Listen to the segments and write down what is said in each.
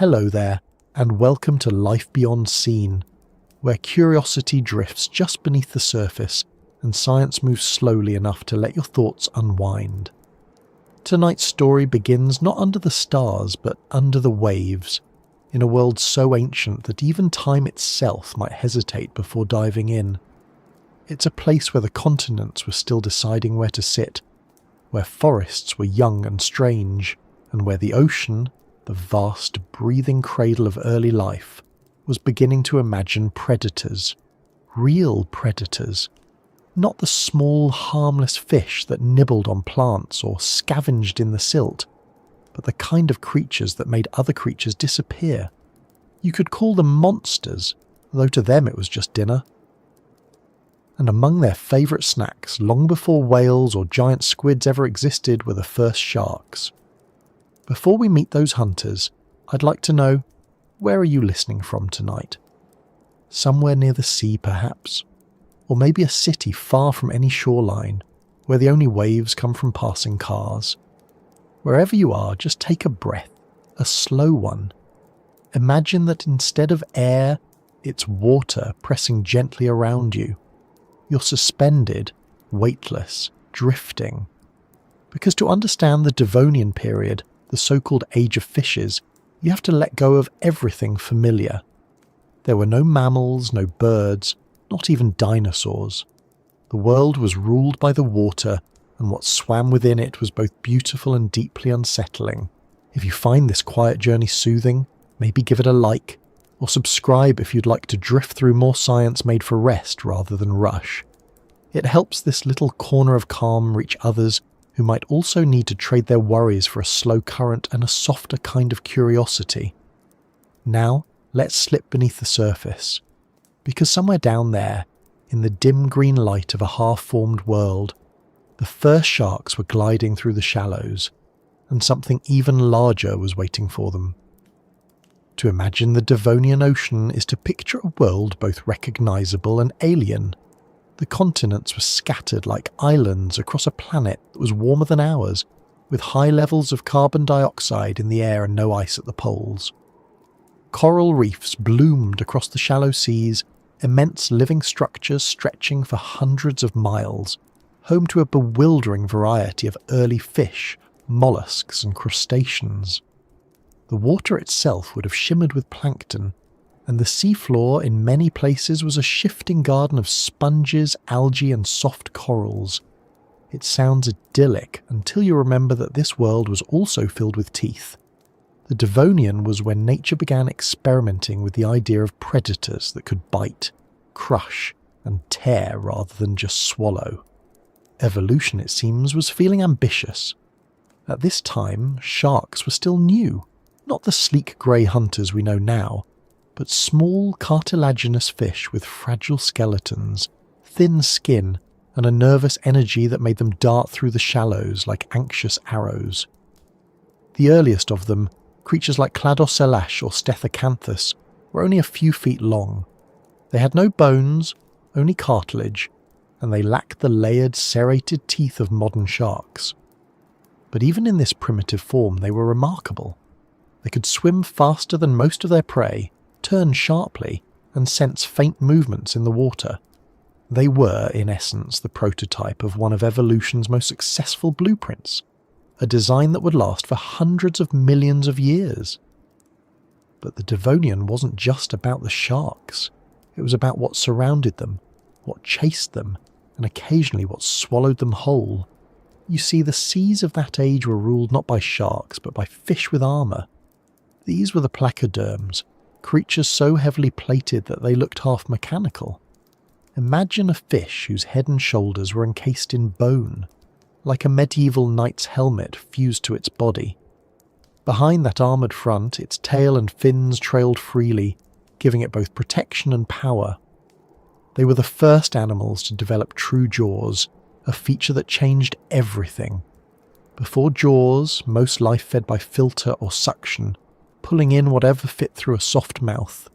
Hello there, and welcome to Life Beyond Seen, where curiosity drifts just beneath the surface and science moves slowly enough to let your thoughts unwind. Tonight's story begins not under the stars, but under the waves, in a world so ancient that even time itself might hesitate before diving in. It's a place where the continents were still deciding where to sit, where forests were young and strange, and where the ocean, the vast, breathing cradle of early life, was beginning to imagine predators. Real predators. Not the small, harmless fish that nibbled on plants or scavenged in the silt, but the kind of creatures that made other creatures disappear. You could call them monsters, though to them it was just dinner. And among their favourite snacks, long before whales or giant squids ever existed, were the first sharks. Before we meet those hunters, I'd like to know, where are you listening from tonight? Somewhere near the sea, perhaps? Or maybe a city far from any shoreline, where the only waves come from passing cars? Wherever you are, just take a breath, a slow one. Imagine that instead of air, it's water pressing gently around you. You're suspended, weightless, drifting. Because to understand the Devonian period, the so-called Age of Fishes, you have to let go of everything familiar. There were no mammals, no birds, not even dinosaurs. The world was ruled by the water, and what swam within it was both beautiful and deeply unsettling. If you find this quiet journey soothing, maybe give it a like, or subscribe if you'd like to drift through more science made for rest rather than rush. It helps this little corner of calm reach others who might also need to trade their worries for a slow current and a softer kind of curiosity. Now, let's slip beneath the surface, because somewhere down there, in the dim green light of a half-formed world, the first sharks were gliding through the shallows, and something even larger was waiting for them. To imagine the Devonian Ocean is to picture a world both recognisable and alien. The continents were scattered like islands across a planet that was warmer than ours, with high levels of carbon dioxide in the air and no ice at the poles. Coral reefs bloomed across the shallow seas, immense living structures stretching for hundreds of miles, home to a bewildering variety of early fish, mollusks and crustaceans. The water itself would have shimmered with plankton, and the seafloor in many places was a shifting garden of sponges, algae and soft corals. It sounds idyllic until you remember that this world was also filled with teeth. The Devonian was when nature began experimenting with the idea of predators that could bite, crush and tear rather than just swallow. Evolution, it seems, was feeling ambitious. At this time, sharks were still new, not the sleek grey hunters we know now, but small cartilaginous fish with fragile skeletons, thin skin, and a nervous energy that made them dart through the shallows like anxious arrows. The earliest of them, creatures like Cladocelash or Stethocanthus, were only a few feet long. They had no bones, only cartilage, and they lacked the layered, serrated teeth of modern sharks. But even in this primitive form, they were remarkable. They could swim faster than most of their prey, turn sharply, and sense faint movements in the water. They were, in essence, the prototype of one of evolution's most successful blueprints, a design that would last for hundreds of millions of years. But the Devonian wasn't just about the sharks. It was about what surrounded them, what chased them, and occasionally what swallowed them whole. You see, the seas of that age were ruled not by sharks, but by fish with armour. These were the placoderms, creatures so heavily plated that they looked half mechanical. Imagine a fish whose head and shoulders were encased in bone, like a medieval knight's helmet fused to its body. Behind that armoured front, its tail and fins trailed freely, giving it both protection and power. They were the first animals to develop true jaws, a feature that changed everything. Before jaws, most life fed by filter or suction, pulling in whatever fit through a soft mouth.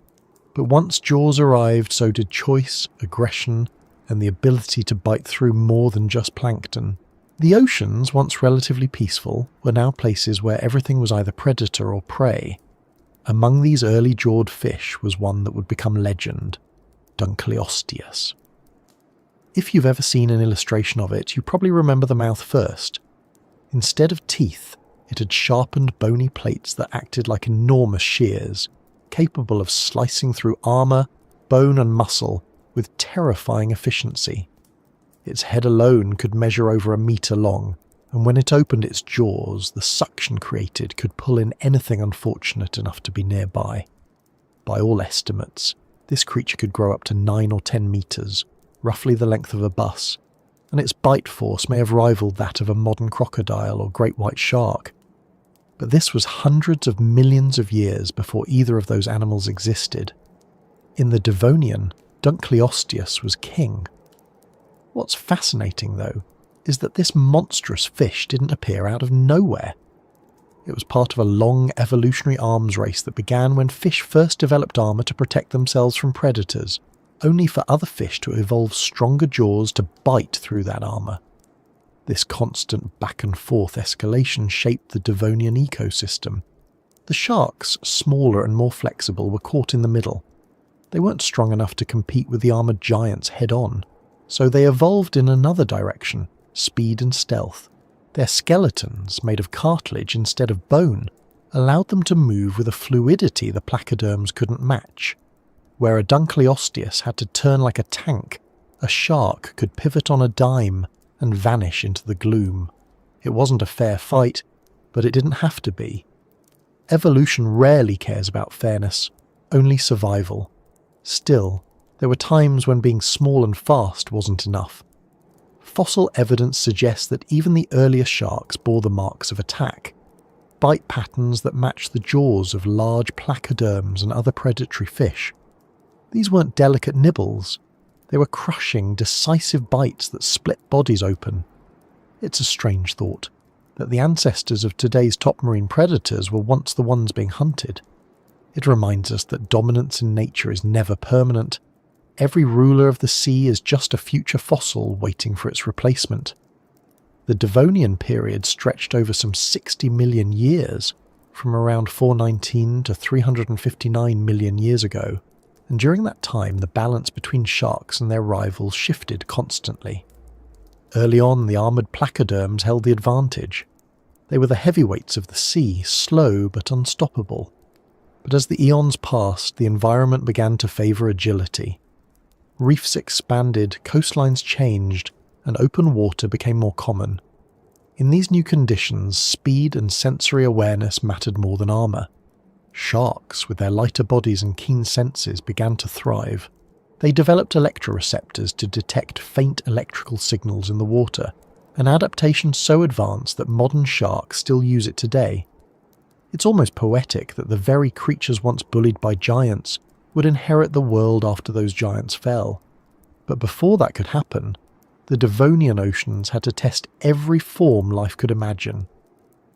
But once jaws arrived, so did choice, aggression, and the ability to bite through more than just plankton. The oceans, once relatively peaceful, were now places where everything was either predator or prey. Among these early jawed fish was one that would become legend, Dunkleosteus. If you've ever seen an illustration of it, you probably remember the mouth first. Instead of teeth, it had sharpened bony plates that acted like enormous shears, capable of slicing through armour, bone and muscle with terrifying efficiency. Its head alone could measure over 1 metre long, and when it opened its jaws, the suction created could pull in anything unfortunate enough to be nearby. By all estimates, this creature could grow up to 9 or 10 metres, roughly the length of a bus, and its bite force may have rivaled that of a modern crocodile or great white shark. But this was hundreds of millions of years before either of those animals existed. In the Devonian, Dunkleosteus was king. What's fascinating, though, is that this monstrous fish didn't appear out of nowhere. It was part of a long evolutionary arms race that began when fish first developed armour to protect themselves from predators, only for other fish to evolve stronger jaws to bite through that armour. This constant back and forth escalation shaped the Devonian ecosystem. The sharks, smaller and more flexible, were caught in the middle. They weren't strong enough to compete with the armoured giants head-on, so they evolved in another direction, speed and stealth. Their skeletons, made of cartilage instead of bone, allowed them to move with a fluidity the placoderms couldn't match. Where a Dunkleosteus had to turn like a tank, a shark could pivot on a dime and vanish into the gloom. It wasn't a fair fight, but it didn't have to be. Evolution rarely cares about fairness, only survival. Still, there were times when being small and fast wasn't enough. Fossil evidence suggests that even the earliest sharks bore the marks of attack, bite patterns that matched the jaws of large placoderms and other predatory fish. These weren't delicate nibbles. They were crushing, decisive bites that split bodies open. It's a strange thought, that the ancestors of today's top marine predators were once the ones being hunted. It reminds us that dominance in nature is never permanent. Every ruler of the sea is just a future fossil waiting for its replacement. The Devonian period stretched over some 60 million years, from around 419 to 359 million years ago, and during that time the balance between sharks and their rivals shifted constantly. Early on, the armoured placoderms held the advantage. They were the heavyweights of the sea, slow but unstoppable. But as the eons passed, the environment began to favour agility. Reefs expanded, coastlines changed, and open water became more common. In these new conditions, speed and sensory awareness mattered more than armour. Sharks, with their lighter bodies and keen senses, began to thrive. They developed electroreceptors to detect faint electrical signals in the water, an adaptation so advanced that modern sharks still use it today. It's almost poetic that the very creatures once bullied by giants would inherit the world after those giants fell. But before that could happen, the Devonian oceans had to test every form life could imagine.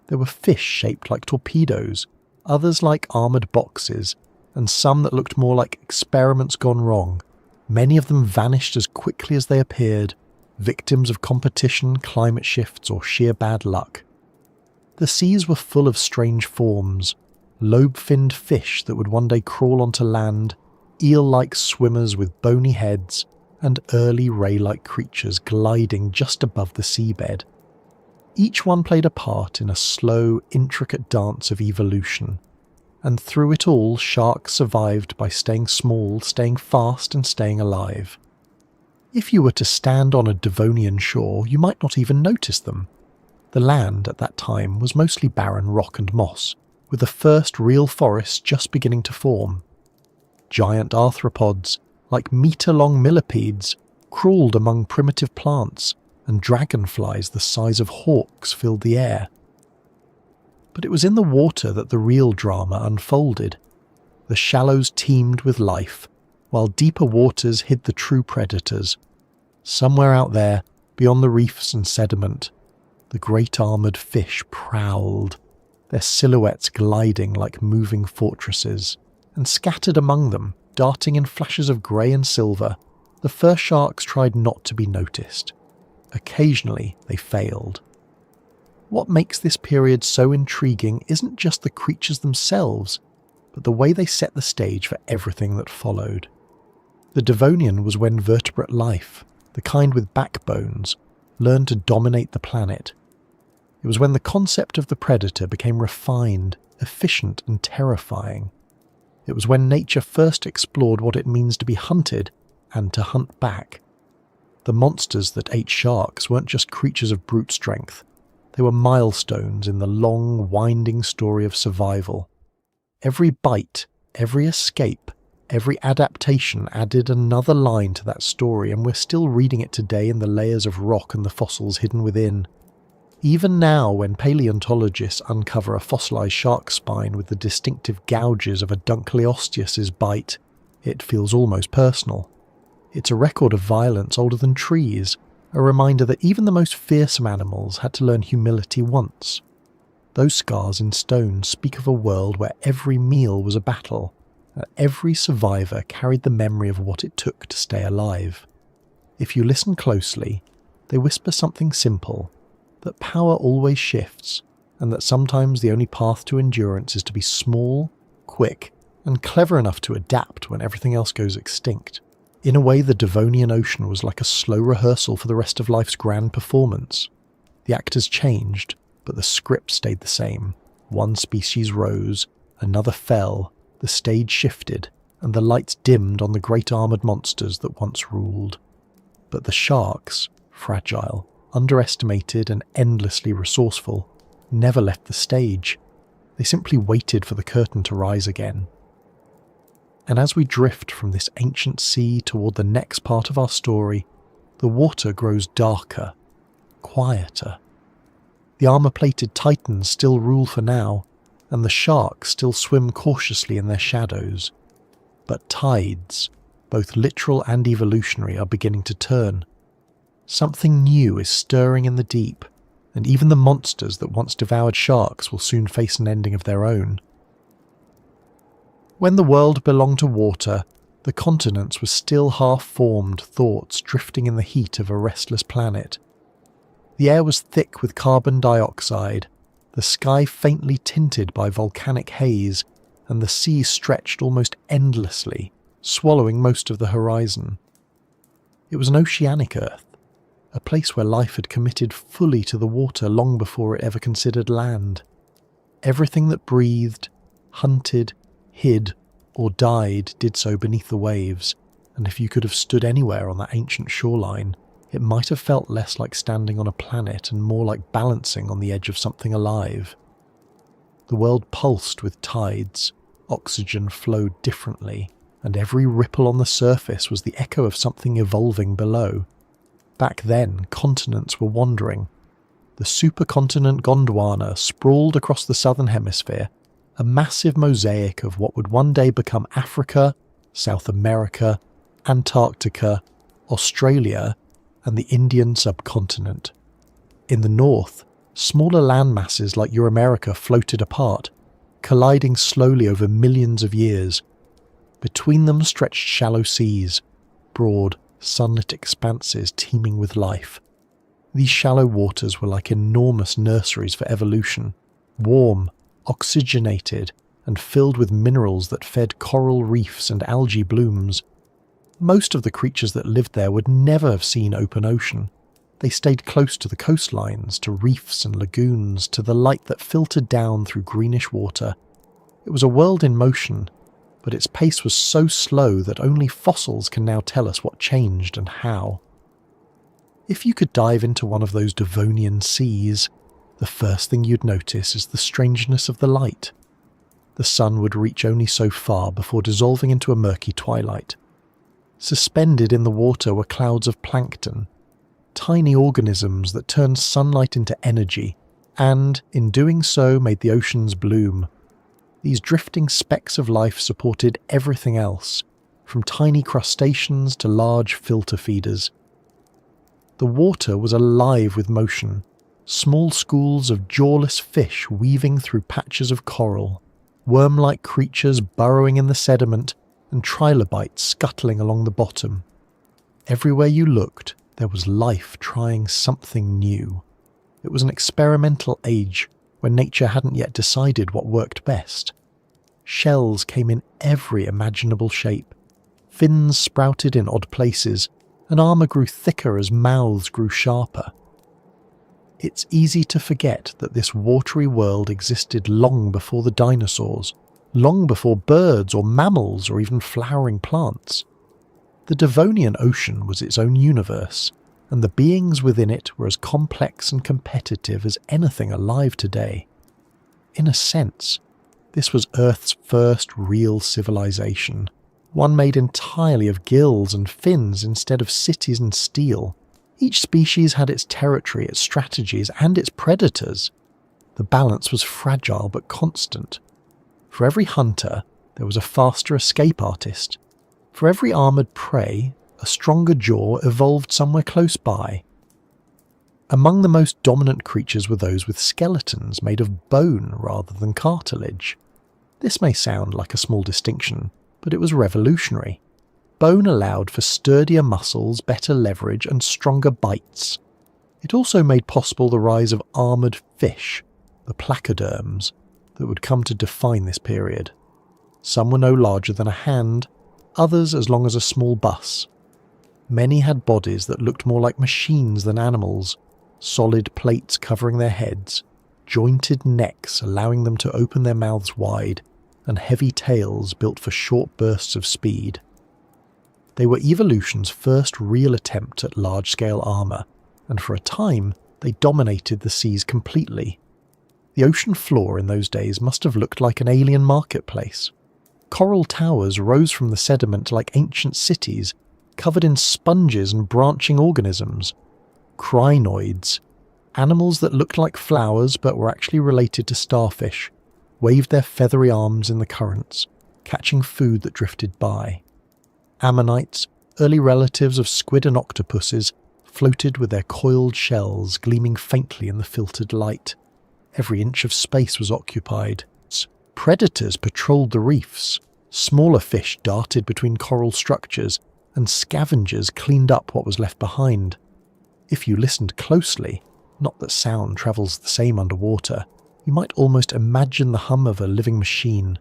There were fish shaped like torpedoes, others like armoured boxes, and some that looked more like experiments gone wrong. Many of them vanished as quickly as they appeared, victims of competition, climate shifts, or sheer bad luck. The seas were full of strange forms, lobe-finned fish that would one day crawl onto land, eel-like swimmers with bony heads, and early ray-like creatures gliding just above the seabed. Each one played a part in a slow, intricate dance of evolution, and through it all sharks survived by staying small, staying fast, and staying alive. If you were to stand on a Devonian shore, you might not even notice them. The land at that time was mostly barren rock and moss, with the first real forests just beginning to form. Giant arthropods, like metre-long millipedes, crawled among primitive plants, and dragonflies the size of hawks filled the air. But it was in the water that the real drama unfolded. The shallows teemed with life, while deeper waters hid the true predators. Somewhere out there, beyond the reefs and sediment, the great armoured fish prowled, their silhouettes gliding like moving fortresses, and scattered among them, darting in flashes of grey and silver, the first sharks tried not to be noticed. Occasionally they failed. What makes this period so intriguing isn't just the creatures themselves, but the way they set the stage for everything that followed. The Devonian was when vertebrate life, the kind with backbones, learned to dominate the planet. It was when the concept of the predator became refined, efficient, and terrifying. It was when nature first explored what it means to be hunted and to hunt back. The monsters that ate sharks weren't just creatures of brute strength. They were milestones in the long, winding story of survival. Every bite, every escape, every adaptation added another line to that story, and we're still reading it today in the layers of rock and the fossils hidden within. Even now, when paleontologists uncover a fossilized shark spine with the distinctive gouges of a Dunkleosteus's bite, it feels almost personal. It's a record of violence older than trees, a reminder that even the most fearsome animals had to learn humility once. Those scars in stone speak of a world where every meal was a battle, and every survivor carried the memory of what it took to stay alive. If you listen closely, they whisper something simple, that power always shifts, and that sometimes the only path to endurance is to be small, quick, and clever enough to adapt when everything else goes extinct. In a way, the Devonian Ocean was like a slow rehearsal for the rest of life's grand performance. The actors changed, but the script stayed the same. One species rose, another fell, the stage shifted, and the lights dimmed on the great armoured monsters that once ruled. But the sharks, fragile, underestimated and endlessly resourceful, never left the stage. They simply waited for the curtain to rise again. And as we drift from this ancient sea toward the next part of our story, the water grows darker, quieter. The armour-plated titans still rule for now, and the sharks still swim cautiously in their shadows. But tides, both literal and evolutionary, are beginning to turn. Something new is stirring in the deep, and even the monsters that once devoured sharks will soon face an ending of their own. When the world belonged to water, the continents were still half-formed thoughts drifting in the heat of a restless planet. The air was thick with carbon dioxide, the sky faintly tinted by volcanic haze, and the sea stretched almost endlessly, swallowing most of the horizon. It was an oceanic Earth, a place where life had committed fully to the water long before it ever considered land. Everything that breathed, hunted, hid, or died did so beneath the waves, and if you could have stood anywhere on that ancient shoreline, it might have felt less like standing on a planet and more like balancing on the edge of something alive. The world pulsed with tides, oxygen flowed differently, and every ripple on the surface was the echo of something evolving below. Back then, continents were wandering. The supercontinent Gondwana sprawled across the southern hemisphere, a massive mosaic of what would one day become Africa, South America, Antarctica, Australia, and the Indian subcontinent. In the north, smaller landmasses like Euramerica floated apart, colliding slowly over millions of years. Between them stretched shallow seas, broad, sunlit expanses teeming with life. These shallow waters were like enormous nurseries for evolution, warm, oxygenated, and filled with minerals that fed coral reefs and algae blooms. Most of the creatures that lived there would never have seen open ocean. They stayed close to the coastlines, to reefs and lagoons, to the light that filtered down through greenish water. It was a world in motion, but its pace was so slow that only fossils can now tell us what changed and how. If you could dive into one of those Devonian seas, the first thing you'd notice is the strangeness of the light. The sun would reach only so far before dissolving into a murky twilight. Suspended in the water were clouds of plankton, tiny organisms that turned sunlight into energy, and, in doing so, made the oceans bloom. These drifting specks of life supported everything else, from tiny crustaceans to large filter feeders. The water was alive with motion, small schools of jawless fish weaving through patches of coral, worm-like creatures burrowing in the sediment, and trilobites scuttling along the bottom. Everywhere you looked, there was life trying something new. It was an experimental age when nature hadn't yet decided what worked best. Shells came in every imaginable shape. Fins sprouted in odd places, and armour grew thicker as mouths grew sharper. It's easy to forget that this watery world existed long before the dinosaurs, long before birds or mammals or even flowering plants. The Devonian Ocean was its own universe, and the beings within it were as complex and competitive as anything alive today. In a sense, this was Earth's first real civilization, one made entirely of gills and fins instead of cities and steel. Each species had its territory, its strategies, and its predators. The balance was fragile but constant. For every hunter, there was a faster escape artist. For every armoured prey, a stronger jaw evolved somewhere close by. Among the most dominant creatures were those with skeletons made of bone rather than cartilage. This may sound like a small distinction, but it was revolutionary. Bone allowed for sturdier muscles, better leverage, and stronger bites. It also made possible the rise of armoured fish, the placoderms, that would come to define this period. Some were no larger than a hand, others as long as a small bus. Many had bodies that looked more like machines than animals, solid plates covering their heads, jointed necks allowing them to open their mouths wide, and heavy tails built for short bursts of speed. They were evolution's first real attempt at large-scale armour, and for a time they dominated the seas completely. The ocean floor in those days must have looked like an alien marketplace. Coral towers rose from the sediment like ancient cities, covered in sponges and branching organisms. Crinoids, animals that looked like flowers but were actually related to starfish, waved their feathery arms in the currents, catching food that drifted by. Ammonites, early relatives of squid and octopuses, floated with their coiled shells gleaming faintly in the filtered light. Every inch of space was occupied. Predators patrolled the reefs, smaller fish darted between coral structures, and scavengers cleaned up what was left behind. If you listened closely, not that sound travels the same underwater, you might almost imagine the hum of a living machine,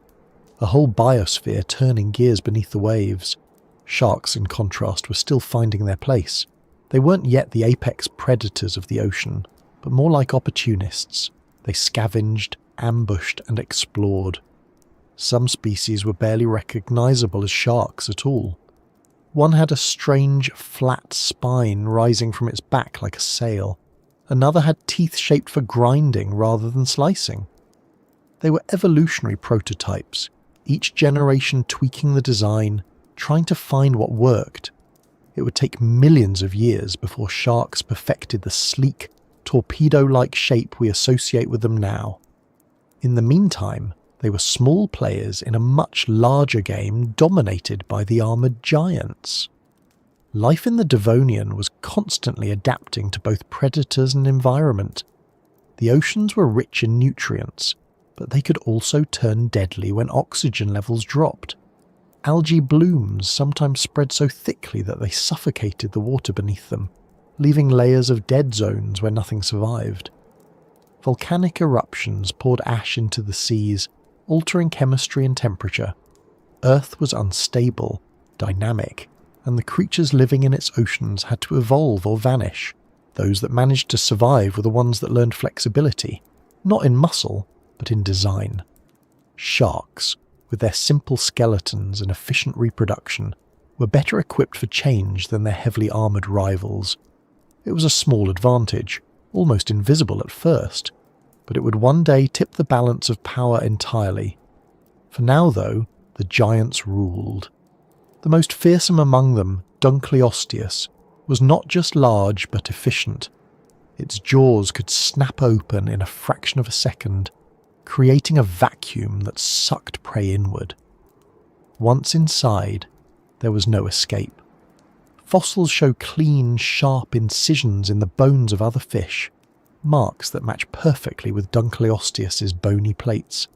a whole biosphere turning gears beneath the waves. Sharks, in contrast, were still finding their place. They weren't yet the apex predators of the ocean, but more like opportunists. They scavenged, ambushed, and explored. Some species were barely recognizable as sharks at all. One had a strange, flat spine rising from its back like a sail. Another had teeth shaped for grinding rather than slicing. They were evolutionary prototypes, each generation tweaking the design, trying to find what worked. It would take millions of years before sharks perfected the sleek, torpedo-like shape we associate with them now. In the meantime, they were small players in a much larger game dominated by the armoured giants. Life in the Devonian was constantly adapting to both predators and environment. The oceans were rich in nutrients, but they could also turn deadly when oxygen levels dropped. Algae blooms sometimes spread so thickly that they suffocated the water beneath them, leaving layers of dead zones where nothing survived. Volcanic eruptions poured ash into the seas, altering chemistry and temperature. Earth was unstable, dynamic, and the creatures living in its oceans had to evolve or vanish. Those that managed to survive were the ones that learned flexibility, not in muscle, but in design. Sharks, with their simple skeletons and efficient reproduction, were better equipped for change than their heavily armoured rivals. It was a small advantage, almost invisible at first, but it would one day tip the balance of power entirely. For now, though, the giants ruled. The most fearsome among them, Dunkleosteus, was not just large but efficient. Its jaws could snap open in a fraction of a second, creating a vacuum that sucked prey inward. Once inside, there was no escape. Fossils show clean, sharp incisions in the bones of other fish, marks that match perfectly with Dunkleosteus's bony plates.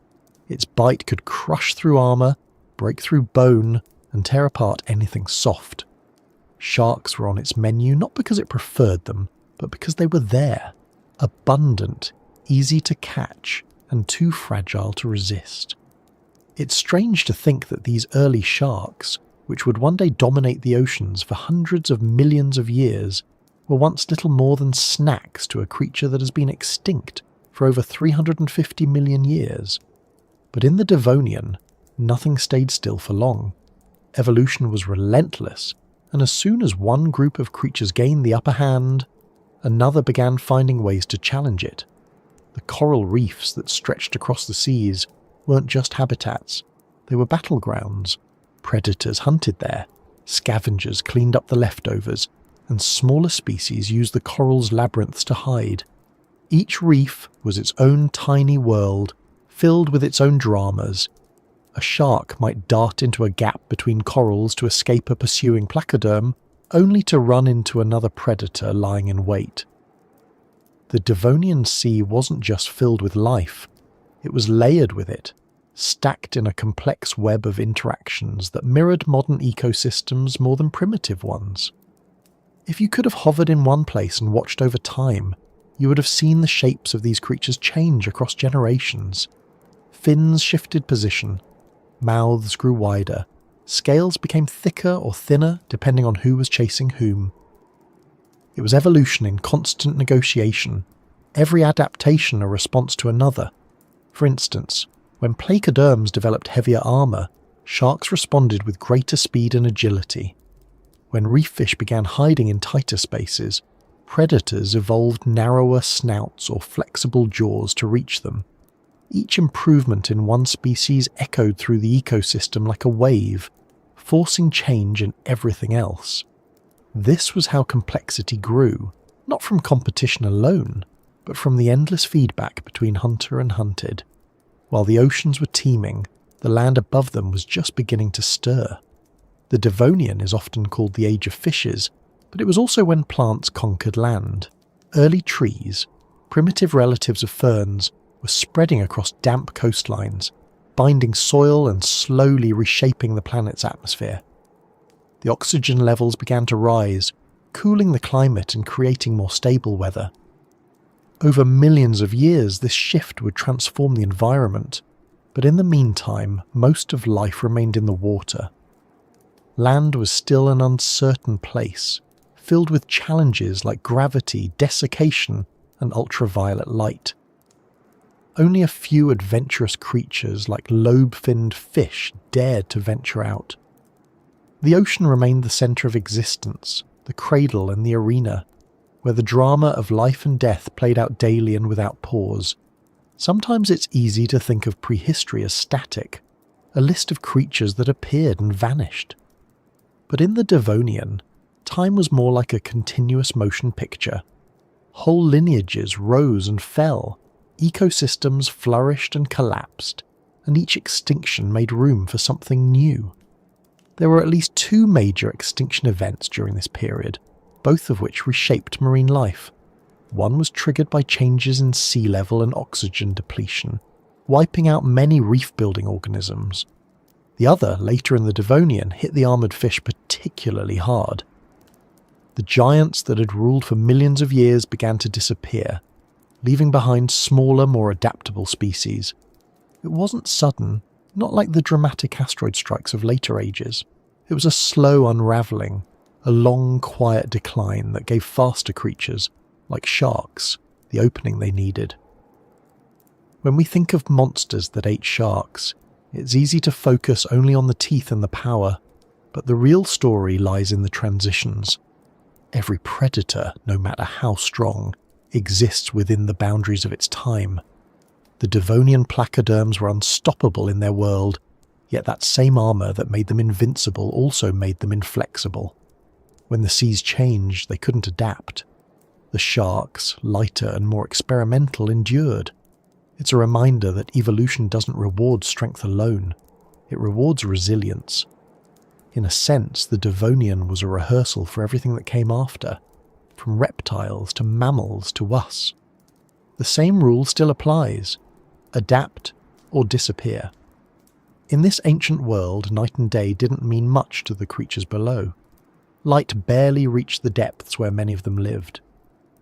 Its bite could crush through armour, break through bone, and tear apart anything soft. Sharks were on its menu not because it preferred them, but because they were there, abundant, easy to catch, and too fragile to resist. It's strange to think that these early sharks, which would one day dominate the oceans for hundreds of millions of years, were once little more than snacks to a creature that has been extinct for over 350 million years. But in the Devonian, nothing stayed still for long. Evolution was relentless, and as soon as one group of creatures gained the upper hand, another began finding ways to challenge it. The coral reefs that stretched across the seas weren't just habitats, they were battlegrounds. Predators hunted there, scavengers cleaned up the leftovers, and smaller species used the coral's labyrinths to hide. Each reef was its own tiny world, filled with its own dramas. A shark might dart into a gap between corals to escape a pursuing placoderm, only to run into another predator lying in wait. The Devonian Sea wasn't just filled with life, it was layered with it, stacked in a complex web of interactions that mirrored modern ecosystems more than primitive ones. If you could have hovered in one place and watched over time, you would have seen the shapes of these creatures change across generations. Fins shifted position, mouths grew wider, scales became thicker or thinner depending on who was chasing whom. It was evolution in constant negotiation, every adaptation a response to another. For instance, when placoderms developed heavier armour, sharks responded with greater speed and agility. When reef fish began hiding in tighter spaces, predators evolved narrower snouts or flexible jaws to reach them. Each improvement in one species echoed through the ecosystem like a wave, forcing change in everything else. This was how complexity grew, not from competition alone, but from the endless feedback between hunter and hunted. While the oceans were teeming, the land above them was just beginning to stir. The Devonian is often called the Age of Fishes, but it was also when plants conquered land. Early trees, primitive relatives of ferns, were spreading across damp coastlines, binding soil and slowly reshaping the planet's atmosphere. The oxygen levels began to rise, cooling the climate and creating more stable weather. Over millions of years, this shift would transform the environment, but in the meantime, most of life remained in the water. Land was still an uncertain place, filled with challenges like gravity, desiccation, and ultraviolet light. Only a few adventurous creatures like lobe-finned fish dared to venture out. The ocean remained the centre of existence, the cradle and the arena, where the drama of life and death played out daily and without pause. Sometimes it's easy to think of prehistory as static, a list of creatures that appeared and vanished. But in the Devonian, time was more like a continuous motion picture. Whole lineages rose and fell, ecosystems flourished and collapsed, and each extinction made room for something new. There were at least 2 major extinction events during this period, both of which reshaped marine life. One was triggered by changes in sea level and oxygen depletion, wiping out many reef-building organisms. The other, later in the Devonian, hit the armoured fish particularly hard. The giants that had ruled for millions of years began to disappear, leaving behind smaller, more adaptable species. It wasn't sudden, not like the dramatic asteroid strikes of later ages. It was a slow unravelling, a long, quiet decline that gave faster creatures, like sharks, the opening they needed. When we think of monsters that ate sharks, it's easy to focus only on the teeth and the power, but the real story lies in the transitions. Every predator, no matter how strong, exists within the boundaries of its time. The Devonian placoderms were unstoppable in their world, yet that same armour that made them invincible also made them inflexible. When the seas changed, they couldn't adapt. The sharks, lighter and more experimental, endured. It's a reminder that evolution doesn't reward strength alone, it rewards resilience. In a sense, the Devonian was a rehearsal for everything that came after, from reptiles to mammals to us. The same rule still applies: adapt or disappear. In this ancient world, night and day didn't mean much to the creatures below. Light barely reached the depths where many of them lived.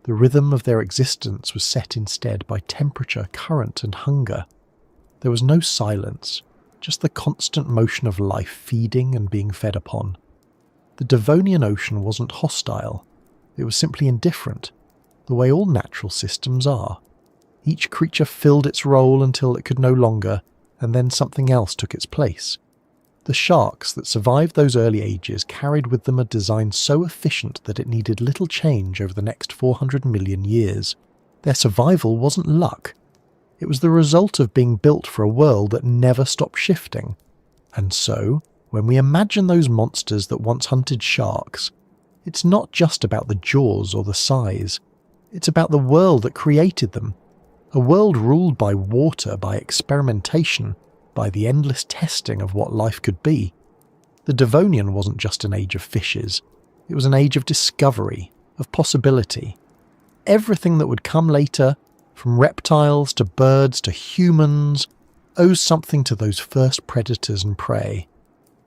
The rhythm of their existence was set instead by temperature, current, and hunger. There was no silence, just the constant motion of life feeding and being fed upon. The Devonian ocean wasn't hostile, it was simply indifferent, the way all natural systems are. Each creature filled its role until it could no longer, and then something else took its place. The sharks that survived those early ages carried with them a design so efficient that it needed little change over the next 400 million years. Their survival wasn't luck. It was the result of being built for a world that never stopped shifting. And so, when we imagine those monsters that once hunted sharks, it's not just about the jaws or the size. It's about the world that created them. A world ruled by water, by experimentation, by the endless testing of what life could be. The Devonian wasn't just an age of fishes. It was an age of discovery, of possibility. Everything that would come later, from reptiles to birds to humans, owes something to those first predators and prey.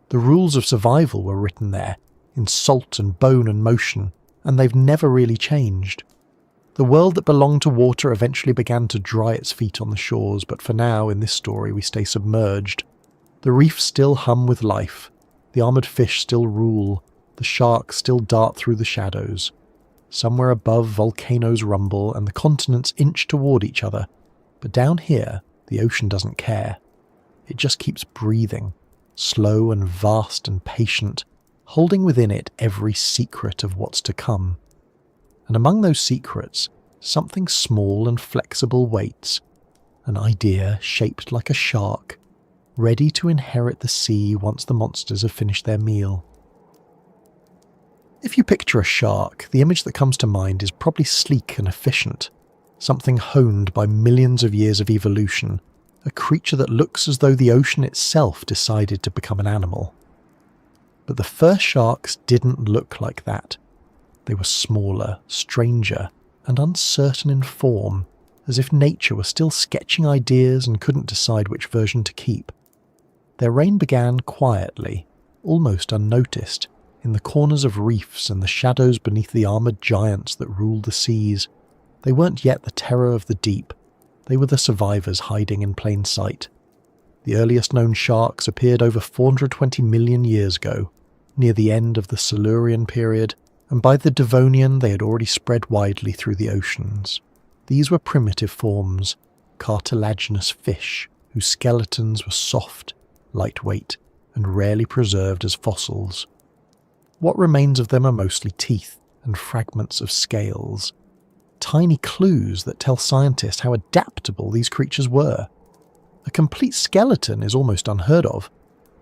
The rules of survival were written there, in salt and bone and motion, and they've never really changed. The world that belonged to water eventually began to dry its feet on the shores, but for now, in this story, we stay submerged. The reefs still hum with life, the armoured fish still rule, the sharks still dart through the shadows. Somewhere above, volcanoes rumble and the continents inch toward each other, but down here, the ocean doesn't care. It just keeps breathing, slow and vast and patient, holding within it every secret of what's to come. And among those secrets, something small and flexible waits, an idea shaped like a shark, ready to inherit the sea once the monsters have finished their meal. If you picture a shark, the image that comes to mind is probably sleek and efficient, something honed by millions of years of evolution, a creature that looks as though the ocean itself decided to become an animal. But the first sharks didn't look like that. They were smaller, stranger, and uncertain in form, as if nature were still sketching ideas and couldn't decide which version to keep. Their reign began quietly, almost unnoticed, in the corners of reefs and the shadows beneath the armoured giants that ruled the seas. They weren't yet the terror of the deep, they were the survivors hiding in plain sight. The earliest known sharks appeared over 420 million years ago, near the end of the Silurian period, and by the Devonian they had already spread widely through the oceans. These were primitive forms, cartilaginous fish, whose skeletons were soft, lightweight, and rarely preserved as fossils. What remains of them are mostly teeth and fragments of scales, tiny clues that tell scientists how adaptable these creatures were. A complete skeleton is almost unheard of,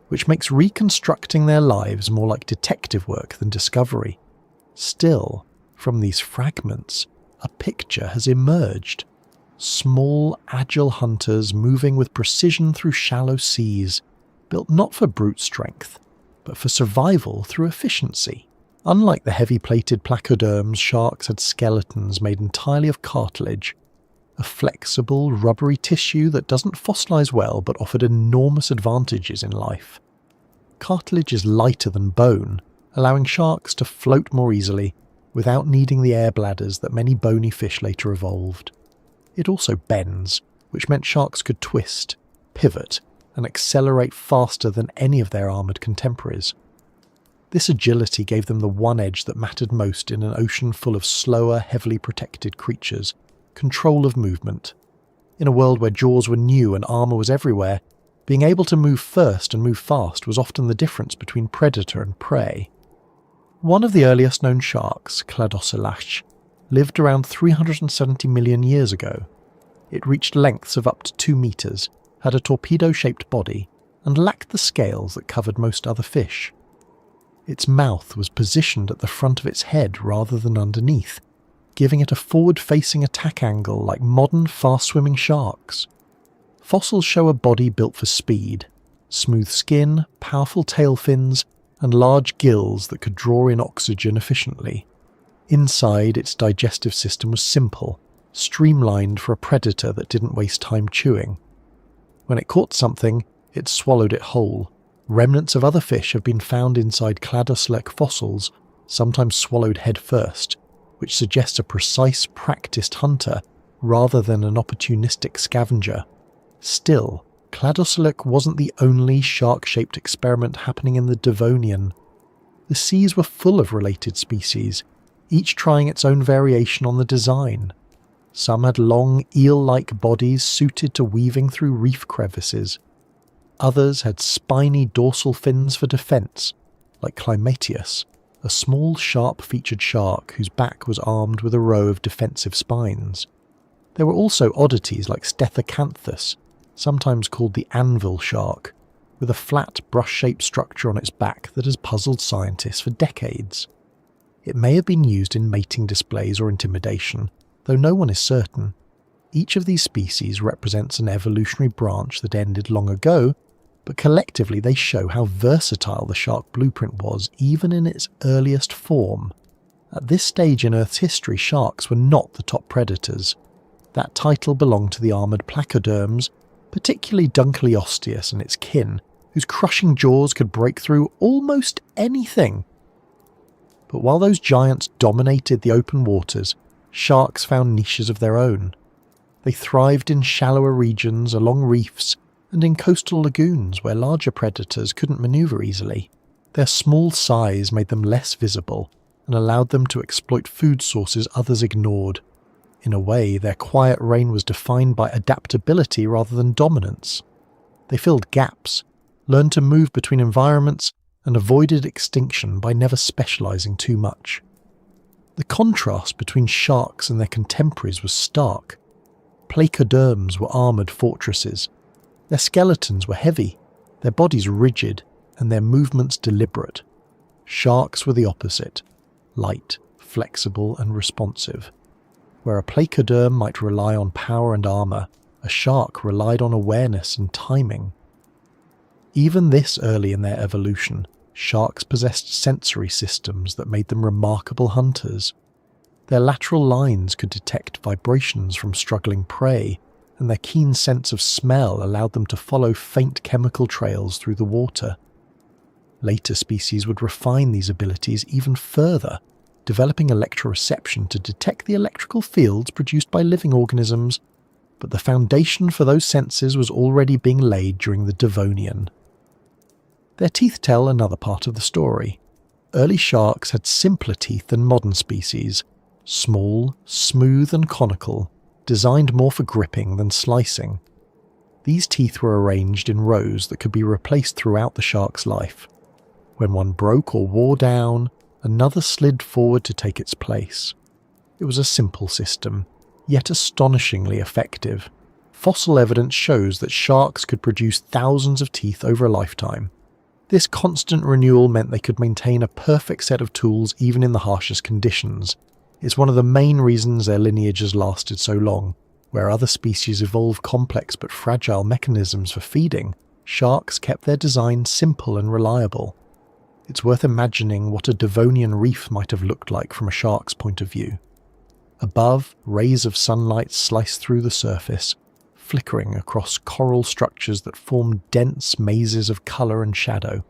which makes reconstructing their lives more like detective work than discovery. Still, from these fragments, a picture has emerged. Small, agile hunters moving with precision through shallow seas, built not for brute strength, but for survival through efficiency. Unlike the heavy-plated placoderms, sharks had skeletons made entirely of cartilage, a flexible, rubbery tissue that doesn't fossilize well but offered enormous advantages in life. Cartilage is lighter than bone, allowing sharks to float more easily without needing the air bladders that many bony fish later evolved. It also bends, which meant sharks could twist, pivot, and accelerate faster than any of their armoured contemporaries. This agility gave them the one edge that mattered most in an ocean full of slower, heavily protected creatures: control of movement. In a world where jaws were new and armour was everywhere, being able to move first and move fast was often the difference between predator and prey. One of the earliest known sharks, Cladocelache, lived around 370 million years ago. It reached lengths of up to 2 meters, had a torpedo-shaped body, and lacked the scales that covered most other fish. Its mouth was positioned at the front of its head rather than underneath, giving it a forward-facing attack angle like modern fast-swimming sharks. Fossils show a body built for speed: smooth skin, powerful tail fins, and large gills that could draw in oxygen efficiently. Inside, its digestive system was simple, streamlined for a predator that didn't waste time chewing. When it caught something, it swallowed it whole. Remnants of other fish have been found inside Cladocelache fossils, sometimes swallowed head first, which suggests a precise, practiced hunter rather than an opportunistic scavenger. Still, Cladocilic wasn't the only shark-shaped experiment happening in the Devonian. The seas were full of related species, each trying its own variation on the design. Some had long, eel-like bodies suited to weaving through reef crevices. Others had spiny dorsal fins for defence, like Climatius, a small sharp-featured shark whose back was armed with a row of defensive spines. There were also oddities like Stethocanthus, sometimes called the anvil shark, with a flat brush-shaped structure on its back that has puzzled scientists for decades. It may have been used in mating displays or intimidation, though no one is certain. Each of these species represents an evolutionary branch that ended long ago, but collectively they show how versatile the shark blueprint was even in its earliest form. At this stage in Earth's history, sharks were not the top predators. That title belonged to the armoured placoderms, particularly Dunkleosteus and its kin, whose crushing jaws could break through almost anything. But while those giants dominated the open waters, sharks found niches of their own. They thrived in shallower regions, along reefs, and in coastal lagoons where larger predators couldn't manoeuvre easily. Their small size made them less visible and allowed them to exploit food sources others ignored. In a way, their quiet reign was defined by adaptability rather than dominance. They filled gaps, learned to move between environments, and avoided extinction by never specialising too much. The contrast between sharks and their contemporaries was stark. Placoderms were armoured fortresses. Their skeletons were heavy, their bodies rigid, and their movements deliberate. Sharks were the opposite, light, flexible, and responsive. Where a placoderm might rely on power and armour, a shark relied on awareness and timing. Even this early in their evolution, sharks possessed sensory systems that made them remarkable hunters. Their lateral lines could detect vibrations from struggling prey, and their keen sense of smell allowed them to follow faint chemical trails through the water. Later species would refine these abilities even further, developing electroreception to detect the electrical fields produced by living organisms, but the foundation for those senses was already being laid during the Devonian. Their teeth tell another part of the story. Early sharks had simpler teeth than modern species, small, smooth and conical, designed more for gripping than slicing. These teeth were arranged in rows that could be replaced throughout the shark's life. When one broke or wore down, another slid forward to take its place. It was a simple system, yet astonishingly effective. Fossil evidence shows that sharks could produce thousands of teeth over a lifetime. This constant renewal meant they could maintain a perfect set of tools even in the harshest conditions. It's one of the main reasons their lineage has lasted so long. Where other species evolved complex but fragile mechanisms for feeding, sharks kept their design simple and reliable. It's worth imagining what a Devonian reef might have looked like from a shark's point of view. Above, rays of sunlight sliced through the surface, flickering across coral structures that formed dense mazes of colour and shadow.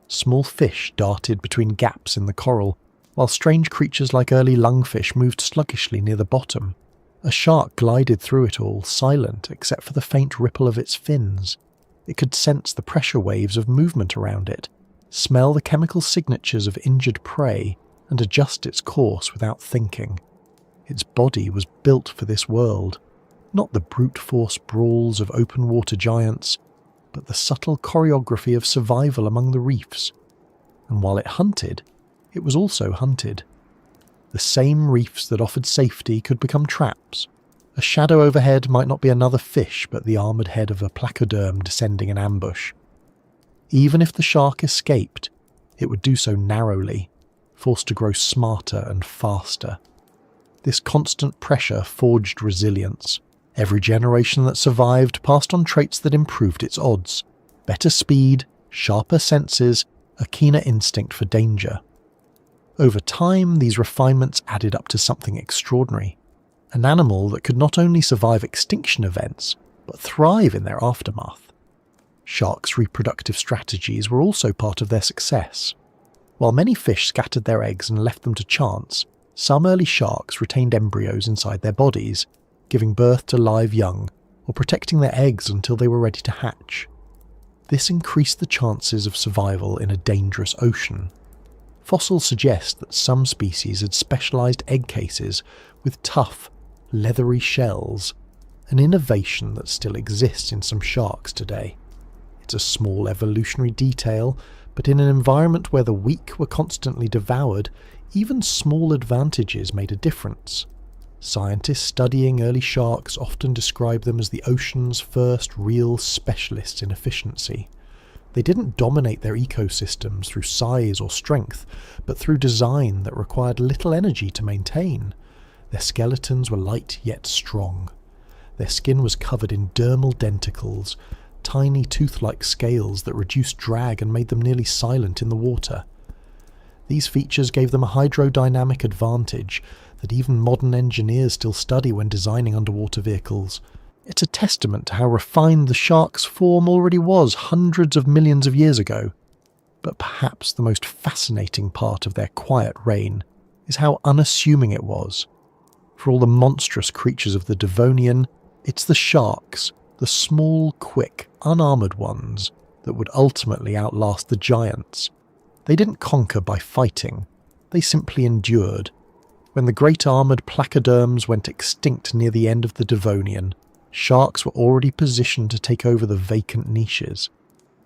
Small fish darted between gaps in the coral, while strange creatures like early lungfish moved sluggishly near the bottom. A shark glided through it all, silent except for the faint ripple of its fins. It could sense the pressure waves of movement around it, smell the chemical signatures of injured prey, and adjust its course without thinking. Its body was built for this world, not the brute force brawls of open water giants, but the subtle choreography of survival among the reefs. And while it hunted, it was also hunted. The same reefs that offered safety could become traps. A shadow overhead might not be another fish but the armoured head of a placoderm descending an ambush. Even if the shark escaped, it would do so narrowly, forced to grow smarter and faster. This constant pressure forged resilience. Every generation that survived passed on traits that improved its odds. Better speed, sharper senses, a keener instinct for danger. Over time, these refinements added up to something extraordinary. An animal that could not only survive extinction events, but thrive in their aftermath. Sharks' reproductive strategies were also part of their success. While many fish scattered their eggs and left them to chance, some early sharks retained embryos inside their bodies, giving birth to live young, or protecting their eggs until they were ready to hatch. This increased the chances of survival in a dangerous ocean. Fossils suggest that some species had specialised egg cases with tough, leathery shells, an innovation that still exists in some sharks today. It's a small evolutionary detail, but in an environment where the weak were constantly devoured, even small advantages made a difference. Scientists studying early sharks often describe them as the ocean's first real specialists in efficiency. They didn't dominate their ecosystems through size or strength, but through design that required little energy to maintain. Their skeletons were light yet strong. Their skin was covered in dermal denticles, tiny tooth-like scales that reduced drag and made them nearly silent in the water. These features gave them a hydrodynamic advantage that even modern engineers still study when designing underwater vehicles. It's a testament to how refined the shark's form already was hundreds of millions of years ago. But perhaps the most fascinating part of their quiet reign is how unassuming it was. For all the monstrous creatures of the Devonian, it's the sharks, the small, quick, unarmoured ones, that would ultimately outlast the giants. They didn't conquer by fighting, they simply endured. When the great armoured placoderms went extinct near the end of the Devonian, sharks were already positioned to take over the vacant niches.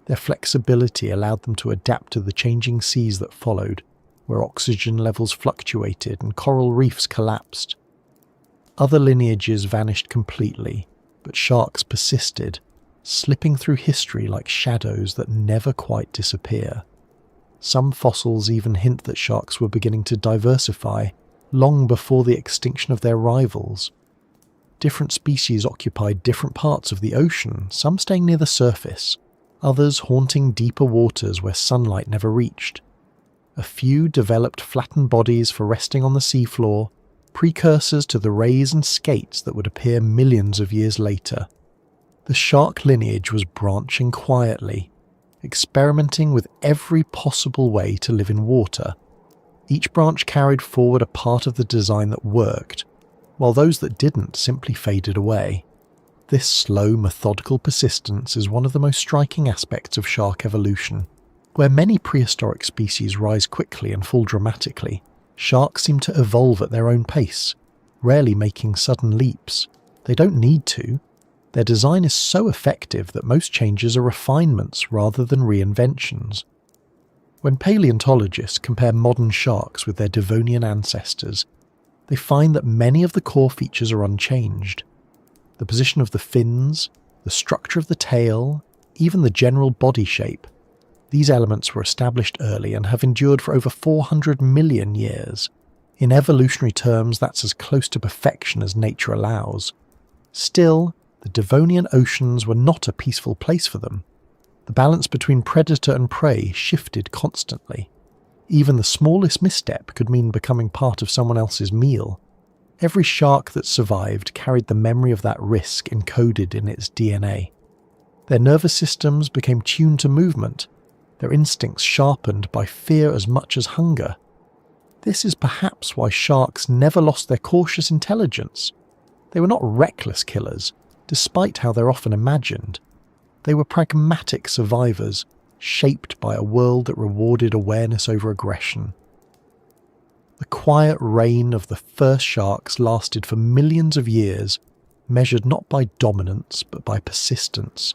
Their flexibility allowed them to adapt to the changing seas that followed, where oxygen levels fluctuated and coral reefs collapsed. Other lineages vanished completely, but sharks persisted, slipping through history like shadows that never quite disappear. Some fossils even hint that sharks were beginning to diversify, long before the extinction of their rivals. Different species occupied different parts of the ocean, some staying near the surface, others haunting deeper waters where sunlight never reached. A few developed flattened bodies for resting on the seafloor, precursors to the rays and skates that would appear millions of years later. The shark lineage was branching quietly, experimenting with every possible way to live in water. Each branch carried forward a part of the design that worked, while those that didn't simply faded away. This slow, methodical persistence is one of the most striking aspects of shark evolution. Where many prehistoric species rise quickly and fall dramatically, sharks seem to evolve at their own pace, rarely making sudden leaps. They don't need to. Their design is so effective that most changes are refinements rather than reinventions. When paleontologists compare modern sharks with their Devonian ancestors, they find that many of the core features are unchanged. The position of the fins, the structure of the tail, even the general body shape. These elements were established early and have endured for over 400 million years. In evolutionary terms, that's as close to perfection as nature allows. Still, the Devonian oceans were not a peaceful place for them. The balance between predator and prey shifted constantly. Even the smallest misstep could mean becoming part of someone else's meal. Every shark that survived carried the memory of that risk encoded in its DNA. Their nervous systems became tuned to movement, their instincts sharpened by fear as much as hunger. This is perhaps why sharks never lost their cautious intelligence. They were not reckless killers, despite how they're often imagined. They were pragmatic survivors, shaped by a world that rewarded awareness over aggression. The quiet reign of the first sharks lasted for millions of years, measured not by dominance but by persistence.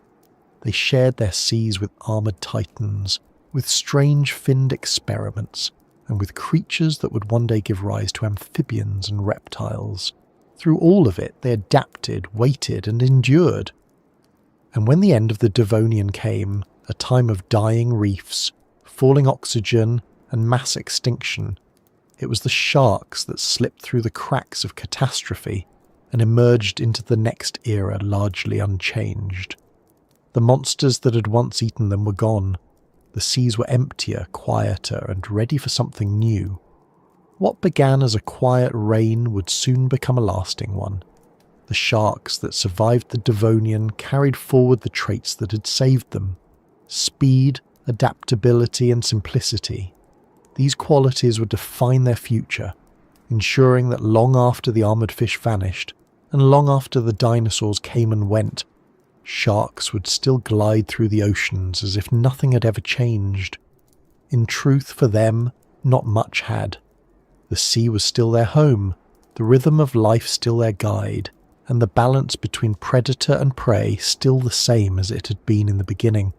They shared their seas with armoured titans, with strange finned experiments, and with creatures that would one day give rise to amphibians and reptiles. Through all of it, they adapted, waited, and endured. And when the end of the Devonian came, a time of dying reefs, falling oxygen, and mass extinction, it was the sharks that slipped through the cracks of catastrophe and emerged into the next era largely unchanged. The monsters that had once eaten them were gone. The seas were emptier, quieter, and ready for something new. What began as a quiet reign would soon become a lasting one. The sharks that survived the Devonian carried forward the traits that had saved them: speed, adaptability, and simplicity. These qualities would define their future, ensuring that long after the armoured fish vanished, and long after the dinosaurs came and went, sharks would still glide through the oceans as if nothing had ever changed. In truth, for them, not much had. The sea was still their home, the rhythm of life still their guide, and the balance between predator and prey still the same as it had been in the beginning.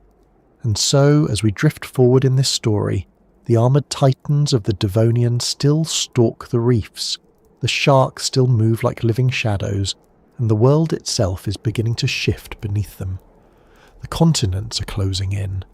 And so, as we drift forward in this story, the armoured titans of the Devonian still stalk the reefs, the sharks still move like living shadows, and the world itself is beginning to shift beneath them. The continents are closing in,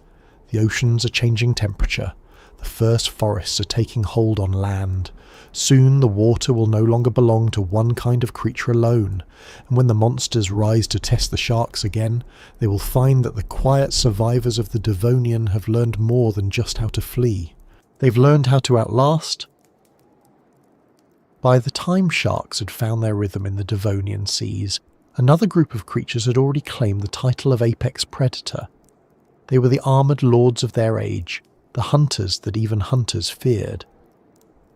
the oceans are changing temperature, the first forests are taking hold on land. Soon the water will no longer belong to one kind of creature alone, and when the monsters rise to test the sharks again, they will find that the quiet survivors of the Devonian have learned more than just how to flee. They've learned how to outlast. By the time sharks had found their rhythm in the Devonian seas, another group of creatures had already claimed the title of apex predator. They were the armoured lords of their age, the hunters that even hunters feared.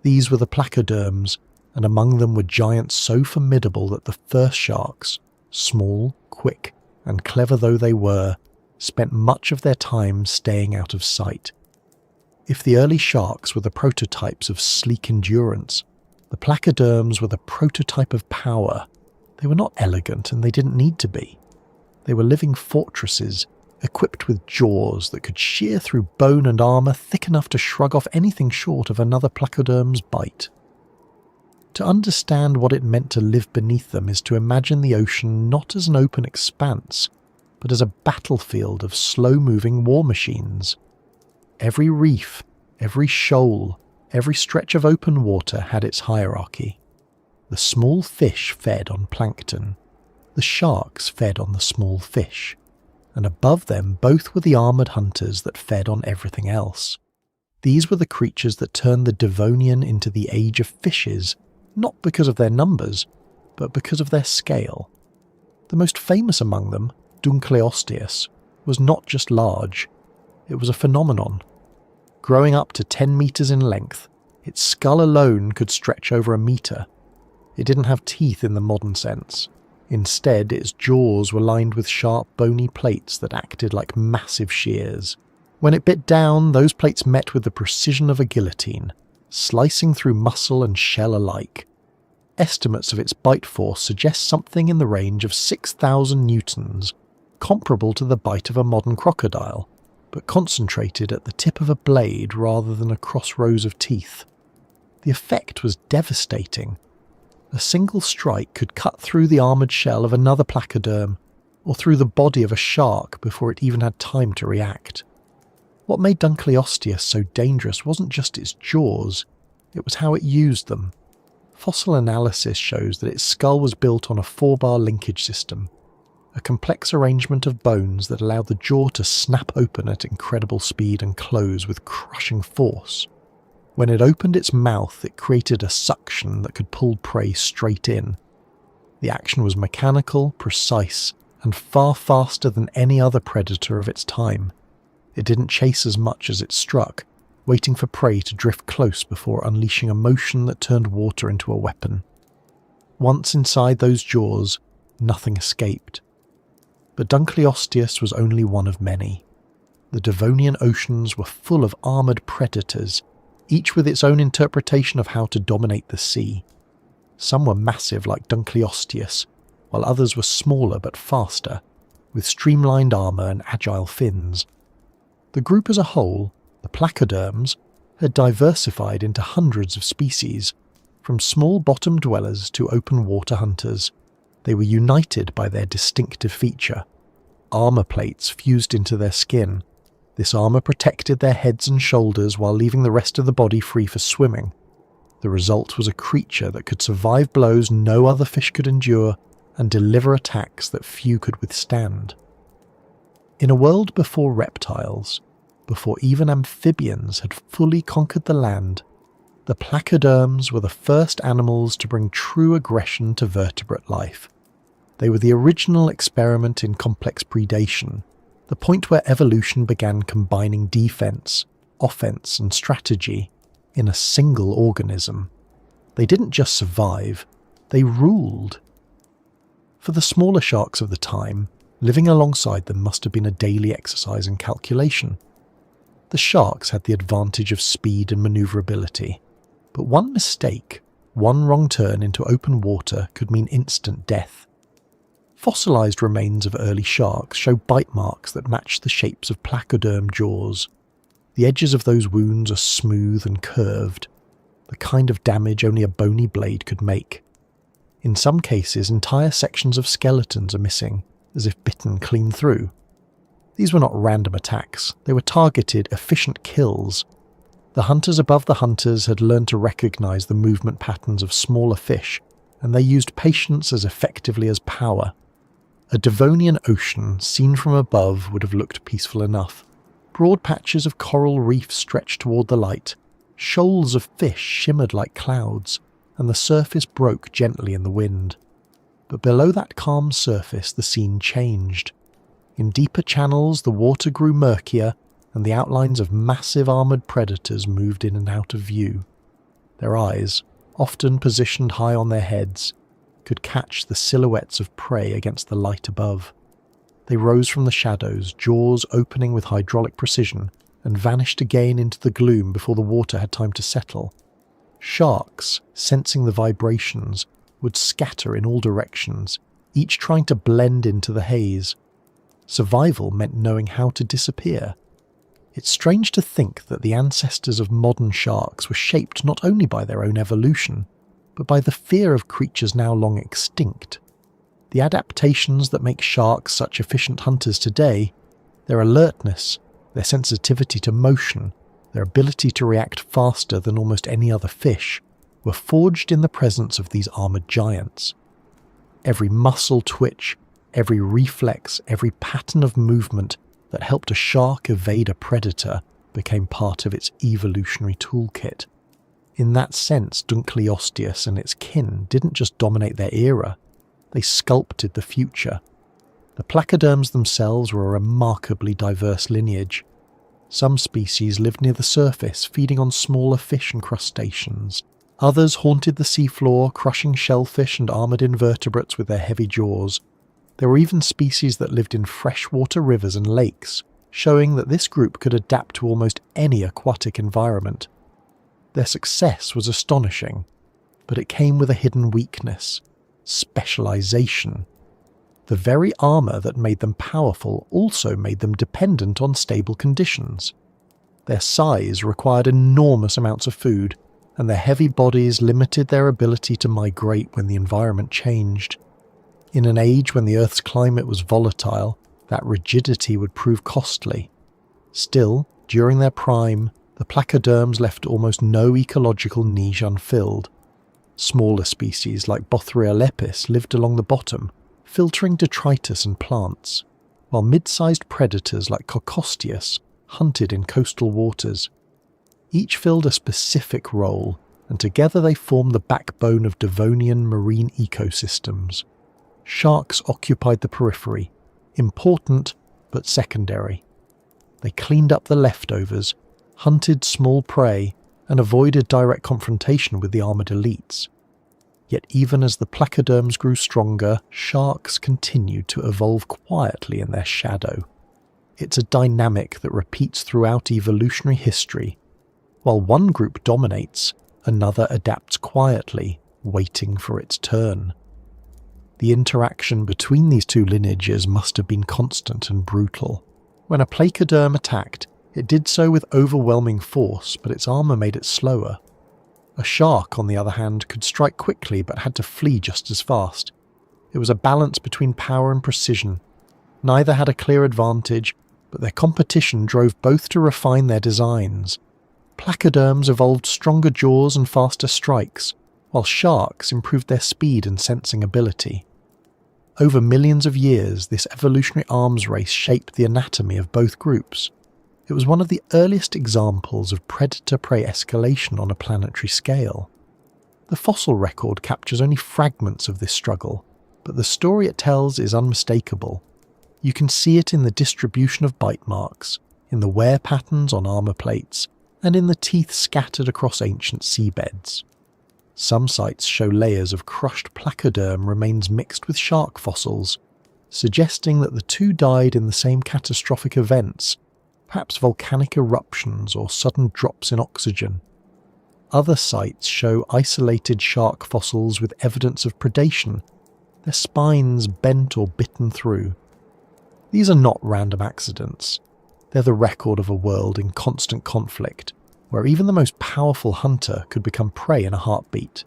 These were the placoderms, and among them were giants so formidable that the first sharks, small, quick, and clever though they were, spent much of their time staying out of sight. If the early sharks were the prototypes of sleek endurance, the placoderms were the prototype of power. They were not elegant, and they didn't need to be. They were living fortresses, equipped with jaws that could shear through bone and armour thick enough to shrug off anything short of another placoderm's bite. To understand what it meant to live beneath them is to imagine the ocean not as an open expanse, but as a battlefield of slow-moving war machines. Every reef, every shoal, every stretch of open water had its hierarchy. The small fish fed on plankton. The sharks fed on the small fish. And above them both were the armoured hunters that fed on everything else. These were the creatures that turned the Devonian into the age of fishes, not because of their numbers, but because of their scale. The most famous among them, Dunkleosteus, was not just large, it was a phenomenon. Growing up to 10 metres in length, its skull alone could stretch over a metre. It didn't have teeth in the modern sense. Instead, its jaws were lined with sharp, bony plates that acted like massive shears. When it bit down, those plates met with the precision of a guillotine, slicing through muscle and shell alike. Estimates of its bite force suggest something in the range of 6,000 newtons, comparable to the bite of a modern crocodile, but concentrated at the tip of a blade rather than across rows of teeth. The effect was devastating. A single strike could cut through the armoured shell of another placoderm, or through the body of a shark before it even had time to react. What made Dunkleosteus so dangerous wasn't just its jaws, it was how it used them. Fossil analysis shows that its skull was built on a 4-bar linkage system, a complex arrangement of bones that allowed the jaw to snap open at incredible speed and close with crushing force. When it opened its mouth, it created a suction that could pull prey straight in. The action was mechanical, precise, and far faster than any other predator of its time. It didn't chase as much as it struck, waiting for prey to drift close before unleashing a motion that turned water into a weapon. Once inside those jaws, nothing escaped. But Dunkleosteus was only one of many. The Devonian oceans were full of armoured predators, each with its own interpretation of how to dominate the sea. Some were massive like Dunkleosteus, while others were smaller but faster, with streamlined armour and agile fins. The group as a whole, the placoderms, had diversified into hundreds of species, from small bottom dwellers to open water hunters. They were united by their distinctive feature, armour plates fused into their skin. This armour protected their heads and shoulders while leaving the rest of the body free for swimming. The result was a creature that could survive blows no other fish could endure and deliver attacks that few could withstand. In a world before reptiles, before even amphibians had fully conquered the land, the placoderms were the first animals to bring true aggression to vertebrate life. They were the original experiment in complex predation, the point where evolution began combining defense, offense, and strategy in a single organism. They didn't just survive, they ruled. For the smaller sharks of the time, living alongside them must have been a daily exercise in calculation. The sharks had the advantage of speed and manoeuvrability, but one mistake, one wrong turn into open water could mean instant death. Fossilised remains of early sharks show bite marks that match the shapes of placoderm jaws. The edges of those wounds are smooth and curved, the kind of damage only a bony blade could make. In some cases, entire sections of skeletons are missing, as if bitten clean through. These were not random attacks, they were targeted, efficient kills. The hunters above the hunters had learned to recognise the movement patterns of smaller fish, and they used patience as effectively as power. A Devonian ocean, seen from above, would have looked peaceful enough. Broad patches of coral reef stretched toward the light, shoals of fish shimmered like clouds, and the surface broke gently in the wind. But below that calm surface the scene changed. In deeper channels the water grew murkier, and the outlines of massive armoured predators moved in and out of view. Their eyes, often positioned high on their heads, could catch the silhouettes of prey against the light above. They rose from the shadows, jaws opening with hydraulic precision, and vanished again into the gloom before the water had time to settle. Sharks, sensing the vibrations, would scatter in all directions, each trying to blend into the haze. Survival meant knowing how to disappear. It's strange to think that the ancestors of modern sharks were shaped not only by their own evolution, but by the fear of creatures now long extinct. The adaptations that make sharks such efficient hunters today, their alertness, their sensitivity to motion, their ability to react faster than almost any other fish, were forged in the presence of these armoured giants. Every muscle twitch, every reflex, every pattern of movement that helped a shark evade a predator became part of its evolutionary toolkit. In that sense, Dunkleosteus and its kin didn't just dominate their era, they sculpted the future. The placoderms themselves were a remarkably diverse lineage. Some species lived near the surface, feeding on smaller fish and crustaceans. Others haunted the seafloor, crushing shellfish and armoured invertebrates with their heavy jaws. There were even species that lived in freshwater rivers and lakes, showing that this group could adapt to almost any aquatic environment. Their success was astonishing, but it came with a hidden weakness: specialization. The very armour that made them powerful also made them dependent on stable conditions. Their size required enormous amounts of food, and their heavy bodies limited their ability to migrate when the environment changed. In an age when the Earth's climate was volatile, that rigidity would prove costly. Still, during their prime, the placoderms left almost no ecological niche unfilled. Smaller species like Bothria lepis lived along the bottom, filtering detritus and plants, while mid-sized predators like Cocosteus hunted in coastal waters. Each filled a specific role, and together they formed the backbone of Devonian marine ecosystems. Sharks occupied the periphery, important but secondary. They cleaned up the leftovers, hunted small prey, and avoided direct confrontation with the armoured elites. Yet even as the placoderms grew stronger, sharks continued to evolve quietly in their shadow. It's a dynamic that repeats throughout evolutionary history. While one group dominates, another adapts quietly, waiting for its turn. The interaction between these two lineages must have been constant and brutal. When a placoderm attacked, it did so with overwhelming force, but its armour made it slower. A shark, on the other hand, could strike quickly but had to flee just as fast. It was a balance between power and precision. Neither had a clear advantage, but their competition drove both to refine their designs. Placoderms evolved stronger jaws and faster strikes, while sharks improved their speed and sensing ability. Over millions of years, this evolutionary arms race shaped the anatomy of both groups. It was one of the earliest examples of predator-prey escalation on a planetary scale. The fossil record captures only fragments of this struggle, but the story it tells is unmistakable. You can see it in the distribution of bite marks, in the wear patterns on armour plates, and in the teeth scattered across ancient seabeds. Some sites show layers of crushed placoderm remains mixed with shark fossils, suggesting that the two died in the same catastrophic events, perhaps volcanic eruptions or sudden drops in oxygen. Other sites show isolated shark fossils with evidence of predation, their spines bent or bitten through. These are not random accidents. They're the record of a world in constant conflict, where even the most powerful hunter could become prey in a heartbeat.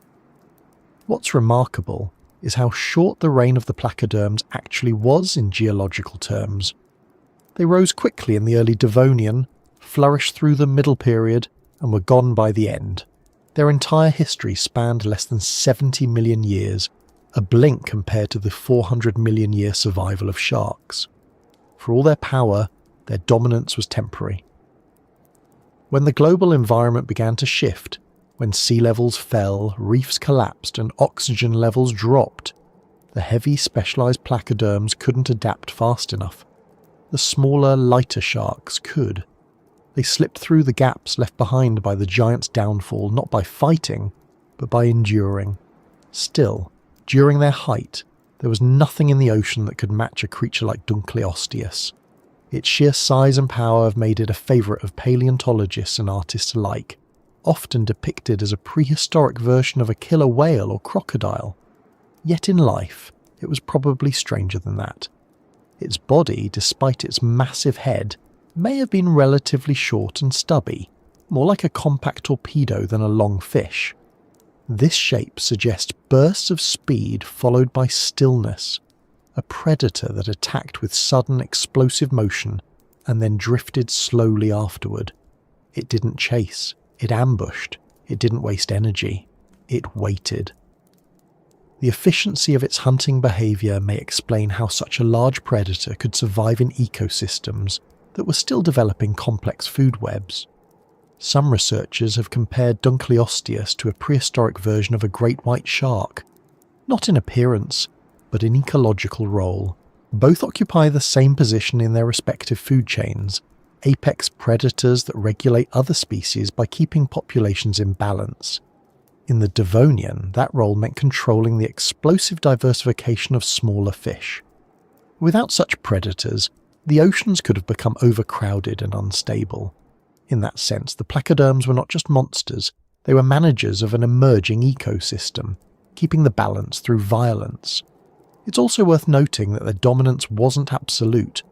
What's remarkable is how short the reign of the placoderms actually was in geological terms. They rose quickly in the early Devonian, flourished through the Middle Period, and were gone by the end. Their entire history spanned less than 70 million years, a blink compared to the 400 million year survival of sharks. For all their power, their dominance was temporary. When the global environment began to shift, when sea levels fell, reefs collapsed and oxygen levels dropped, the heavy specialised placoderms couldn't adapt fast enough. The smaller, lighter sharks could. They slipped through the gaps left behind by the giant's downfall not by fighting, but by enduring. Still, during their height, there was nothing in the ocean that could match a creature like Dunkleosteus. Its sheer size and power have made it a favourite of paleontologists and artists alike, often depicted as a prehistoric version of a killer whale or crocodile. Yet in life, it was probably stranger than that. Its body, despite its massive head, may have been relatively short and stubby, more like a compact torpedo than a long fish. This shape suggests bursts of speed followed by stillness, a predator that attacked with sudden explosive motion and then drifted slowly afterward. It didn't chase, it ambushed, it didn't waste energy, it waited. The efficiency of its hunting behaviour may explain how such a large predator could survive in ecosystems that were still developing complex food webs. Some researchers have compared Dunkleosteus to a prehistoric version of a great white shark, not in appearance, but in ecological role. Both occupy the same position in their respective food chains, apex predators that regulate other species by keeping populations in balance. In the Devonian, that role meant controlling the explosive diversification of smaller fish. Without such predators, the oceans could have become overcrowded and unstable. In that sense, the placoderms were not just monsters, they were managers of an emerging ecosystem, keeping the balance through violence. It's also worth noting that their dominance wasn't absolute.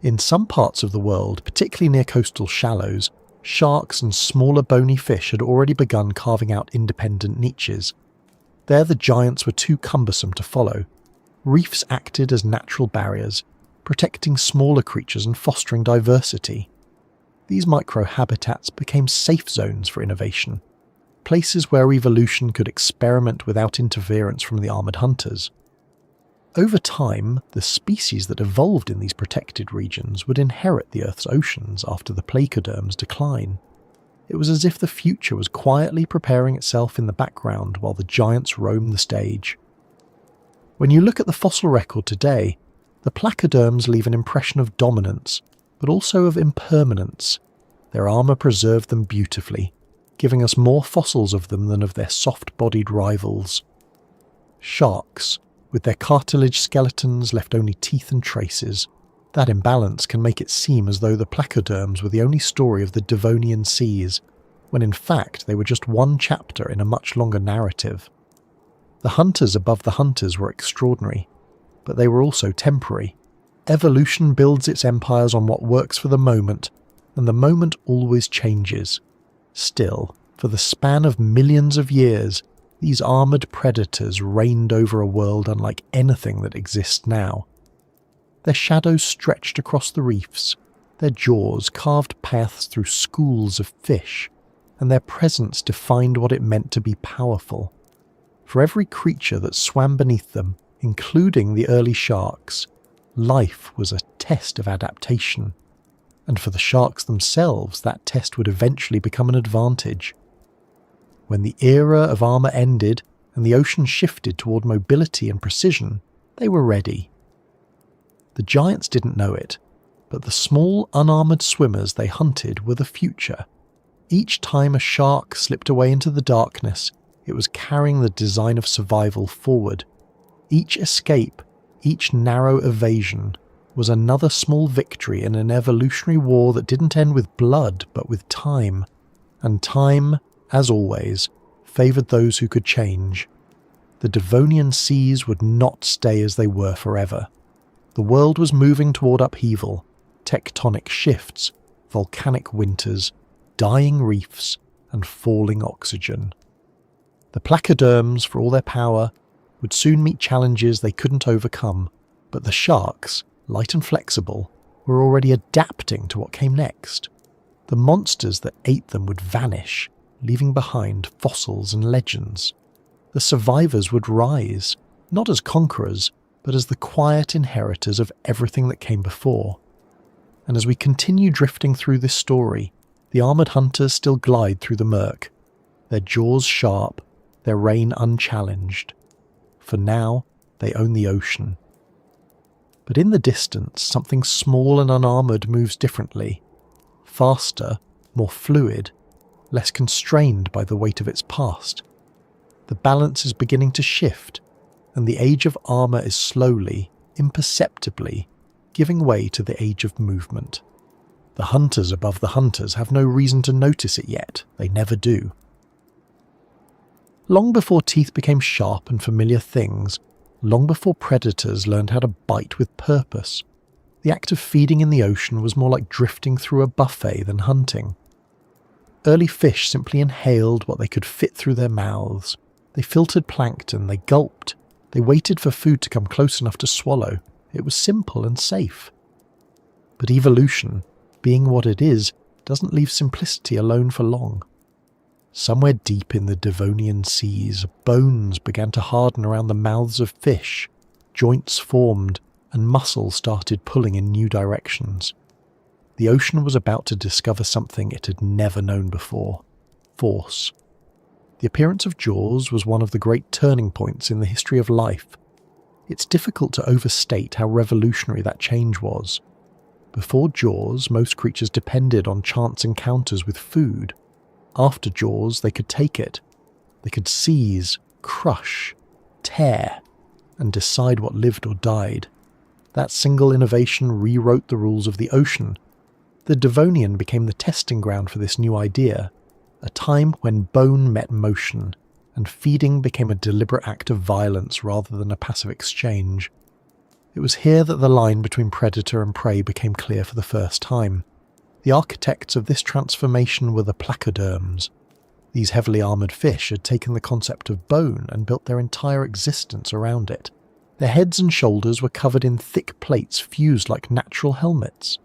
In some parts of the world, particularly near coastal shallows, sharks and smaller bony fish had already begun carving out independent niches. There the giants were too cumbersome to follow. Reefs acted as natural barriers, protecting smaller creatures and fostering diversity. These microhabitats became safe zones for innovation, places where evolution could experiment without interference from the armoured hunters. Over time, the species that evolved in these protected regions would inherit the Earth's oceans after the placoderms' decline. It was as if the future was quietly preparing itself in the background while the giants roamed the stage. When you look at the fossil record today, the placoderms leave an impression of dominance, but also of impermanence. Their armour preserved them beautifully, giving us more fossils of them than of their soft-bodied rivals. Sharks, with their cartilage skeletons left only teeth and traces. That imbalance can make it seem as though the placoderms were the only story of the Devonian seas, when in fact they were just one chapter in a much longer narrative. The hunters above the hunters were extraordinary, but they were also temporary. Evolution builds its empires on what works for the moment, and the moment always changes. Still, for the span of millions of years, these armoured predators reigned over a world unlike anything that exists now. Their shadows stretched across the reefs, their jaws carved paths through schools of fish, and their presence defined what it meant to be powerful. For every creature that swam beneath them, including the early sharks, life was a test of adaptation. And for the sharks themselves, that test would eventually become an advantage. When the era of armour ended and the ocean shifted toward mobility and precision, they were ready. The giants didn't know it, but the small, unarmoured swimmers they hunted were the future. Each time a shark slipped away into the darkness, it was carrying the design of survival forward. Each escape, each narrow evasion, was another small victory in an evolutionary war that didn't end with blood but with time. And time, as always, favoured those who could change. The Devonian seas would not stay as they were forever. The world was moving toward upheaval, tectonic shifts, volcanic winters, dying reefs, and falling oxygen. The placoderms, for all their power, would soon meet challenges they couldn't overcome, but the sharks, light and flexible, were already adapting to what came next. The monsters that ate them would vanish, leaving behind fossils and legends. The survivors would rise, not as conquerors, but as the quiet inheritors of everything that came before. And as we continue drifting through this story, the armoured hunters still glide through the murk, their jaws sharp, their reign unchallenged. For now, they own the ocean. But in the distance, something small and unarmoured moves differently. Faster, more fluid, less constrained by the weight of its past. The balance is beginning to shift, and the age of armour is slowly, imperceptibly, giving way to the age of movement. The hunters above the hunters have no reason to notice it yet, they never do. Long before teeth became sharp and familiar things, long before predators learned how to bite with purpose, the act of feeding in the ocean was more like drifting through a buffet than hunting. Early fish simply inhaled what they could fit through their mouths. They filtered plankton, they gulped, they waited for food to come close enough to swallow. It was simple and safe. But evolution, being what it is, doesn't leave simplicity alone for long. Somewhere deep in the Devonian seas, bones began to harden around the mouths of fish, joints formed, and muscle started pulling in new directions. The ocean was about to discover something it had never known before: force. The appearance of jaws was one of the great turning points in the history of life. It's difficult to overstate how revolutionary that change was. Before jaws, most creatures depended on chance encounters with food. After jaws, they could take it. They could seize, crush, tear, and decide what lived or died. That single innovation rewrote the rules of the ocean. The Devonian became the testing ground for this new idea, a time when bone met motion, and feeding became a deliberate act of violence rather than a passive exchange. It was here that the line between predator and prey became clear for the first time. The architects of this transformation were the placoderms. These heavily armoured fish had taken the concept of bone and built their entire existence around it. Their heads and shoulders were covered in thick plates fused like natural helmets.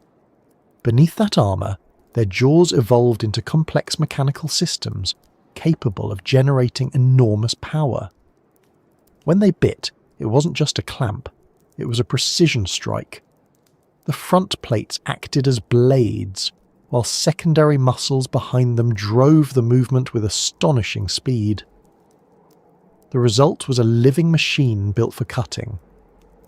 Beneath that armour, their jaws evolved into complex mechanical systems capable of generating enormous power. When they bit, it wasn't just a clamp, it was a precision strike. The front plates acted as blades, while secondary muscles behind them drove the movement with astonishing speed. The result was a living machine built for cutting.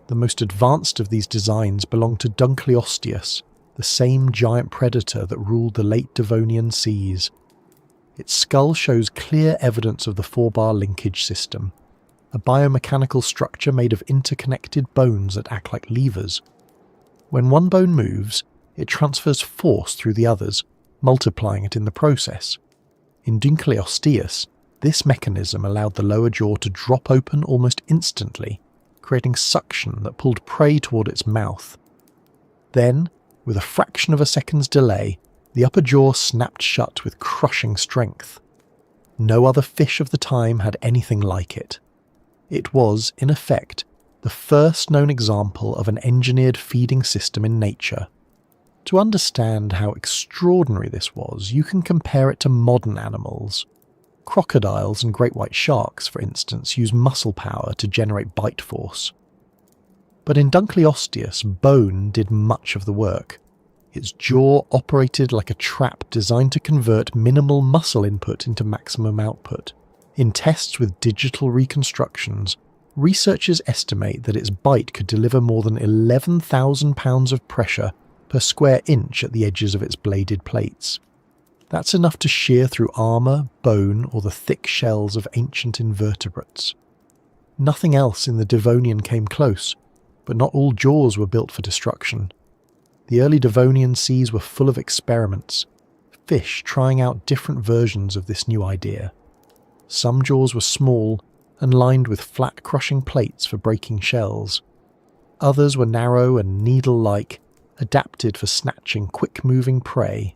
The most advanced of these designs belonged to Dunkleosteus, the same giant predator that ruled the late Devonian seas. Its skull shows clear evidence of the four-bar linkage system, a biomechanical structure made of interconnected bones that act like levers. When one bone moves, it transfers force through the others, multiplying it in the process. In Dunkleosteus, this mechanism allowed the lower jaw to drop open almost instantly, creating suction that pulled prey toward its mouth. Then, with a fraction of a second's delay, the upper jaw snapped shut with crushing strength. No other fish of the time had anything like it. It was, in effect, the first known example of an engineered feeding system in nature. To understand how extraordinary this was, you can compare it to modern animals. Crocodiles and great white sharks, for instance, use muscle power to generate bite force. But in Dunkleosteus, bone did much of the work. Its jaw operated like a trap designed to convert minimal muscle input into maximum output. In tests with digital reconstructions, researchers estimate that its bite could deliver more than 11,000 pounds of pressure per square inch at the edges of its bladed plates. That's enough to shear through armour, bone, or the thick shells of ancient invertebrates. Nothing else in the Devonian came close, but not all jaws were built for destruction. The early Devonian seas were full of experiments, fish trying out different versions of this new idea. Some jaws were small and lined with flat crushing plates for breaking shells. Others were narrow and needle-like, adapted for snatching quick-moving prey.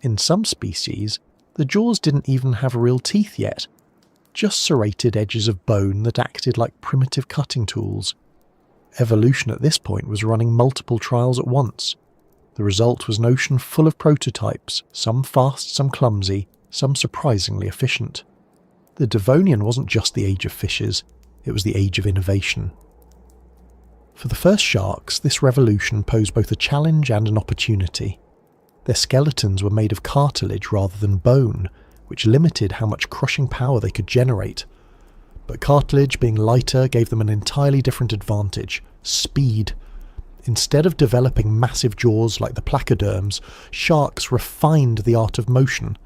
In some species, the jaws didn't even have real teeth yet, just serrated edges of bone that acted like primitive cutting tools. Evolution at this point was running multiple trials at once. The result was an ocean full of prototypes, some fast, some clumsy, some surprisingly efficient. The Devonian wasn't just the age of fishes, it was the age of innovation. For the first sharks, this revolution posed both a challenge and an opportunity. Their skeletons were made of cartilage rather than bone, which limited how much crushing power they could generate. But cartilage being lighter gave them an entirely different advantage: speed. Instead of developing massive jaws like the placoderms, sharks refined the art of motion.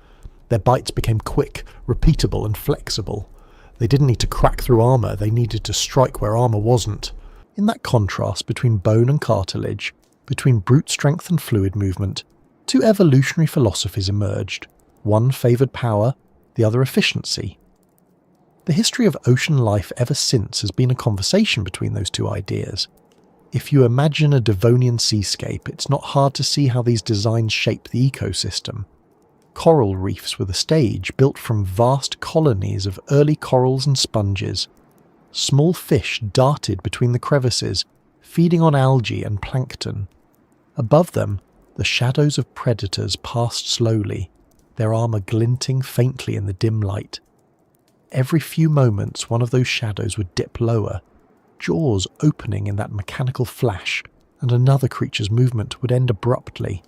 Their bites became quick, repeatable and flexible. They didn't need to crack through armour, they needed to strike where armour wasn't. In that contrast between bone and cartilage, between brute strength and fluid movement, two evolutionary philosophies emerged. One favoured power, the other efficiency. The history of ocean life ever since has been a conversation between those two ideas. If you imagine a Devonian seascape, it's not hard to see how these designs shape the ecosystem. Coral reefs were the stage, built from vast colonies of early corals and sponges. Small fish darted between the crevices, feeding on algae and plankton. Above them, the shadows of predators passed slowly, their armour glinting faintly in the dim light. Every few moments one of those shadows would dip lower, jaws opening in that mechanical flash, and another creature's movement would end abruptly.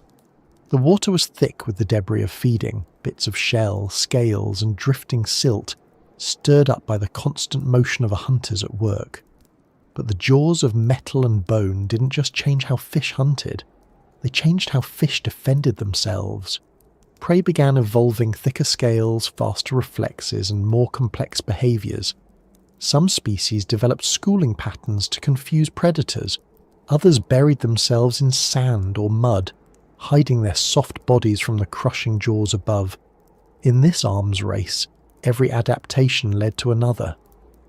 The water was thick with the debris of feeding, bits of shell, scales and drifting silt, stirred up by the constant motion of a hunter's at work. But the jaws of metal and bone didn't just change how fish hunted, they changed how fish defended themselves. Prey began evolving thicker scales, faster reflexes and more complex behaviours. Some species developed schooling patterns to confuse predators, others buried themselves in sand or mud, hiding their soft bodies from the crushing jaws above. In this arms race, every adaptation led to another.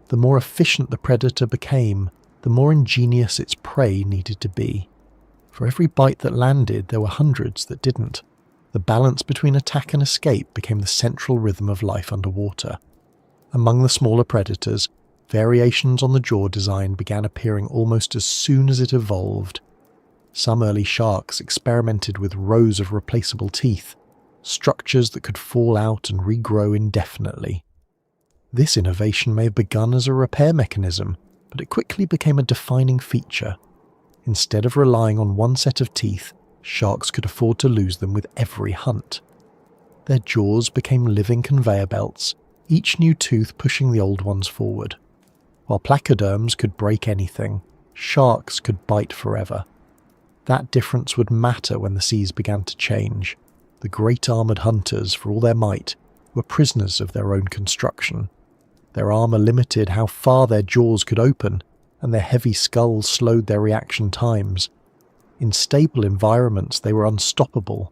The more efficient the predator became, the more ingenious its prey needed to be. For every bite that landed, there were hundreds that didn't. The balance between attack and escape became the central rhythm of life underwater. Among the smaller predators, variations on the jaw design began appearing almost as soon as it evolved. Some early sharks experimented with rows of replaceable teeth, structures that could fall out and regrow indefinitely. This innovation may have begun as a repair mechanism, but it quickly became a defining feature. Instead of relying on one set of teeth, sharks could afford to lose them with every hunt. Their jaws became living conveyor belts, each new tooth pushing the old ones forward. While placoderms could break anything, sharks could bite forever. That difference would matter when the seas began to change. The great armoured hunters, for all their might, were prisoners of their own construction. Their armour limited how far their jaws could open, and their heavy skulls slowed their reaction times. In stable environments they were unstoppable.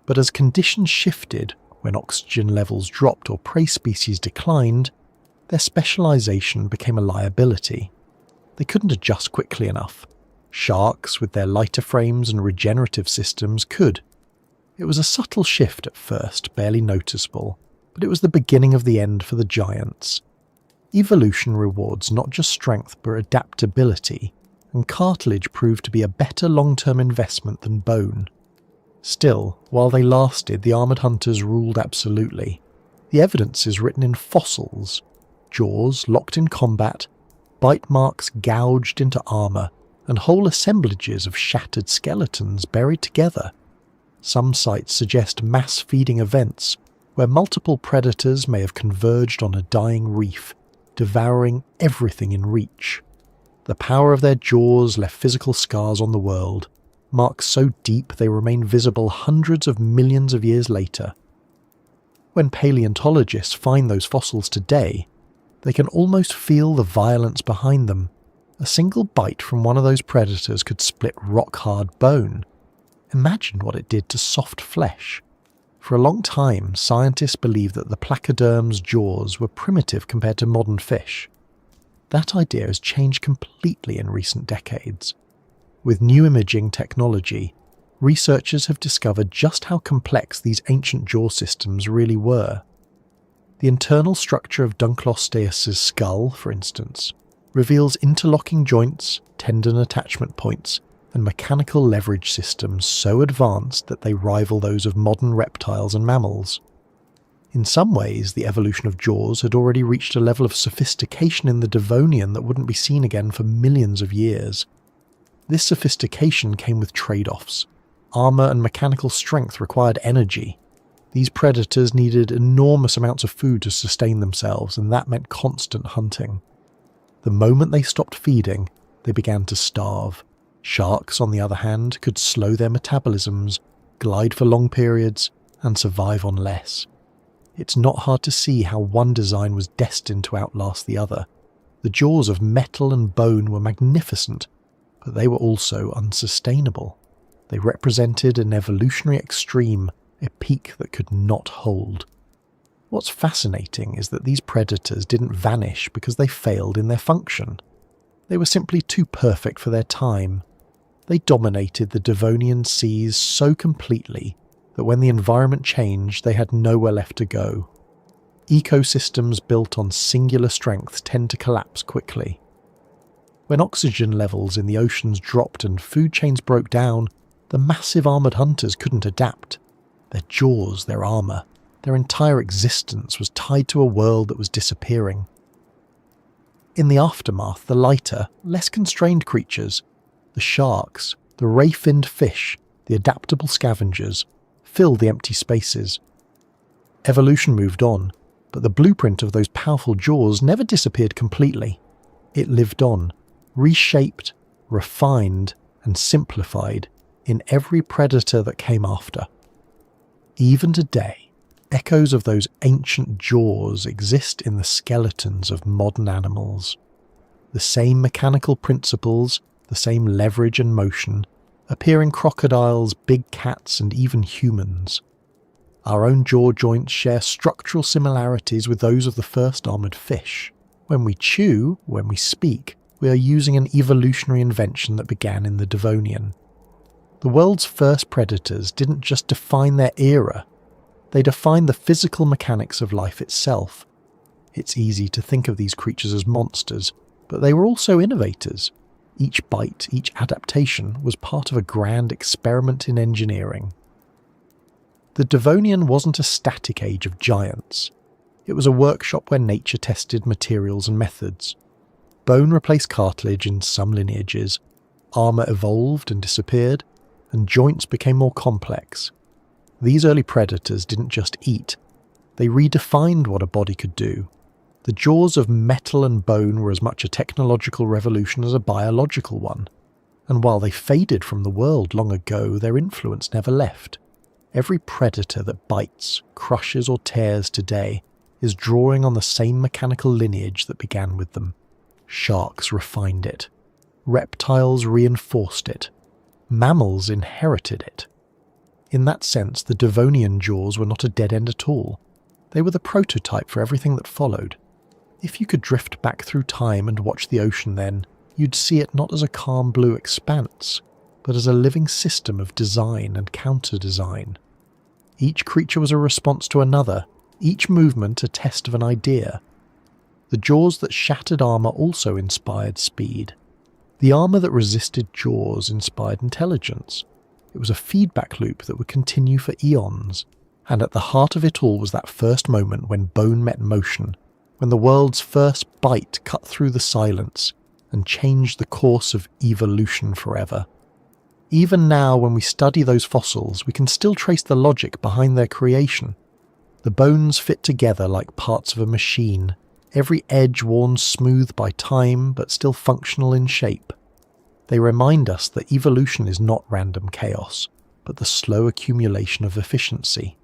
But as conditions shifted, when oxygen levels dropped or prey species declined, their specialisation became a liability. They couldn't adjust quickly enough. Sharks, with their lighter frames and regenerative systems, could. It was a subtle shift at first, barely noticeable, but it was the beginning of the end for the giants. Evolution rewards not just strength but adaptability, and cartilage proved to be a better long-term investment than bone. Still, while they lasted, the armoured hunters ruled absolutely. The evidence is written in fossils: jaws locked in combat, bite marks gouged into armour, and whole assemblages of shattered skeletons buried together. Some sites suggest mass feeding events, where multiple predators may have converged on a dying reef, devouring everything in reach. The power of their jaws left physical scars on the world, marks so deep they remain visible hundreds of millions of years later. When paleontologists find those fossils today, they can almost feel the violence behind them. A single bite from one of those predators could split rock-hard bone. Imagine what it did to soft flesh. For a long time, scientists believed that the placoderm's jaws were primitive compared to modern fish. That idea has changed completely in recent decades. With new imaging technology, researchers have discovered just how complex these ancient jaw systems really were. The internal structure of Dunklosteus's skull, for instance, reveals interlocking joints, tendon attachment points, and mechanical leverage systems so advanced that they rival those of modern reptiles and mammals. In some ways, the evolution of jaws had already reached a level of sophistication in the Devonian that wouldn't be seen again for millions of years. This sophistication came with trade-offs. Armour and mechanical strength required energy. These predators needed enormous amounts of food to sustain themselves, and that meant constant hunting. The moment they stopped feeding, they began to starve. Sharks, on the other hand, could slow their metabolisms, glide for long periods, and survive on less. It's not hard to see how one design was destined to outlast the other. The jaws of metal and bone were magnificent, but they were also unsustainable. They represented an evolutionary extreme, a peak that could not hold. What's fascinating is that these predators didn't vanish because they failed in their function. They were simply too perfect for their time. They dominated the Devonian seas so completely that when the environment changed, they had nowhere left to go. Ecosystems built on singular strength tend to collapse quickly. When oxygen levels in the oceans dropped and food chains broke down, the massive armoured hunters couldn't adapt. Their jaws, their armour, their entire existence was tied to a world that was disappearing. In the aftermath, the lighter, less constrained creatures, the sharks, the ray-finned fish, the adaptable scavengers, filled the empty spaces. Evolution moved on, but the blueprint of those powerful jaws never disappeared completely. It lived on, reshaped, refined, and simplified in every predator that came after. Even today, echoes of those ancient jaws exist in the skeletons of modern animals. The same mechanical principles, the same leverage and motion, appear in crocodiles, big cats, and even humans. Our own jaw joints share structural similarities with those of the first armoured fish. When we chew, when we speak, we are using an evolutionary invention that began in the Devonian. The world's first predators didn't just define their era, they defined the physical mechanics of life itself. It's easy to think of these creatures as monsters, but they were also innovators. Each bite, each adaptation was part of a grand experiment in engineering. The Devonian wasn't a static age of giants. It was a workshop where nature tested materials and methods. Bone replaced cartilage in some lineages, armour evolved and disappeared, and joints became more complex. These early predators didn't just eat, they redefined what a body could do. The jaws of metal and bone were as much a technological revolution as a biological one, and while they faded from the world long ago, their influence never left. Every predator that bites, crushes or tears today is drawing on the same mechanical lineage that began with them. Sharks refined it. Reptiles reinforced it. Mammals inherited it. In that sense, the Devonian jaws were not a dead end at all. They were the prototype for everything that followed. If you could drift back through time and watch the ocean then, you'd see it not as a calm blue expanse, but as a living system of design and counter-design. Each creature was a response to another, each movement a test of an idea. The jaws that shattered armour also inspired speed. The armour that resisted jaws inspired intelligence. It was a feedback loop that would continue for eons, and at the heart of it all was that first moment when bone met motion, when the world's first bite cut through the silence and changed the course of evolution forever. Even now, when we study those fossils, we can still trace the logic behind their creation. The bones fit together like parts of a machine, every edge worn smooth by time but still functional in shape. They remind us that evolution is not random chaos, but the slow accumulation of efficiency.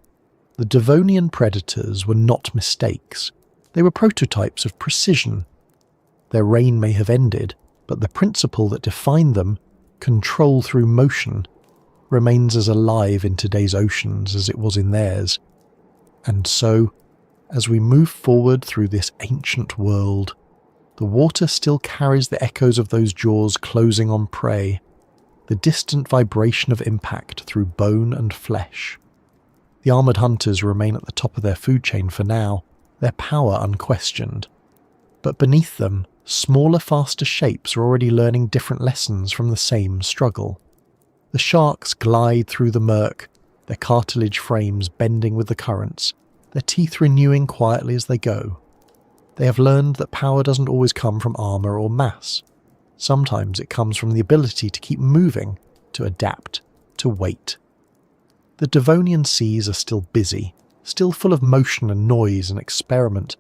The Devonian predators were not mistakes. They were prototypes of precision. Their reign may have ended, but the principle that defined them, control through motion, remains as alive in today's oceans as it was in theirs. And so, as we move forward through this ancient world, the water still carries the echoes of those jaws closing on prey, the distant vibration of impact through bone and flesh. The armoured hunters remain at the top of their food chain for now, their power unquestioned. But beneath them, smaller, faster shapes are already learning different lessons from the same struggle. The sharks glide through the murk, their cartilage frames bending with the currents, their teeth renewing quietly as they go. They have learned that power doesn't always come from armour or mass. Sometimes it comes from the ability to keep moving, to adapt, to wait. The Devonian seas are still busy, still full of motion and noise and experiment.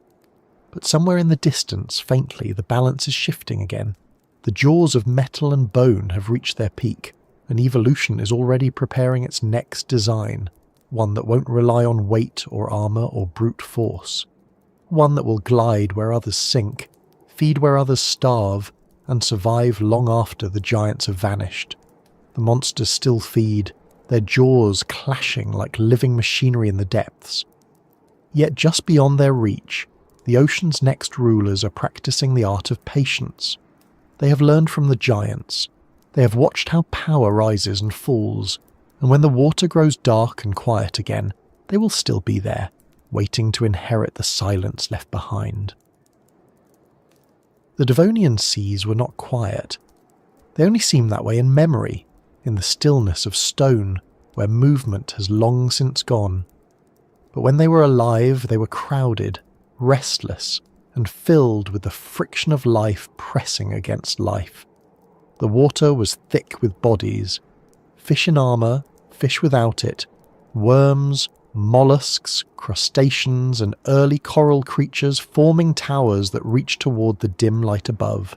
But somewhere in the distance, faintly, the balance is shifting again. The jaws of metal and bone have reached their peak, and evolution is already preparing its next design, one that won't rely on weight or armour or brute force. One that will glide where others sink, feed where others starve, and survive long after the giants have vanished. The monsters still feed, their jaws clashing like living machinery in the depths. Yet just beyond their reach, the ocean's next rulers are practicing the art of patience. They have learned from the giants. They have watched how power rises and falls, and when the water grows dark and quiet again, they will still be there, waiting to inherit the silence left behind. The Devonian seas were not quiet. They only seem that way in memory, in the stillness of stone, where movement has long since gone. But when they were alive, they were crowded, restless, and filled with the friction of life pressing against life. The water was thick with bodies, fish in armour, fish without it, worms, mollusks, crustaceans, and early coral creatures forming towers that reached toward the dim light above.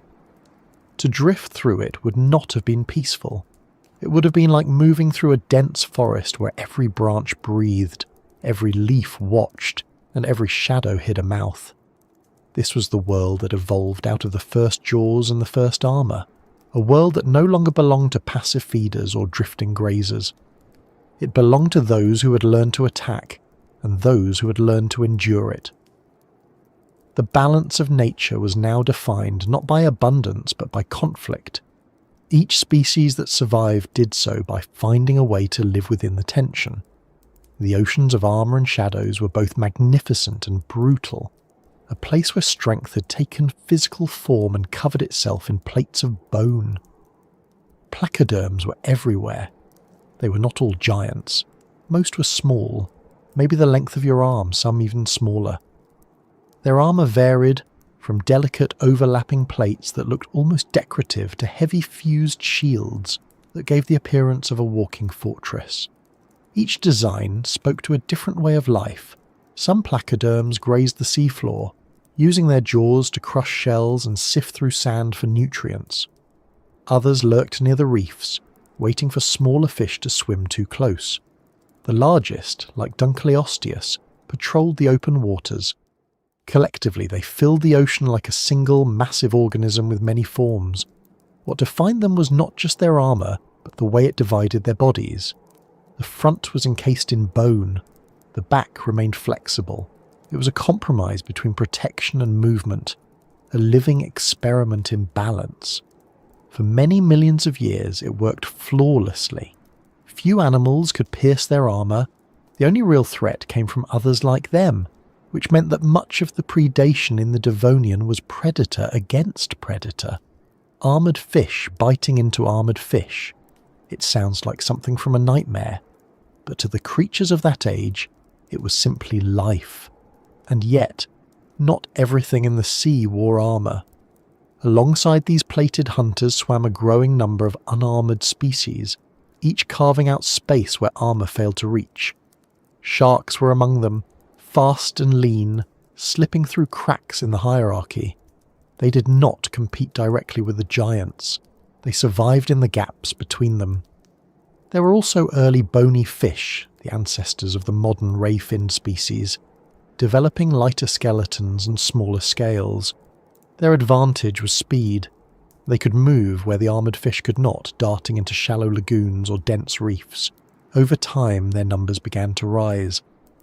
To drift through it would not have been peaceful. It would have been like moving through a dense forest where every branch breathed, every leaf watched, and every shadow hid a mouth. This was the world that evolved out of the first jaws and the first armour, a world that no longer belonged to passive feeders or drifting grazers. It belonged to those who had learned to attack, and those who had learned to endure it. The balance of nature was now defined not by abundance but by conflict. Each species that survived did so by finding a way to live within the tension. The oceans of armour and shadows were both magnificent and brutal, a place where strength had taken physical form and covered itself in plates of bone. Placoderms were everywhere. They were not all giants. Most were small, maybe the length of your arm, some even smaller. Their armour varied from delicate overlapping plates that looked almost decorative to heavy fused shields that gave the appearance of a walking fortress. Each design spoke to a different way of life. Some placoderms grazed the seafloor, using their jaws to crush shells and sift through sand for nutrients. Others lurked near the reefs, waiting for smaller fish to swim too close. The largest, like Dunkleosteus, patrolled the open waters. Collectively, they filled the ocean like a single, massive organism with many forms. What defined them was not just their armour, but the way it divided their bodies. The front was encased in bone. The back remained flexible. It was a compromise between protection and movement, a living experiment in balance. For many millions of years, it worked flawlessly. Few animals could pierce their armour. The only real threat came from others like them, which meant that much of the predation in the Devonian was predator against predator. Armoured fish biting into armoured fish. It sounds like something from a nightmare, but to the creatures of that age, it was simply life. And yet, not everything in the sea wore armour. Alongside these plated hunters swam a growing number of unarmoured species, each carving out space where armour failed to reach. Sharks were among them, fast and lean, slipping through cracks in the hierarchy. They did not compete directly with the giants. They survived in the gaps between them. There were also early bony fish, the ancestors of the modern ray-finned species, developing lighter skeletons and smaller scales. Their advantage was speed. They could move where the armoured fish could not, darting into shallow lagoons or dense reefs. Over time, their numbers began to rise.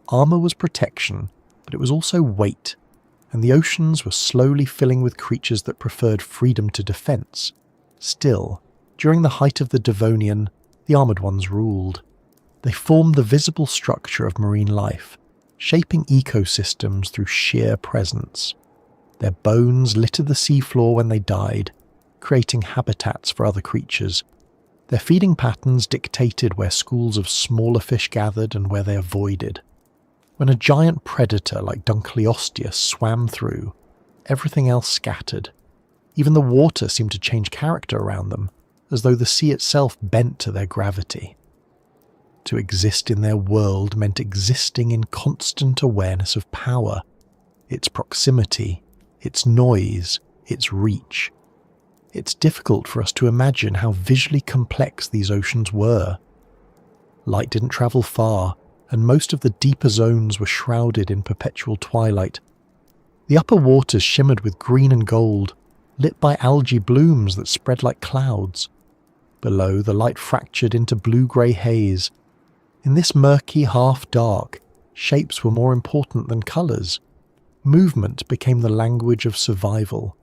Armour was protection, but it was also weight, and the oceans were slowly filling with creatures that preferred freedom to defence. Still, during the height of the Devonian, the armoured ones ruled. They formed the visible structure of marine life, shaping ecosystems through sheer presence. Their bones littered the seafloor when they died, creating habitats for other creatures. Their feeding patterns dictated where schools of smaller fish gathered and where they avoided. When a giant predator like Dunkleosteus swam through, everything else scattered. Even the water seemed to change character around them, as though the sea itself bent to their gravity. To exist in their world meant existing in constant awareness of power, its proximity, its noise, its reach. It's difficult for us to imagine how visually complex these oceans were. Light didn't travel far, and most of the deeper zones were shrouded in perpetual twilight. The upper waters shimmered with green and gold, lit by algae blooms that spread like clouds. Below, the light fractured into blue-grey haze. In this murky half-dark, shapes were more important than colours. Movement became the language of survival.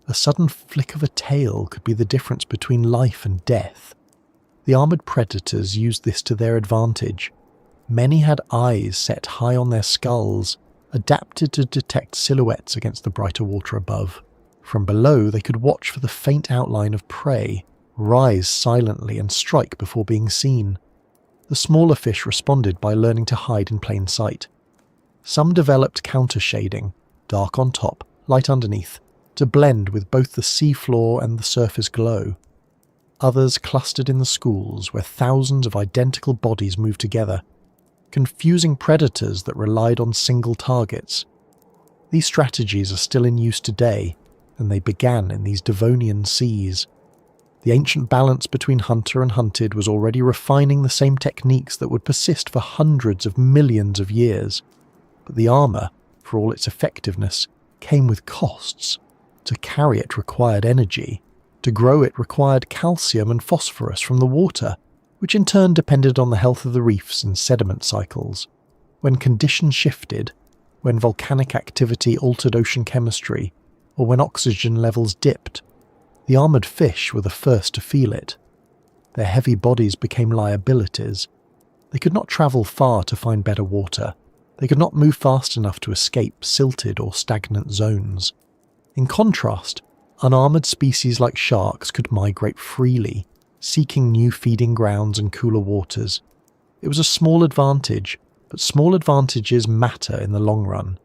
A sudden flick of a tail could be the difference between life and death. The armoured predators used this to their advantage. Many had eyes set high on their skulls, adapted to detect silhouettes against the brighter water above. From below, they could watch for the faint outline of prey, rise silently and strike before being seen. The smaller fish responded by learning to hide in plain sight. Some developed counter-shading, dark on top, light underneath, to blend with both the seafloor and the surface glow. Others clustered in the schools where thousands of identical bodies moved together, confusing predators that relied on single targets. These strategies are still in use today, and they began in these Devonian seas. The ancient balance between hunter and hunted was already refining the same techniques that would persist for hundreds of millions of years. But the armour, for all its effectiveness, came with costs. To carry it required energy. To grow it required calcium and phosphorus from the water, which in turn depended on the health of the reefs and sediment cycles. When conditions shifted, when volcanic activity altered ocean chemistry, or when oxygen levels dipped, the armoured fish were the first to feel it. Their heavy bodies became liabilities. They could not travel far to find better water. They could not move fast enough to escape silted or stagnant zones. In contrast, unarmoured species like sharks could migrate freely, seeking new feeding grounds and cooler waters. It was a small advantage, but small advantages matter in the long run.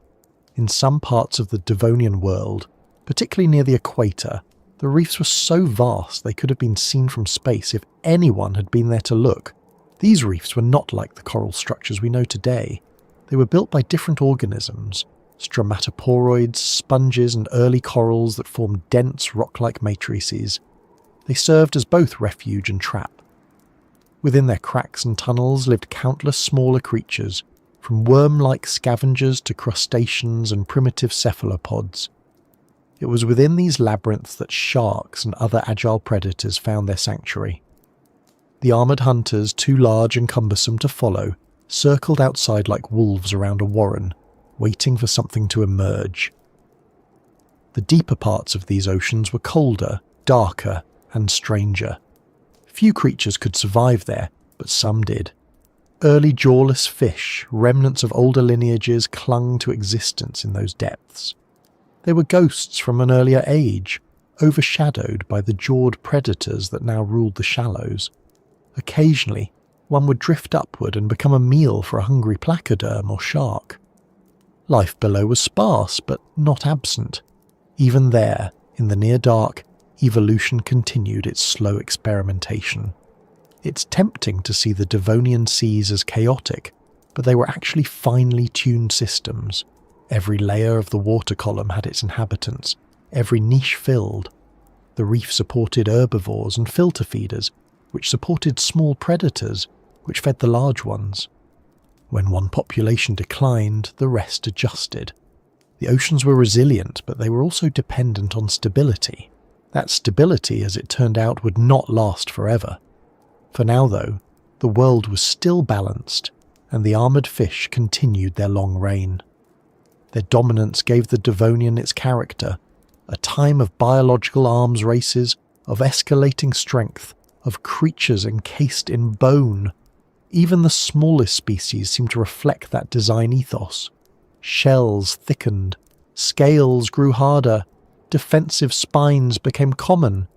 In some parts of the Devonian world, particularly near the equator, the reefs were so vast they could have been seen from space if anyone had been there to look. These reefs were not like the coral structures we know today. They were built by different organisms, stromatoporoids, sponges and early corals that formed dense rock-like matrices. They served as both refuge and trap. Within their cracks and tunnels lived countless smaller creatures, from worm-like scavengers to crustaceans and primitive cephalopods. It was within these labyrinths that sharks and other agile predators found their sanctuary. The armoured hunters, too large and cumbersome to follow, circled outside like wolves around a warren, waiting for something to emerge. The deeper parts of these oceans were colder, darker, and stranger. Few creatures could survive there, but some did. Early jawless fish, remnants of older lineages, clung to existence in those depths. They were ghosts from an earlier age, overshadowed by the jawed predators that now ruled the shallows. Occasionally, one would drift upward and become a meal for a hungry placoderm or shark. Life below was sparse, but not absent. Even there, in the near dark, evolution continued its slow experimentation. It's tempting to see the Devonian seas as chaotic, but they were actually finely tuned systems. Every layer of the water column had its inhabitants, every niche filled. The reef supported herbivores and filter feeders, which supported small predators, which fed the large ones. When one population declined, the rest adjusted. The oceans were resilient, but they were also dependent on stability. That stability, as it turned out, would not last forever. For now, though, the world was still balanced, and the armoured fish continued their long reign. Their dominance gave the Devonian its character, a time of biological arms races, of escalating strength, of creatures encased in bone. Even the smallest species seemed to reflect that design ethos. Shells thickened, scales grew harder, defensive spines became common.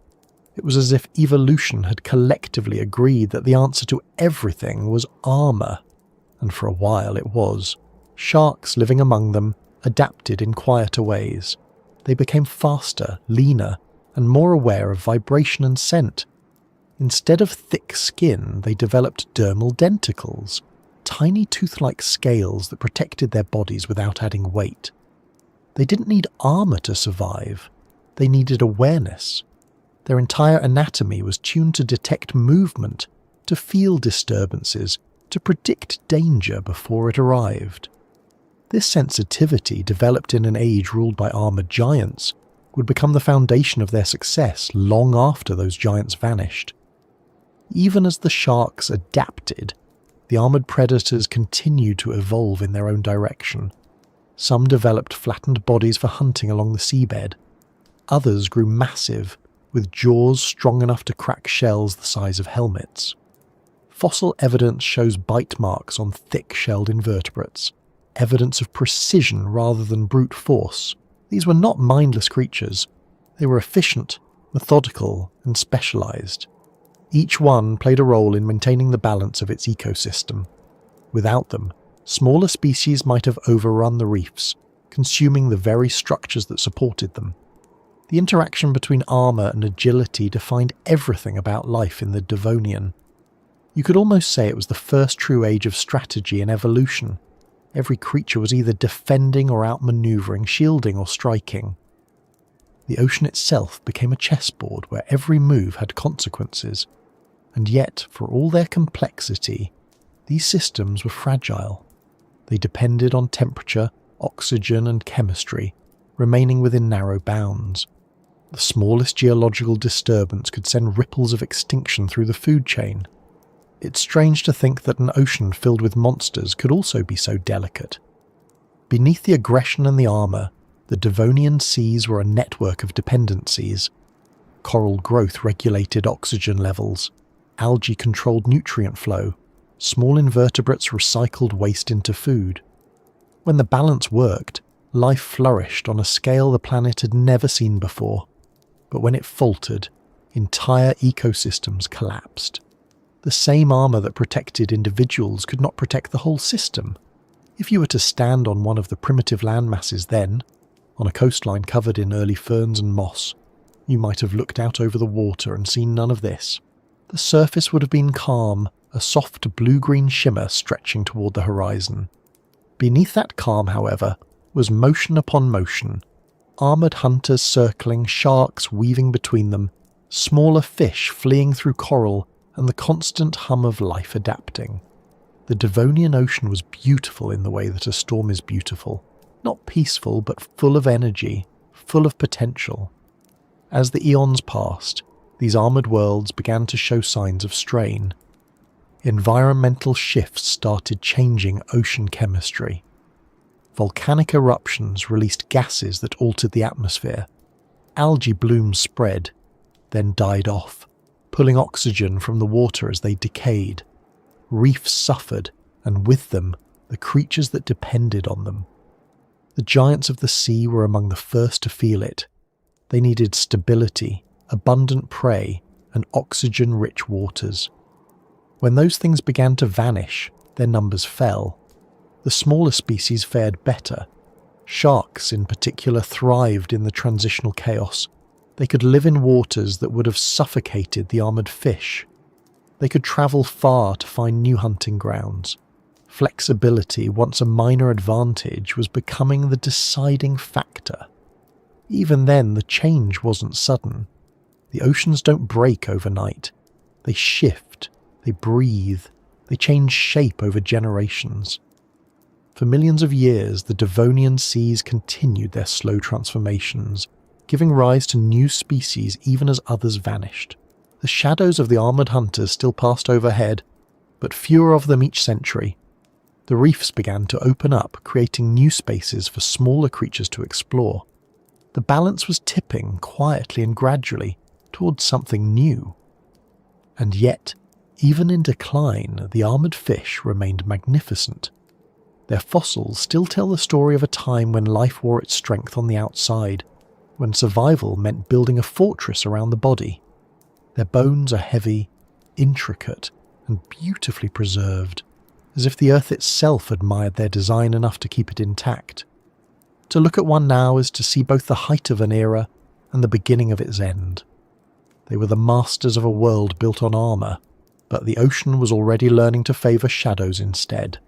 It was as if evolution had collectively agreed that the answer to everything was armour, and for a while it was. Sharks living among them adapted in quieter ways. They became faster, leaner, and more aware of vibration and scent. Instead of thick skin, they developed dermal denticles, tiny tooth-like scales that protected their bodies without adding weight. They didn't need armour to survive. They needed awareness. Their entire anatomy was tuned to detect movement, to feel disturbances, to predict danger before it arrived. This sensitivity, developed in an age ruled by armoured giants, would become the foundation of their success long after those giants vanished. Even as the sharks adapted, the armoured predators continued to evolve in their own direction. Some developed flattened bodies for hunting along the seabed. Others grew massive, with jaws strong enough to crack shells the size of helmets. Fossil evidence shows bite marks on thick-shelled invertebrates, evidence of precision rather than brute force. These were not mindless creatures. They were efficient, methodical, and specialized. Each one played a role in maintaining the balance of its ecosystem. Without them, smaller species might have overrun the reefs, consuming the very structures that supported them. The interaction between armour and agility defined everything about life in the Devonian. You could almost say it was the first true age of strategy and evolution. Every creature was either defending or outmanoeuvring, shielding or striking. The ocean itself became a chessboard where every move had consequences. And yet, for all their complexity, these systems were fragile. They depended on temperature, oxygen and chemistry, remaining within narrow bounds. The smallest geological disturbance could send ripples of extinction through the food chain. It's strange to think that an ocean filled with monsters could also be so delicate. Beneath the aggression and the armour, the Devonian seas were a network of dependencies. Coral growth regulated oxygen levels. Algae controlled nutrient flow. Small invertebrates recycled waste into food. When the balance worked, life flourished on a scale the planet had never seen before. But when it faltered, entire ecosystems collapsed. The same armour that protected individuals could not protect the whole system. If you were to stand on one of the primitive landmasses then, on a coastline covered in early ferns and moss, you might have looked out over the water and seen none of this. The surface would have been calm, a soft blue-green shimmer stretching toward the horizon. Beneath that calm, however, was motion upon motion. Armoured hunters circling, sharks weaving between them, smaller fish fleeing through coral, and the constant hum of life adapting. The Devonian Ocean was beautiful in the way that a storm is beautiful. Not peaceful, but full of energy, full of potential. As the eons passed, these armoured worlds began to show signs of strain. Environmental shifts started changing ocean chemistry. Volcanic eruptions released gases that altered the atmosphere. Algae blooms spread, then died off, pulling oxygen from the water as they decayed. Reefs suffered, and with them, the creatures that depended on them. The giants of the sea were among the first to feel it. They needed stability, abundant prey, and oxygen-rich waters. When those things began to vanish, their numbers fell. The smaller species fared better. Sharks, in particular, thrived in the transitional chaos. They could live in waters that would have suffocated the armoured fish. They could travel far to find new hunting grounds. Flexibility, once a minor advantage, was becoming the deciding factor. Even then, the change wasn't sudden. The oceans don't break overnight. They shift, they breathe, they change shape over generations. For millions of years, the Devonian seas continued their slow transformations, giving rise to new species even as others vanished. The shadows of the armoured hunters still passed overhead, but fewer of them each century. The reefs began to open up, creating new spaces for smaller creatures to explore. The balance was tipping quietly and gradually towards something new. And yet, even in decline, the armoured fish remained magnificent. Their fossils still tell the story of a time when life wore its strength on the outside, when survival meant building a fortress around the body. Their bones are heavy, intricate, and beautifully preserved, as if the earth itself admired their design enough to keep it intact. To look at one now is to see both the height of an era and the beginning of its end. They were the masters of a world built on armour, but the ocean was already learning to favour shadows instead.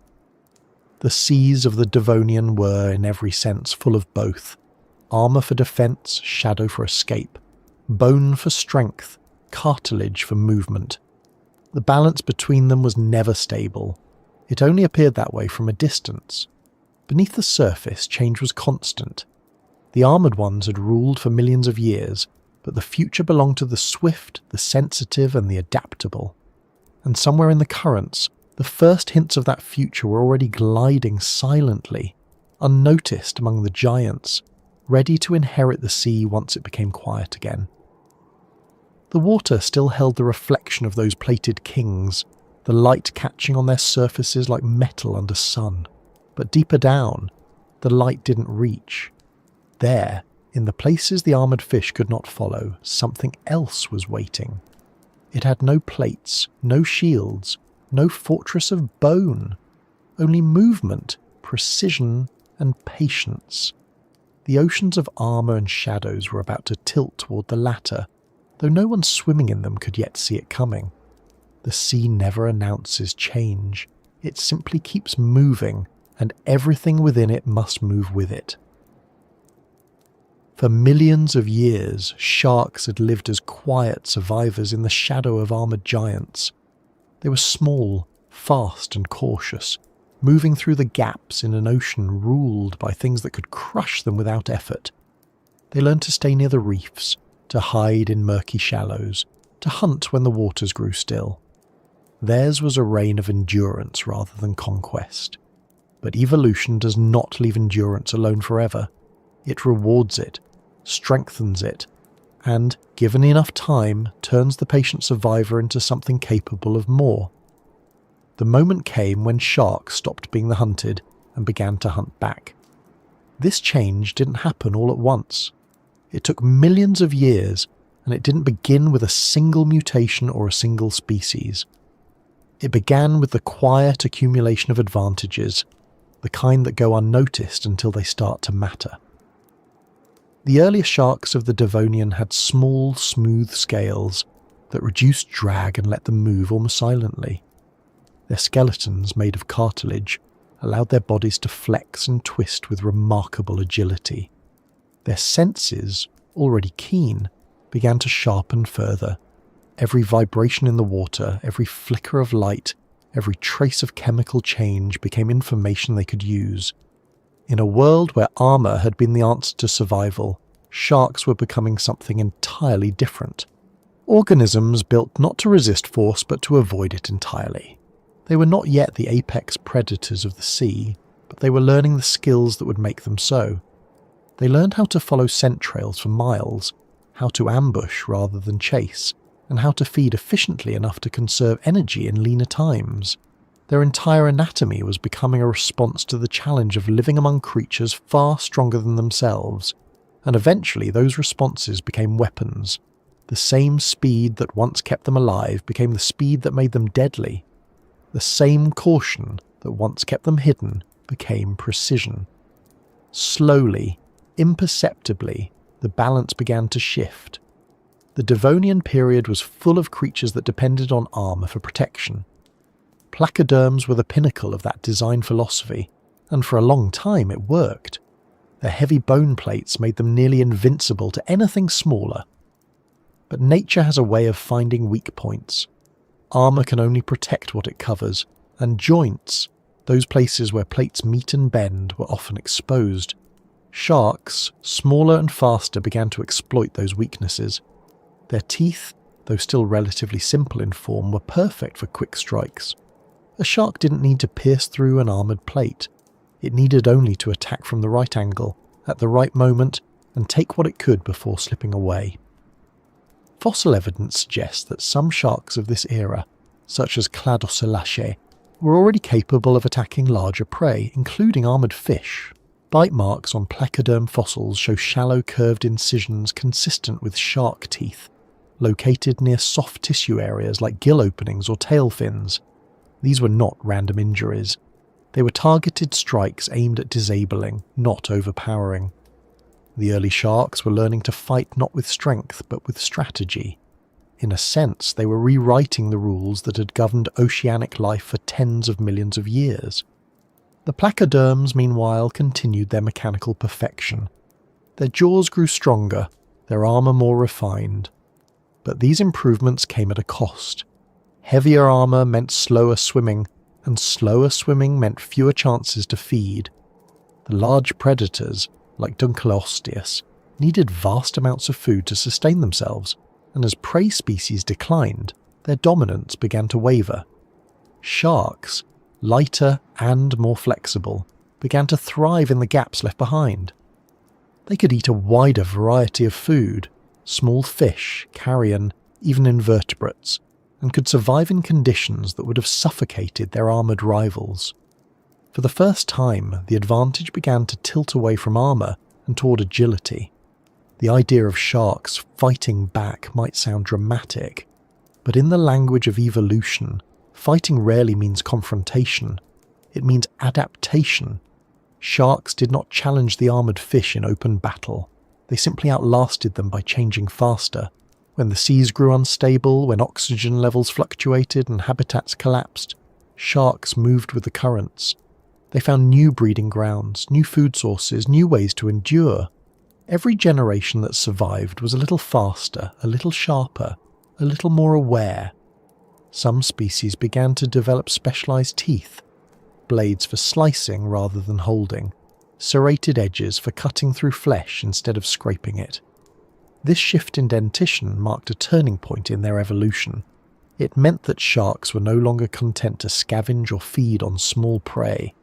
The seas of the Devonian were, in every sense, full of both. Armour for defence, shadow for escape. Bone for strength, cartilage for movement. The balance between them was never stable. It only appeared that way from a distance. Beneath the surface, change was constant. The armoured ones had ruled for millions of years, but the future belonged to the swift, the sensitive, and the adaptable. And somewhere in the currents, the first hints of that future were already gliding silently, unnoticed among the giants, ready to inherit the sea once it became quiet again. The water still held the reflection of those plated kings, the light catching on their surfaces like metal under sun. But deeper down, the light didn't reach. There, in the places the armoured fish could not follow, something else was waiting. It had no plates, no shields, no fortress of bone, only movement, precision, and patience. The oceans of armour and shadows were about to tilt toward the latter, though no one swimming in them could yet see it coming. The sea never announces change. It simply keeps moving, and everything within it must move with it. For millions of years, sharks had lived as quiet survivors in the shadow of armoured giants. They were small, fast and cautious, moving through the gaps in an ocean ruled by things that could crush them without effort. They learned to stay near the reefs, to hide in murky shallows, to hunt when the waters grew still. Theirs was a reign of endurance rather than conquest. But evolution does not leave endurance alone forever. It rewards it, strengthens it, and, given enough time, turns the patient survivor into something capable of more. The moment came when sharks stopped being the hunted and began to hunt back. This change didn't happen all at once. It took millions of years, and it didn't begin with a single mutation or a single species. It began with the quiet accumulation of advantages, the kind that go unnoticed until they start to matter. The earliest sharks of the Devonian had small, smooth scales that reduced drag and let them move almost silently. Their skeletons, made of cartilage, allowed their bodies to flex and twist with remarkable agility. Their senses, already keen, began to sharpen further. Every vibration in the water, every flicker of light, every trace of chemical change became information they could use. In a world where armour had been the answer to survival, sharks were becoming something entirely different. Organisms built not to resist force but to avoid it entirely. They were not yet the apex predators of the sea, but they were learning the skills that would make them so. They learned how to follow scent trails for miles, how to ambush rather than chase, and how to feed efficiently enough to conserve energy in leaner times. Their entire anatomy was becoming a response to the challenge of living among creatures far stronger than themselves, and eventually those responses became weapons. The same speed that once kept them alive became the speed that made them deadly. The same caution that once kept them hidden became precision. Slowly, imperceptibly, the balance began to shift. The Devonian period was full of creatures that depended on armour for protection. Placoderms were the pinnacle of that design philosophy, and for a long time it worked. Their heavy bone plates made them nearly invincible to anything smaller. But nature has a way of finding weak points. Armour can only protect what it covers, and joints, those places where plates meet and bend, were often exposed. Sharks, smaller and faster, began to exploit those weaknesses. Their teeth, though still relatively simple in form, were perfect for quick strikes. A shark didn't need to pierce through an armoured plate. It needed only to attack from the right angle, at the right moment, and take what it could before slipping away. Fossil evidence suggests that some sharks of this era, such as Cladocelaceae, were already capable of attacking larger prey, including armoured fish. Bite marks on placoderm fossils show shallow curved incisions consistent with shark teeth, located near soft tissue areas like gill openings or tail fins. These were not random injuries. They were targeted strikes aimed at disabling, not overpowering. The early sharks were learning to fight not with strength, but with strategy. In a sense, they were rewriting the rules that had governed oceanic life for tens of millions of years. The placoderms, meanwhile, continued their mechanical perfection. Their jaws grew stronger, their armour more refined. But these improvements came at a cost. Heavier armour meant slower swimming, and slower swimming meant fewer chances to feed. The large predators, like Dunkleosteus, needed vast amounts of food to sustain themselves, and as prey species declined, their dominance began to waver. Sharks, lighter and more flexible, began to thrive in the gaps left behind. They could eat a wider variety of food, small fish, carrion, even invertebrates, and could survive in conditions that would have suffocated their armoured rivals. For the first time, the advantage began to tilt away from armour and toward agility. The idea of sharks fighting back might sound dramatic, but in the language of evolution, fighting rarely means confrontation. It means adaptation. Sharks did not challenge the armoured fish in open battle. They simply outlasted them by changing faster. When the seas grew unstable, when oxygen levels fluctuated and habitats collapsed, sharks moved with the currents. They found new breeding grounds, new food sources, new ways to endure. Every generation that survived was a little faster, a little sharper, a little more aware. Some species began to develop specialized teeth, blades for slicing rather than holding, serrated edges for cutting through flesh instead of scraping it. This shift in dentition marked a turning point in their evolution. It meant that sharks were no longer content to scavenge or feed on small prey.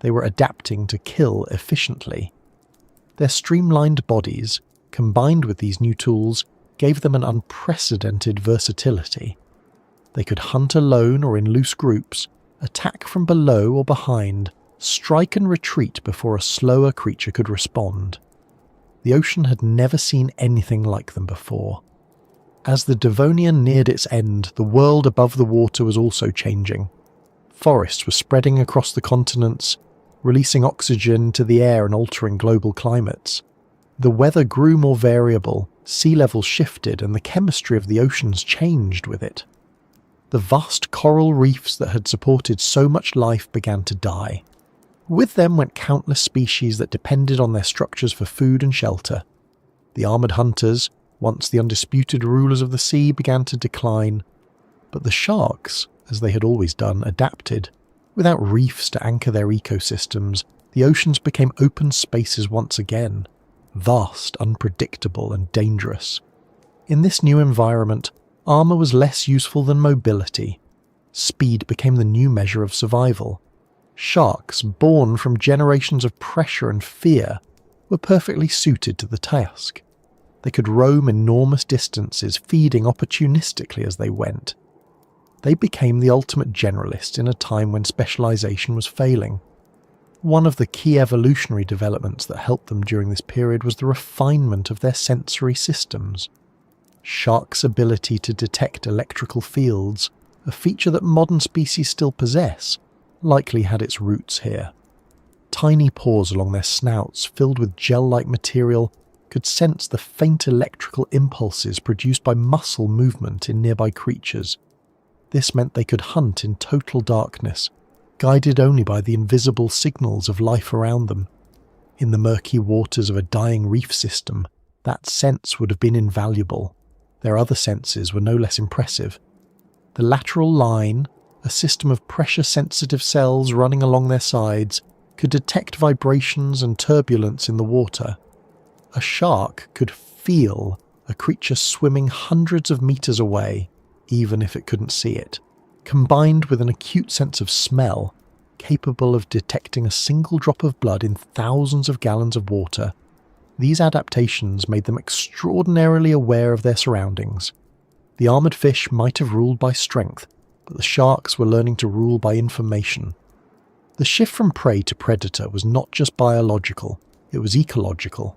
They were adapting to kill efficiently. Their streamlined bodies, combined with these new tools, gave them an unprecedented versatility. They could hunt alone or in loose groups, attack from below or behind, strike and retreat before a slower creature could respond. The ocean had never seen anything like them before. As the Devonian neared its end, the world above the water was also changing. Forests were spreading across the continents, releasing oxygen to the air and altering global climates. The weather grew more variable, sea levels shifted, and the chemistry of the oceans changed with it. The vast coral reefs that had supported so much life began to die. With them went countless species that depended on their structures for food and shelter. The armoured hunters, once the undisputed rulers of the sea, began to decline. But the sharks, as they had always done, adapted. Without reefs to anchor their ecosystems, the oceans became open spaces once again, vast, unpredictable, and dangerous. In this new environment, armour was less useful than mobility. Speed became the new measure of survival. Sharks, born from generations of pressure and fear, were perfectly suited to the task. They could roam enormous distances, feeding opportunistically as they went. They became the ultimate generalist in a time when specialization was failing. One of the key evolutionary developments that helped them during this period was the refinement of their sensory systems. Sharks' ability to detect electrical fields, a feature that modern species still possess, likely had its roots here. Tiny pores along their snouts, filled with gel-like material, could sense the faint electrical impulses produced by muscle movement in nearby creatures. This meant they could hunt in total darkness, guided only by the invisible signals of life around them. In the murky waters of a dying reef system, that sense would have been invaluable. their other senses were no less impressive. The lateral line, a system of pressure-sensitive cells running along their sides, could detect vibrations and turbulence in the water. A shark could feel a creature swimming hundreds of meters away, even if it couldn't see it, combined with an acute sense of smell, capable of detecting a single drop of blood in thousands of gallons of water. These adaptations made them extraordinarily aware of their surroundings. The armoured fish might have ruled by strength, but the sharks were learning to rule by information. The shift from prey to predator was not just biological, it was ecological.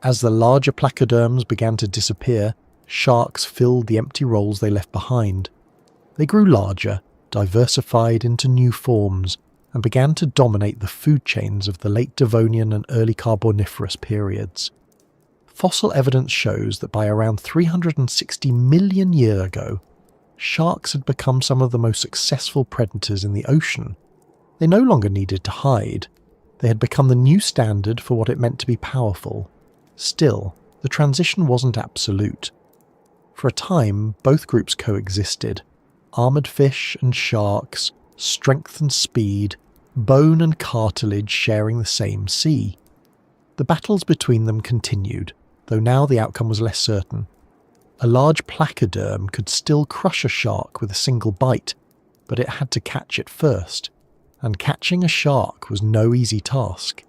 As the larger placoderms began to disappear, sharks filled the empty roles they left behind. They grew larger, diversified into new forms, and began to dominate the food chains of the late Devonian and early Carboniferous periods. Fossil evidence shows that by around 360 million years ago, sharks had become some of the most successful predators in the ocean. They no longer needed to hide. They had become the new standard for what it meant to be powerful. Still, the transition wasn't absolute. For a time, both groups coexisted. Armoured fish and sharks, strength and speed, bone and cartilage sharing the same sea. The battles between them continued, though now the outcome was less certain. A large placoderm could still crush a shark with a single bite, but it had to catch it first, and catching a shark was no easy task.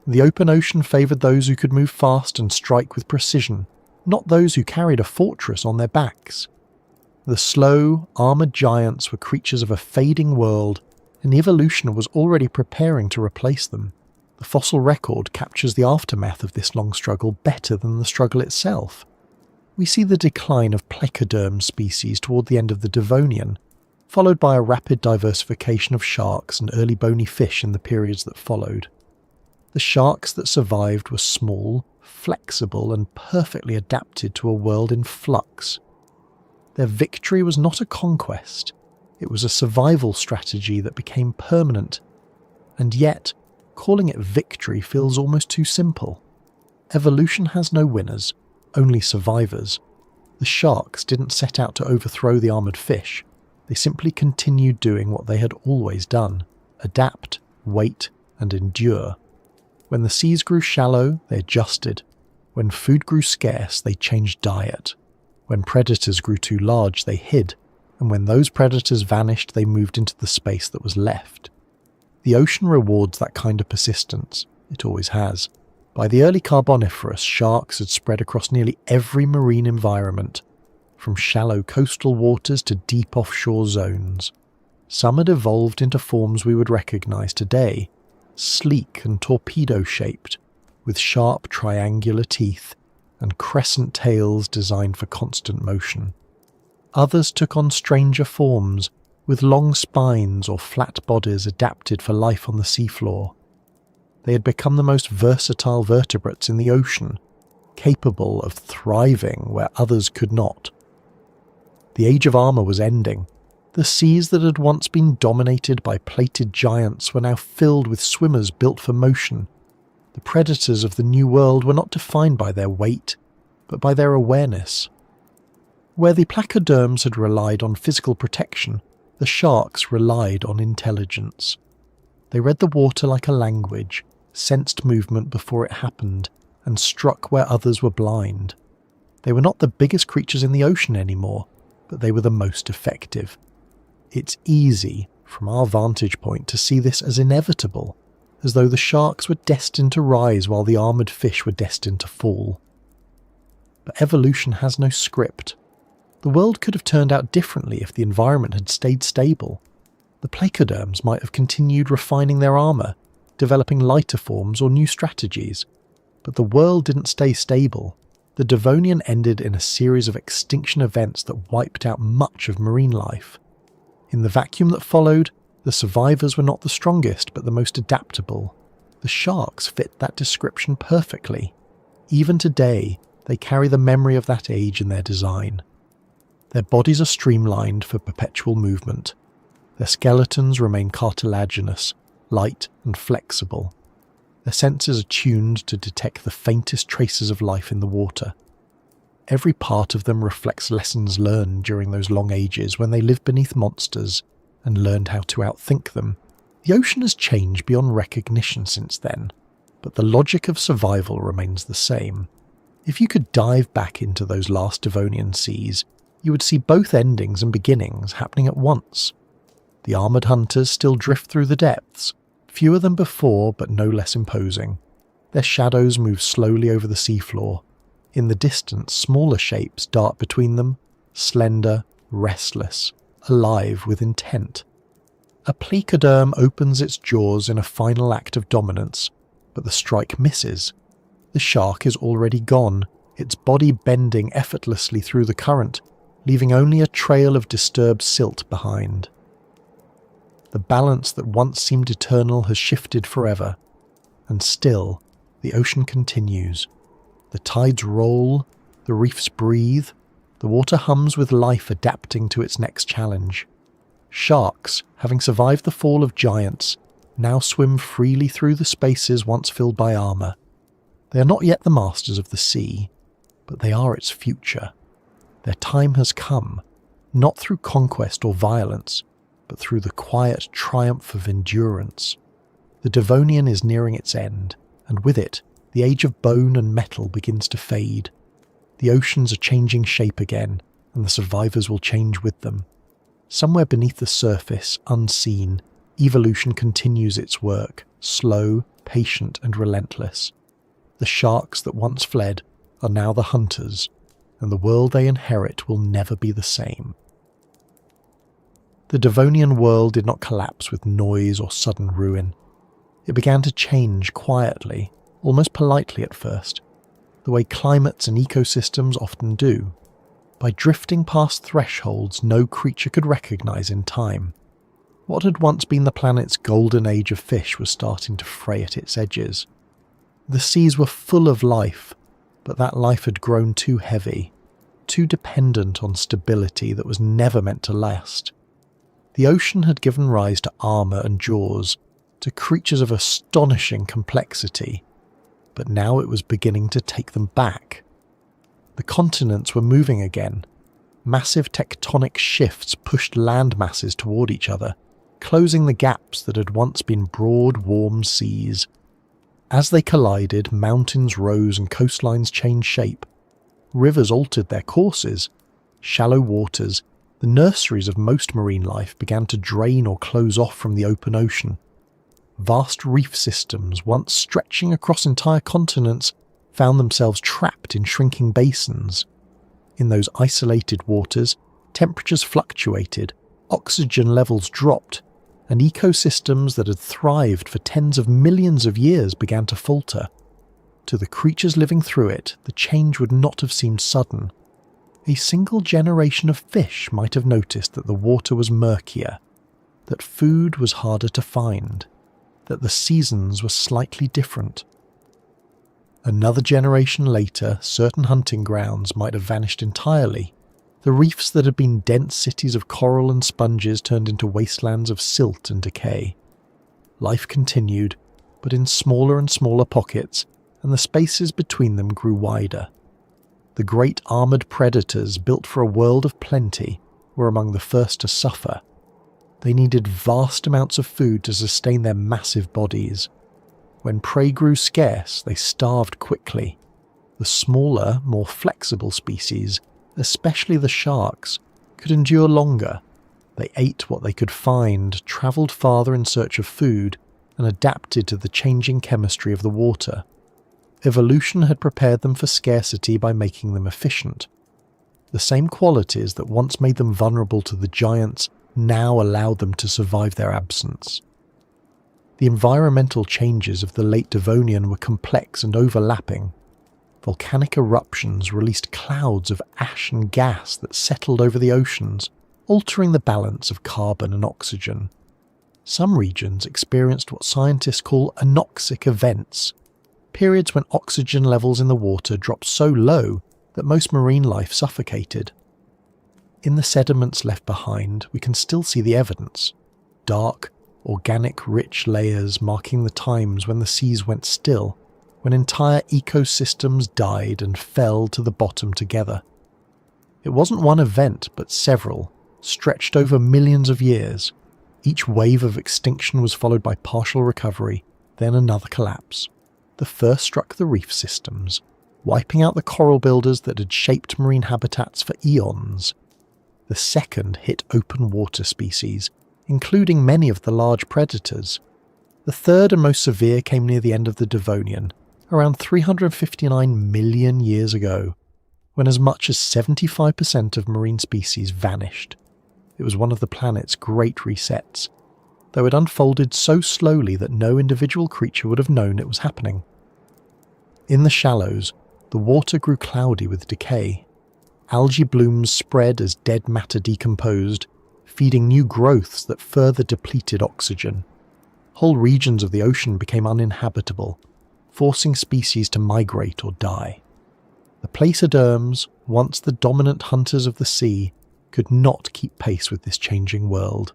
The open ocean favoured those who could move fast and strike with precision, not those who carried a fortress on their backs. The slow, armoured giants were creatures of a fading world, and evolution was already preparing to replace them. The fossil record captures the aftermath of this long struggle better than the struggle itself. We see the decline of placoderm species toward the end of the Devonian, followed by a rapid diversification of sharks and early bony fish in the periods that followed. The sharks that survived were small, flexible, and perfectly adapted to a world in flux. Their victory was not a conquest, it was a survival strategy that became permanent, and yet, calling it victory feels almost too simple. Evolution has no winners, only survivors. The sharks didn't set out to overthrow the armoured fish, they simply continued doing what they had always done: adapt, wait, and endure. When the seas grew shallow, they adjusted. When food grew scarce, they changed diet. When predators grew too large, they hid, and when those predators vanished, they moved into the space that was left. The ocean rewards that kind of persistence. It always has. By the early Carboniferous, sharks had spread across nearly every marine environment, from shallow coastal waters to deep offshore zones. Some had evolved into forms we would recognise today, sleek and torpedo-shaped, with sharp triangular teeth and crescent tails designed for constant motion. Others took on stranger forms, with long spines or flat bodies adapted for life on the seafloor. They had become the most versatile vertebrates in the ocean, capable of thriving where others could not. The age of armour was ending. The seas that had once been dominated by plated giants were now filled with swimmers built for motion. The predators of the New World were not defined by their weight, but by their awareness. Where the placoderms had relied on physical protection, the sharks relied on intelligence. They read the water like a language, sensed movement before it happened, and struck where others were blind. They were not the biggest creatures in the ocean anymore, but they were the most effective. It's easy, from our vantage point, to see this as inevitable, as though the sharks were destined to rise while the armoured fish were destined to fall. But evolution has no script. The world could have turned out differently if the environment had stayed stable. The placoderms might have continued refining their armour, developing lighter forms or new strategies. But the world didn't stay stable. The Devonian ended in a series of extinction events that wiped out much of marine life. In the vacuum that followed, the survivors were not the strongest but the most adaptable. The sharks fit that description perfectly. Even today, they carry the memory of that age in their design. Their bodies are streamlined for perpetual movement. Their skeletons remain cartilaginous, light and flexible. Their senses are tuned to detect the faintest traces of life in the water. Every part of them reflects lessons learned during those long ages when they lived beneath monsters and learned how to outthink them. The ocean has changed beyond recognition since then, but the logic of survival remains the same. If you could dive back into those last Devonian seas, you would see both endings and beginnings happening at once. The armoured hunters still drift through the depths, fewer than before but no less imposing. Their shadows move slowly over the seafloor. In the distance, smaller shapes dart between them, slender, restless, alive with intent. A plecoderm opens its jaws in a final act of dominance, but the strike misses. The shark is already gone, its body bending effortlessly through the current, leaving only a trail of disturbed silt behind. The balance that once seemed eternal has shifted forever, and still the ocean continues. The tides roll, the reefs breathe, the water hums with life adapting to its next challenge. Sharks, having survived the fall of giants, now swim freely through the spaces once filled by armour. They are not yet the masters of the sea, but they are its future. Their time has come, not through conquest or violence, but through the quiet triumph of endurance. The Devonian is nearing its end, and with it, the age of bone and metal begins to fade. The oceans are changing shape again, and the survivors will change with them. Somewhere beneath the surface, unseen, evolution continues its work, slow, patient, and relentless. The sharks that once fled are now the hunters, and the world they inherit will never be the same. The Devonian world did not collapse with noise or sudden ruin. It began to change quietly, almost politely at first, the way climates and ecosystems often do, by drifting past thresholds no creature could recognize in time. What had once been the planet's golden age of fish was starting to fray at its edges. The seas were full of life, but that life had grown too heavy, too dependent on stability that was never meant to last. The ocean had given rise to armour and jaws, to creatures of astonishing complexity, but now it was beginning to take them back. The continents were moving again. Massive tectonic shifts pushed land masses toward each other, closing the gaps that had once been broad, warm seas. As they collided, mountains rose and coastlines changed shape. Rivers altered their courses. Shallow waters, the nurseries of most marine life, began to drain or close off from the open ocean. Vast reef systems, once stretching across entire continents, found themselves trapped in shrinking basins. In those isolated waters, temperatures fluctuated, oxygen levels dropped, and ecosystems that had thrived for tens of millions of years began to falter. To the creatures living through it, the change would not have seemed sudden. A single generation of fish might have noticed that the water was murkier, that food was harder to find, that the seasons were slightly different. Another generation later, certain hunting grounds might have vanished entirely. The reefs that had been dense cities of coral and sponges turned into wastelands of silt and decay. Life continued, but in smaller and smaller pockets, and the spaces between them grew wider. The great armoured predators built for a world of plenty were among the first to suffer. They needed vast amounts of food to sustain their massive bodies. When prey grew scarce, they starved quickly. The smaller, more flexible species, especially the sharks, could endure longer. They ate what they could find, travelled farther in search of food, and adapted to the changing chemistry of the water. Evolution had prepared them for scarcity by making them efficient. The same qualities that once made them vulnerable to the giants now allowed them to survive their absence. The environmental changes of the late Devonian were complex and overlapping. Volcanic eruptions released clouds of ash and gas that settled over the oceans, altering the balance of carbon and oxygen. Some regions experienced what scientists call anoxic events, periods when oxygen levels in the water dropped so low that most marine life suffocated. In the sediments left behind, we can still see the evidence. Dark, organic, rich layers marking the times when the seas went still, when entire ecosystems died and fell to the bottom together. It wasn't one event, but several, stretched over millions of years. Each wave of extinction was followed by partial recovery, then another collapse. The first struck the reef systems, wiping out the coral builders that had shaped marine habitats for eons. The second hit open water species, including many of the large predators. The third and most severe came near the end of the Devonian, around 359 million years ago, when as much as 75% of marine species vanished. It was one of the planet's great resets, though it unfolded so slowly that no individual creature would have known it was happening. In the shallows, the water grew cloudy with decay. Algae blooms spread as dead matter decomposed, feeding new growths that further depleted oxygen. Whole regions of the ocean became uninhabitable, forcing species to migrate or die. The placoderms, once the dominant hunters of the sea, could not keep pace with this changing world.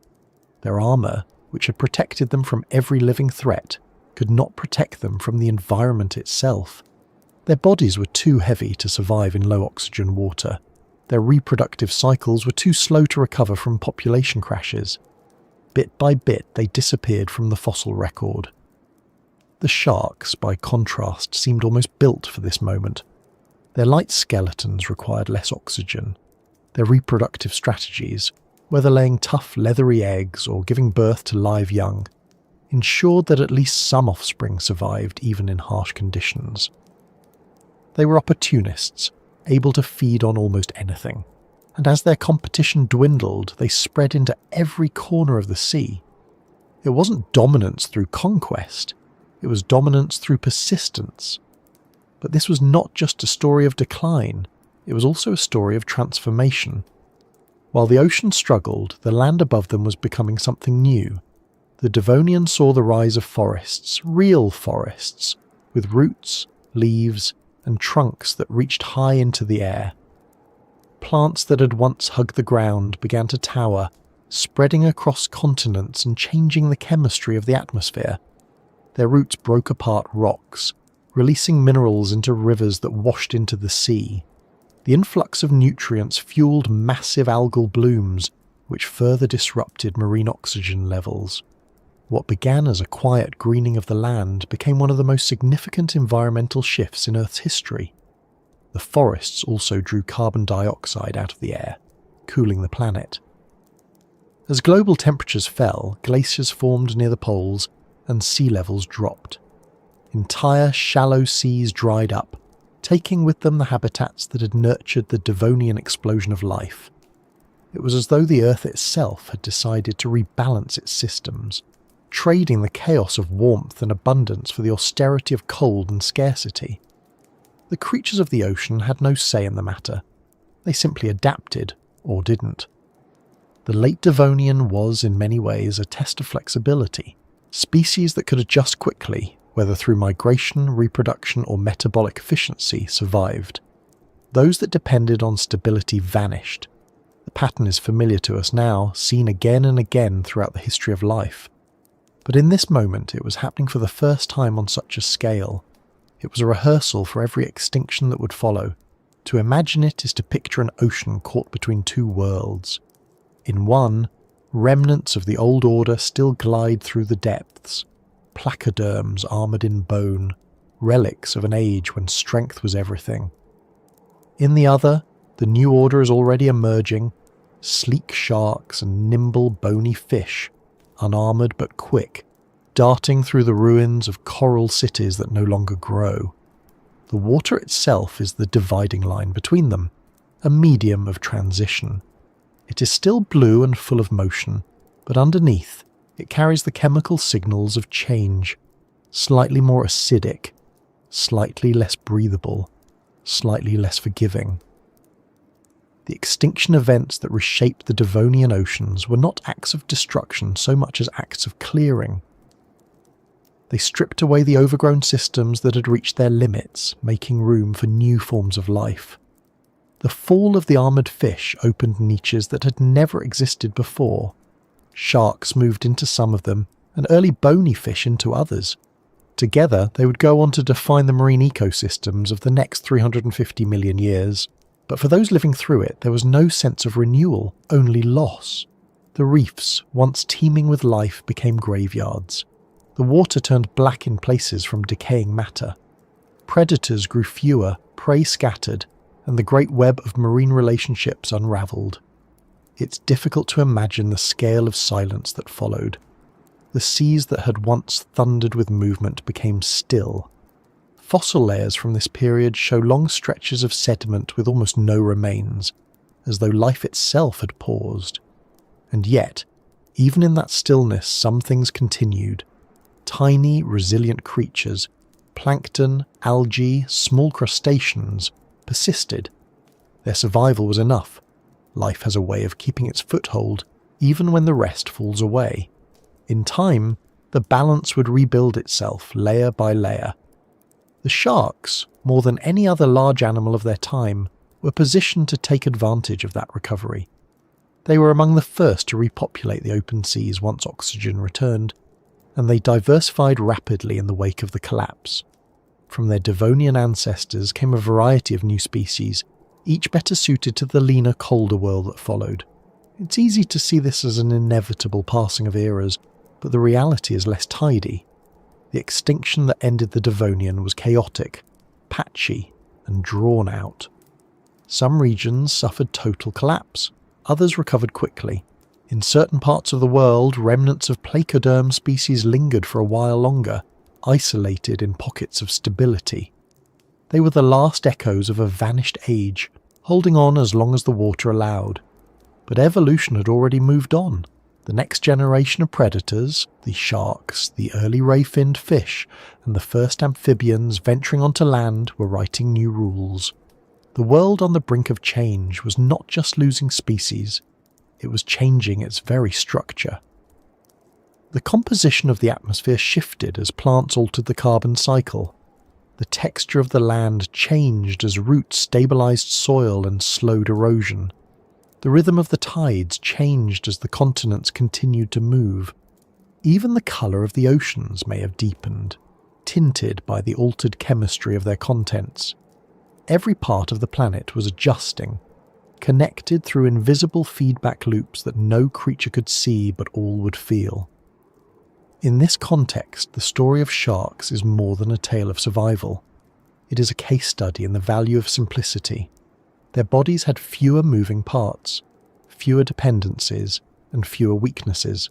Their armour, which had protected them from every living threat, could not protect them from the environment itself. Their bodies were too heavy to survive in low-oxygen water. Their reproductive cycles were too slow to recover from population crashes. Bit by bit, they disappeared from the fossil record. The sharks, by contrast, seemed almost built for this moment. Their light skeletons required less oxygen. Their reproductive strategies, whether laying tough, leathery eggs or giving birth to live young, ensured that at least some offspring survived even in harsh conditions. They were opportunists, able to feed on almost anything, and as their competition dwindled, they spread into every corner of the sea. It wasn't dominance through conquest, it was dominance through persistence. But this was not just a story of decline, it was also a story of transformation. While the ocean struggled, the land above them was becoming something new. The Devonian saw the rise of forests, real forests, with roots, leaves, and trunks that reached high into the air. Plants that had once hugged the ground began to tower, spreading across continents and changing the chemistry of the atmosphere. Their roots broke apart rocks, releasing minerals into rivers that washed into the sea. The influx of nutrients fueled massive algal blooms, which further disrupted marine oxygen levels. What began as a quiet greening of the land became one of the most significant environmental shifts in Earth's history. The forests also drew carbon dioxide out of the air, cooling the planet. As global temperatures fell, glaciers formed near the poles and sea levels dropped. Entire shallow seas dried up, taking with them the habitats that had nurtured the Devonian explosion of life. It was as though the Earth itself had decided to rebalance its systems, trading the chaos of warmth and abundance for the austerity of cold and scarcity. The creatures of the ocean had no say in the matter. They simply adapted, or didn't. The late Devonian was, in many ways, a test of flexibility. Species that could adjust quickly, whether through migration, reproduction, or metabolic efficiency, survived. Those that depended on stability vanished. The pattern is familiar to us now, seen again and again throughout the history of life. But in this moment, it was happening for the first time on such a scale. It was a rehearsal for every extinction that would follow. To imagine it is to picture an ocean caught between two worlds. In one, remnants of the old order still glide through the depths, placoderms armoured in bone, relics of an age when strength was everything. In the other, the new order is already emerging, sleek sharks and nimble bony fish, unarmoured but quick, darting through the ruins of coral cities that no longer grow. The water itself is the dividing line between them, a medium of transition. It is still blue and full of motion, but underneath, it carries the chemical signals of change, slightly more acidic, slightly less breathable, slightly less forgiving. The extinction events that reshaped the Devonian oceans were not acts of destruction so much as acts of clearing. They stripped away the overgrown systems that had reached their limits, making room for new forms of life. The fall of the armoured fish opened niches that had never existed before. Sharks moved into some of them, and early bony fish into others. Together, they would go on to define the marine ecosystems of the next 350 million years. But for those living through it, there was no sense of renewal, only loss. The reefs, once teeming with life, became graveyards. The water turned black in places from decaying matter. Predators grew fewer, prey scattered, and the great web of marine relationships unravelled. It's difficult to imagine the scale of silence that followed. The seas that had once thundered with movement became still. Fossil layers from this period show long stretches of sediment with almost no remains, as though life itself had paused. And yet, even in that stillness, some things continued. Tiny, resilient creatures, plankton, algae, small crustaceans, persisted. Their survival was enough. Life has a way of keeping its foothold, even when the rest falls away. In time, the balance would rebuild itself layer by layer. The sharks, more than any other large animal of their time, were positioned to take advantage of that recovery. They were among the first to repopulate the open seas once oxygen returned, and they diversified rapidly in the wake of the collapse. From their Devonian ancestors came a variety of new species, each better suited to the leaner, colder world that followed. It's easy to see this as an inevitable passing of eras, but the reality is less tidy. The extinction that ended the Devonian was chaotic, patchy, and drawn out. Some regions suffered total collapse, others recovered quickly. In certain parts of the world, remnants of placoderm species lingered for a while longer, isolated in pockets of stability. They were the last echoes of a vanished age, holding on as long as the water allowed. But evolution had already moved on. The next generation of predators, the sharks, the early ray-finned fish, and the first amphibians venturing onto land were writing new rules. The world on the brink of change was not just losing species, it was changing its very structure. The composition of the atmosphere shifted as plants altered the carbon cycle. The texture of the land changed as roots stabilised soil and slowed erosion. The rhythm of the tides changed as the continents continued to move. Even the colour of the oceans may have deepened, tinted by the altered chemistry of their contents. Every part of the planet was adjusting, connected through invisible feedback loops that no creature could see but all would feel. In this context, the story of sharks is more than a tale of survival. It is a case study in the value of simplicity. Their bodies had fewer moving parts, fewer dependencies, and fewer weaknesses.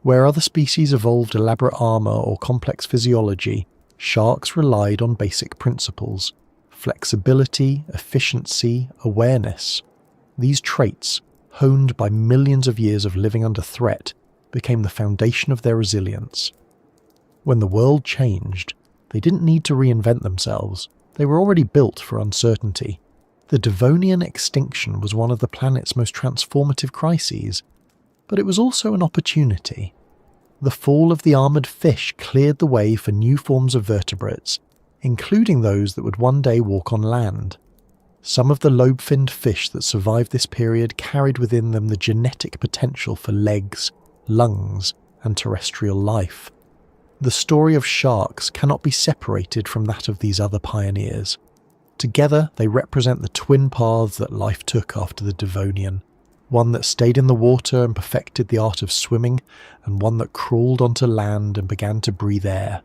Where other species evolved elaborate armour or complex physiology, sharks relied on basic principles: flexibility, efficiency, awareness. These traits, honed by millions of years of living under threat, became the foundation of their resilience. When the world changed, they didn't need to reinvent themselves. They were already built for uncertainty. The Devonian extinction was one of the planet's most transformative crises, but it was also an opportunity. The fall of the armoured fish cleared the way for new forms of vertebrates, including those that would one day walk on land. Some of the lobe-finned fish that survived this period carried within them the genetic potential for legs, lungs, and terrestrial life. The story of sharks cannot be separated from that of these other pioneers. Together, they represent the twin paths that life took after the Devonian, one that stayed in the water and perfected the art of swimming, and one that crawled onto land and began to breathe air.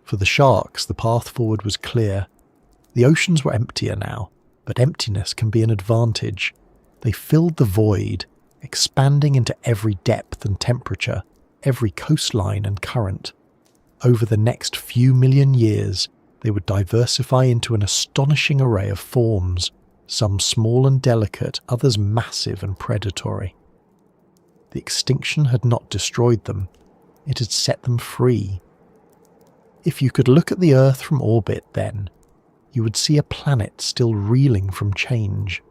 For the sharks, the path forward was clear. The oceans were emptier now, but emptiness can be an advantage. They filled the void, expanding into every depth and temperature, every coastline and current. Over the next few million years, they would diversify into an astonishing array of forms, some small and delicate, others massive and predatory. The extinction had not destroyed them, it had set them free. If you could look at the Earth from orbit then, you would see a planet still reeling from change.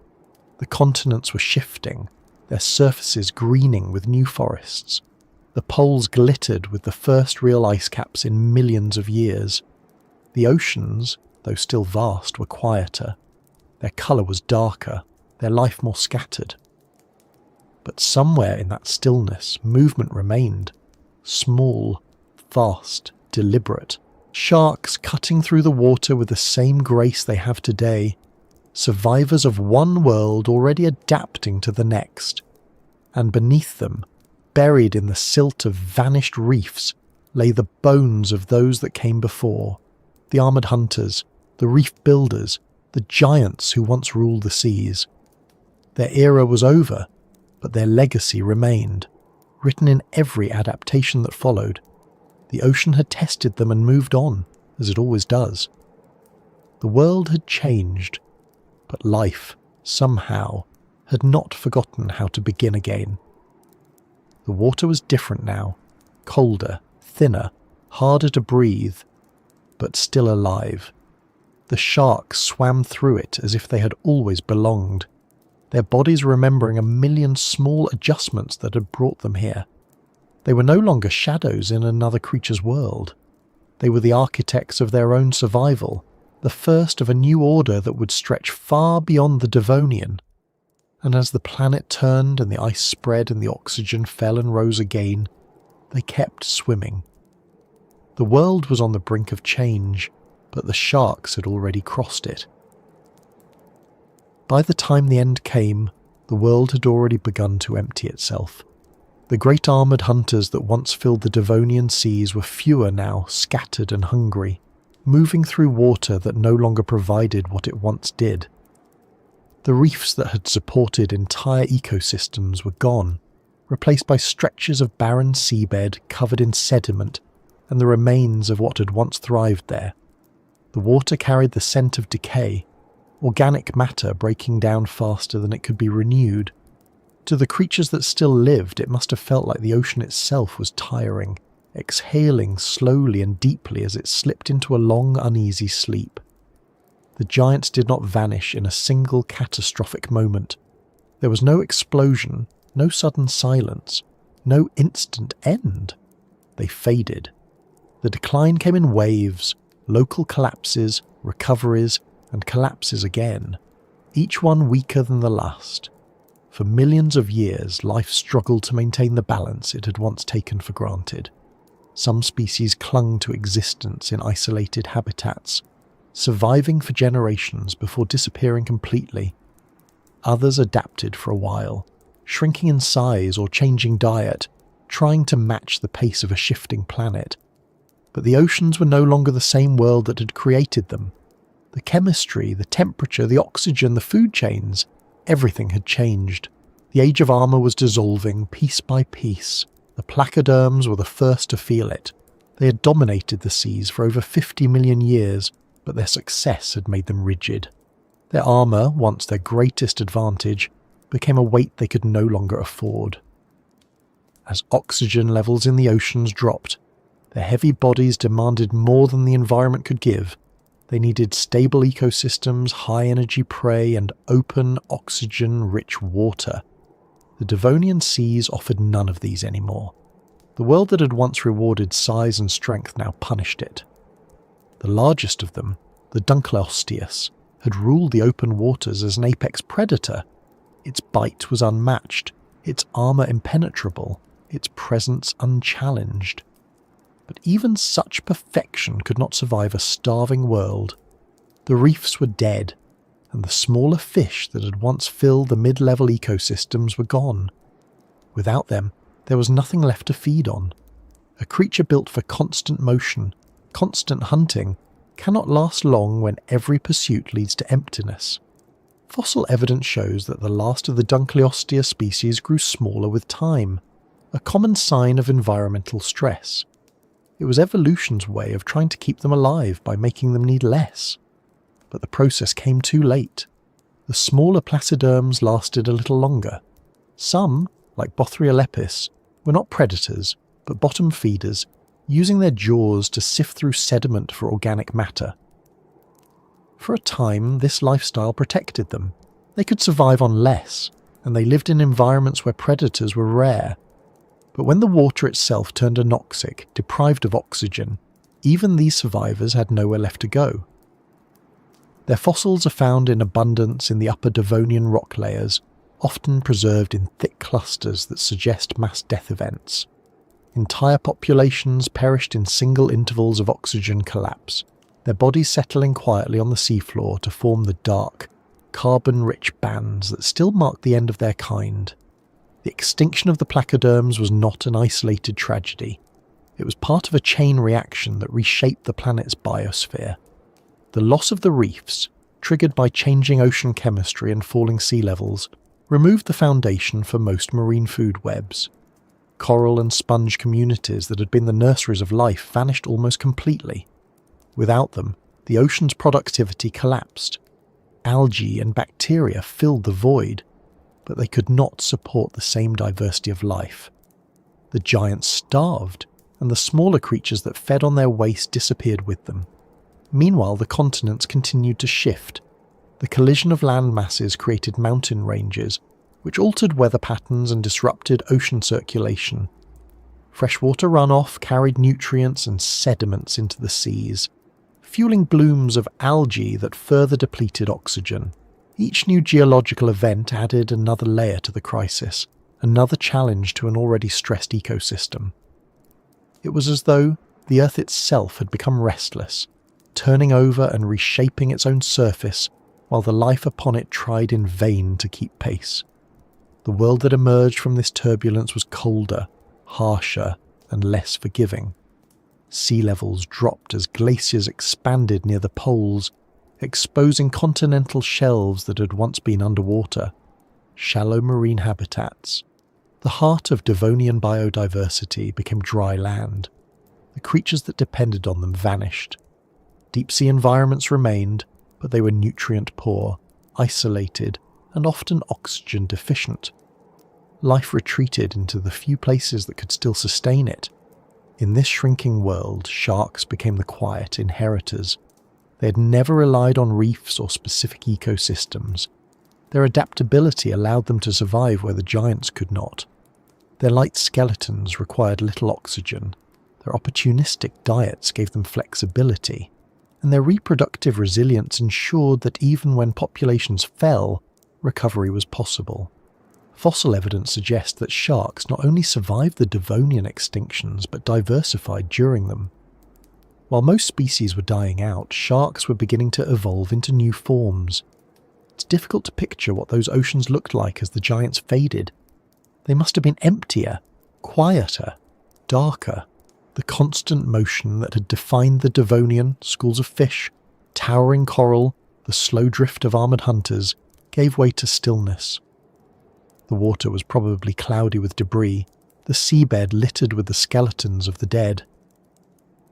The continents were shifting, their surfaces greening with new forests. The poles glittered with the first real ice caps in millions of years. The oceans, though still vast, were quieter. Their colour was darker, their life more scattered. But somewhere in that stillness, movement remained. Small, fast, deliberate. Sharks cutting through the water with the same grace they have today. Survivors of one world already adapting to the next. And beneath them, buried in the silt of vanished reefs, lay the bones of those that came before. The armoured hunters, the reef builders, the giants who once ruled the seas. Their era was over, but their legacy remained, written in every adaptation that followed. The ocean had tested them and moved on, as it always does. The world had changed, but life, somehow, had not forgotten how to begin again. The water was different now, colder, thinner, harder to breathe, but still alive. The sharks swam through it as if they had always belonged, their bodies remembering a million small adjustments that had brought them here. They were no longer shadows in another creature's world. They were the architects of their own survival, the first of a new order that would stretch far beyond the Devonian. And as the planet turned and the ice spread and the oxygen fell and rose again, they kept swimming. The world was on the brink of change, but the sharks had already crossed it. By the time the end came, the world had already begun to empty itself. The great armoured hunters that once filled the Devonian seas were fewer now, scattered and hungry, moving through water that no longer provided what it once did. The reefs that had supported entire ecosystems were gone, replaced by stretches of barren seabed covered in sediment and the remains of what had once thrived there. The water carried the scent of decay, organic matter breaking down faster than it could be renewed. To the creatures that still lived, it must have felt like the ocean itself was tiring, exhaling slowly and deeply as it slipped into a long, uneasy sleep. The giants did not vanish in a single catastrophic moment. There was no explosion, no sudden silence, no instant end. They faded. The decline came in waves, local collapses, recoveries, and collapses again, each one weaker than the last. For millions of years, life struggled to maintain the balance it had once taken for granted. Some species clung to existence in isolated habitats, surviving for generations before disappearing completely. Others adapted for a while, shrinking in size or changing diet, trying to match the pace of a shifting planet. But the oceans were no longer the same world that had created them. The chemistry, the temperature, the oxygen, the food chains, everything had changed. The age of armour was dissolving piece by piece. The placoderms were the first to feel it. They had dominated the seas for over 50 million years, but their success had made them rigid. Their armour, once their greatest advantage, became a weight they could no longer afford. As oxygen levels in the oceans dropped, their heavy bodies demanded more than the environment could give. They needed stable ecosystems, high-energy prey, and open, oxygen-rich water. The Devonian seas offered none of these anymore. The world that had once rewarded size and strength now punished it. The largest of them, the Dunkleosteus, had ruled the open waters as an apex predator. Its bite was unmatched, its armour impenetrable, its presence unchallenged. But even such perfection could not survive a starving world. The reefs were dead, and the smaller fish that had once filled the mid-level ecosystems were gone. Without them, there was nothing left to feed on. A creature built for constant motion, constant hunting, cannot last long when every pursuit leads to emptiness. Fossil evidence shows that the last of the Dunkleostea species grew smaller with time, a common sign of environmental stress. It was evolution's way of trying to keep them alive by making them need less. But the process came too late. The smaller placoderms lasted a little longer. Some, like Bothrialepis, were not predators, but bottom feeders, using their jaws to sift through sediment for organic matter. For a time, this lifestyle protected them. They could survive on less, and they lived in environments where predators were rare. But when the water itself turned anoxic, deprived of oxygen, even these survivors had nowhere left to go. Their fossils are found in abundance in the upper Devonian rock layers, often preserved in thick clusters that suggest mass death events. Entire populations perished in single intervals of oxygen collapse, their bodies settling quietly on the seafloor to form the dark, carbon-rich bands that still mark the end of their kind. The extinction of the placoderms was not an isolated tragedy. It was part of a chain reaction that reshaped the planet's biosphere. The loss of the reefs, triggered by changing ocean chemistry and falling sea levels, removed the foundation for most marine food webs. Coral and sponge communities that had been the nurseries of life vanished almost completely. Without them, the ocean's productivity collapsed. Algae and bacteria filled the void, but they could not support the same diversity of life. The giants starved, and the smaller creatures that fed on their waste disappeared with them. Meanwhile, the continents continued to shift. The collision of land masses created mountain ranges, which altered weather patterns and disrupted ocean circulation. Freshwater runoff carried nutrients and sediments into the seas, fueling blooms of algae that further depleted oxygen. Each new geological event added another layer to the crisis, another challenge to an already stressed ecosystem. It was as though the Earth itself had become restless, turning over and reshaping its own surface while the life upon it tried in vain to keep pace. The world that emerged from this turbulence was colder, harsher, and less forgiving. Sea levels dropped as glaciers expanded near the poles, exposing continental shelves that had once been underwater, shallow marine habitats. The heart of Devonian biodiversity became dry land. The creatures that depended on them vanished. Deep-sea environments remained, but they were nutrient-poor, isolated, and often oxygen deficient. Life retreated into the few places that could still sustain it. In this shrinking world, sharks became the quiet inheritors. They had never relied on reefs or specific ecosystems. Their adaptability allowed them to survive where the giants could not. Their light skeletons required little oxygen. Their opportunistic diets gave them flexibility. And their reproductive resilience ensured that even when populations fell, recovery was possible. Fossil evidence suggests that sharks not only survived the Devonian extinctions but diversified during them. While most species were dying out, sharks were beginning to evolve into new forms. It's difficult to picture what those oceans looked like as the giants faded. They must have been emptier, quieter, darker. The constant motion that had defined the Devonian, schools of fish, towering coral, the slow drift of armoured hunters, gave way to stillness. The water was probably cloudy with debris, the seabed littered with the skeletons of the dead.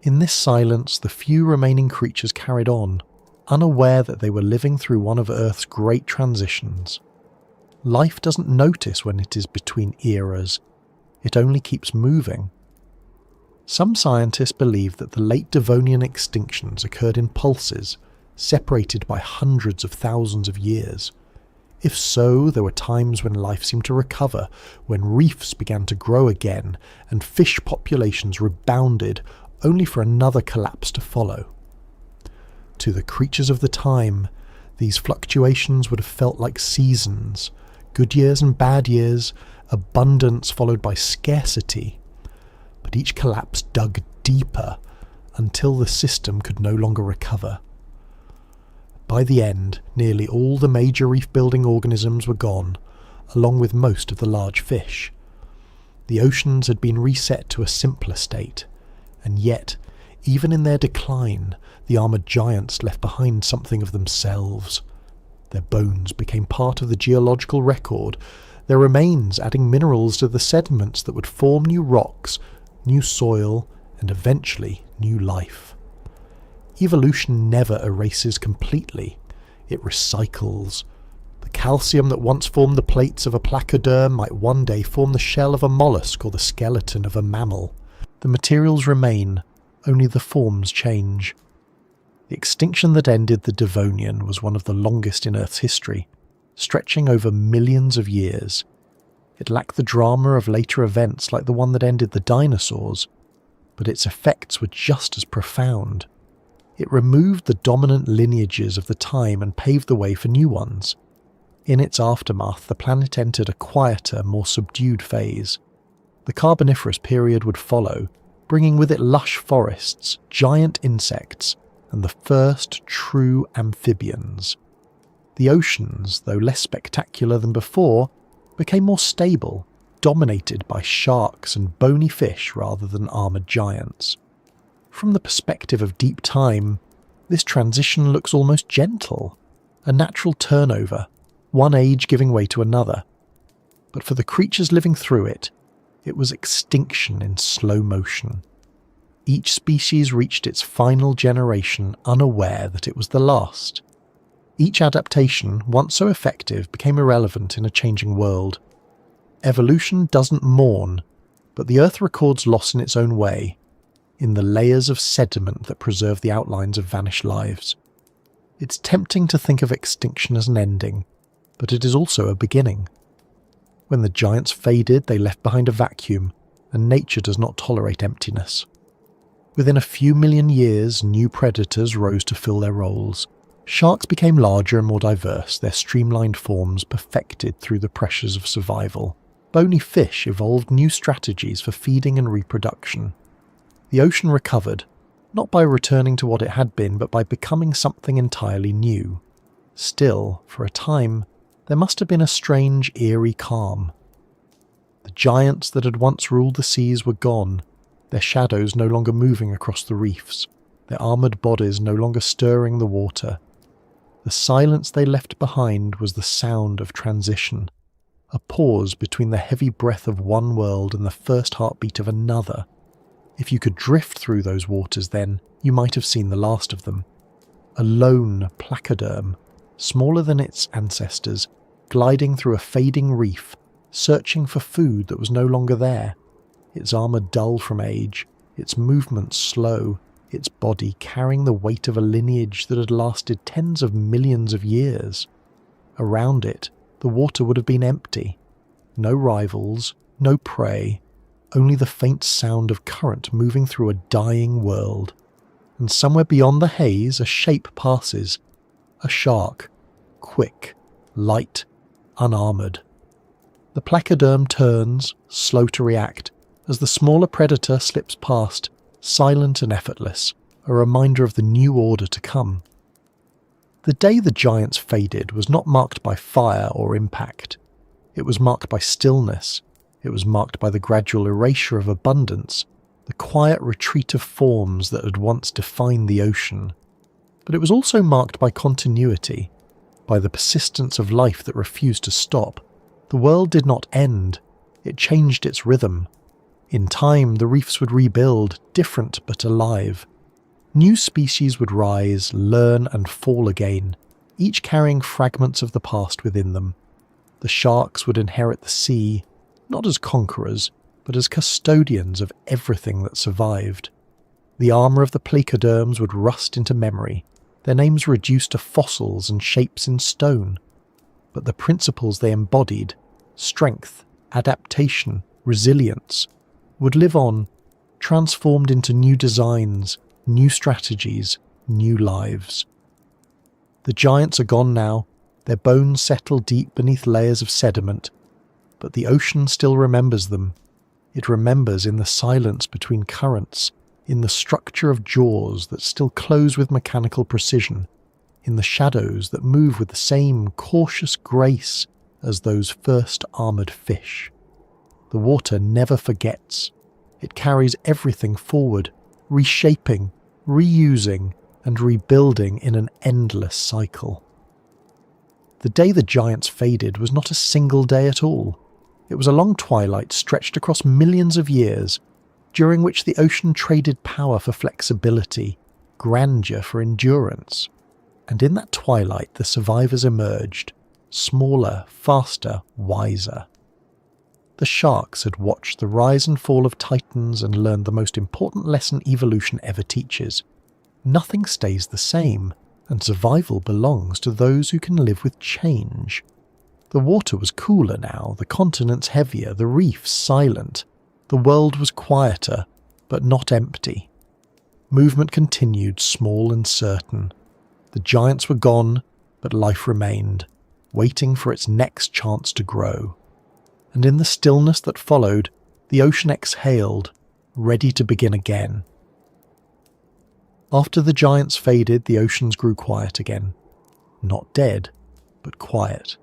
In this silence, the few remaining creatures carried on, unaware that they were living through one of Earth's great transitions. Life doesn't notice when it is between eras. It only keeps moving. Some scientists believe that the late Devonian extinctions occurred in pulses, separated by hundreds of thousands of years. If so, there were times when life seemed to recover, when reefs began to grow again, and fish populations rebounded, only for another collapse to follow. To the creatures of the time, these fluctuations would have felt like seasons, good years and bad years, abundance followed by scarcity. But each collapse dug deeper until the system could no longer recover. By the end, nearly all the major reef-building organisms were gone, along with most of the large fish. The oceans had been reset to a simpler state, and yet, even in their decline, the armoured giants left behind something of themselves. Their bones became part of the geological record, their remains adding minerals to the sediments that would form new rocks, new soil, and eventually new life. Evolution never erases completely. It recycles. The calcium that once formed the plates of a placoderm might one day form the shell of a mollusk or the skeleton of a mammal. The materials remain, only the forms change. The extinction that ended the Devonian was one of the longest in Earth's history, stretching over millions of years. It lacked the drama of later events like the one that ended the dinosaurs, but its effects were just as profound. It removed the dominant lineages of the time and paved the way for new ones. In its aftermath, the planet entered a quieter, more subdued phase. The Carboniferous period would follow, bringing with it lush forests, giant insects, and the first true amphibians. The oceans, though less spectacular than before, became more stable, dominated by sharks and bony fish rather than armoured giants. From the perspective of deep time, this transition looks almost gentle, a natural turnover, one age giving way to another. But for the creatures living through it, it was extinction in slow motion. Each species reached its final generation unaware that it was the last. Each adaptation, once so effective, became irrelevant in a changing world. Evolution doesn't mourn, but the Earth records loss in its own way, in the layers of sediment that preserve the outlines of vanished lives. It's tempting to think of extinction as an ending, but it is also a beginning. When the giants faded, they left behind a vacuum, and nature does not tolerate emptiness. Within a few million years, new predators rose to fill their roles. Sharks became larger and more diverse, their streamlined forms perfected through the pressures of survival. Bony fish evolved new strategies for feeding and reproduction. The ocean recovered, not by returning to what it had been, but by becoming something entirely new. Still, for a time, there must have been a strange, eerie calm. The giants that had once ruled the seas were gone, their shadows no longer moving across the reefs, their armoured bodies no longer stirring the water. The silence they left behind was the sound of transition, a pause between the heavy breath of one world and the first heartbeat of another. If you could drift through those waters then, you might have seen the last of them. A lone placoderm, smaller than its ancestors, gliding through a fading reef, searching for food that was no longer there, its armour dull from age, its movements slow, its body carrying the weight of a lineage that had lasted tens of millions of years. Around it, the water would have been empty. No rivals, no prey, only the faint sound of current moving through a dying world. And somewhere beyond the haze, a shape passes. A shark. Quick, light, unarmoured. The placoderm turns, slow to react, as the smaller predator slips past, silent and effortless, a reminder of the new order to come. The day the giants faded was not marked by fire or impact. It was marked by stillness. It was marked by the gradual erasure of abundance, the quiet retreat of forms that had once defined the ocean. But it was also marked by continuity, by the persistence of life that refused to stop. The world did not end. It changed its rhythm. In time, the reefs would rebuild, different but alive. New species would rise, learn and fall again, each carrying fragments of the past within them. The sharks would inherit the sea, not as conquerors, but as custodians of everything that survived. The armour of the placoderms would rust into memory, their names reduced to fossils and shapes in stone. But the principles they embodied, strength, adaptation, resilience, would live on, transformed into new designs, new strategies, new lives. The giants are gone now, their bones settle deep beneath layers of sediment, but the ocean still remembers them. It remembers in the silence between currents, in the structure of jaws that still close with mechanical precision, in the shadows that move with the same cautious grace as those first armoured fish. The water never forgets. It carries everything forward, reshaping, reusing, and rebuilding in an endless cycle. The day the giants faded was not a single day at all. It was a long twilight stretched across millions of years, during which the ocean traded power for flexibility, grandeur for endurance. And in that twilight the survivors emerged, smaller, faster, wiser. The sharks had watched the rise and fall of titans and learned the most important lesson evolution ever teaches. Nothing stays the same, and survival belongs to those who can live with change. The water was cooler now, the continents heavier, the reefs silent. The world was quieter, but not empty. Movement continued, small and certain. The giants were gone, but life remained, waiting for its next chance to grow. And in the stillness that followed, The ocean exhaled, ready to begin again. After the giants faded, the oceans grew quiet again. Not dead, but quiet.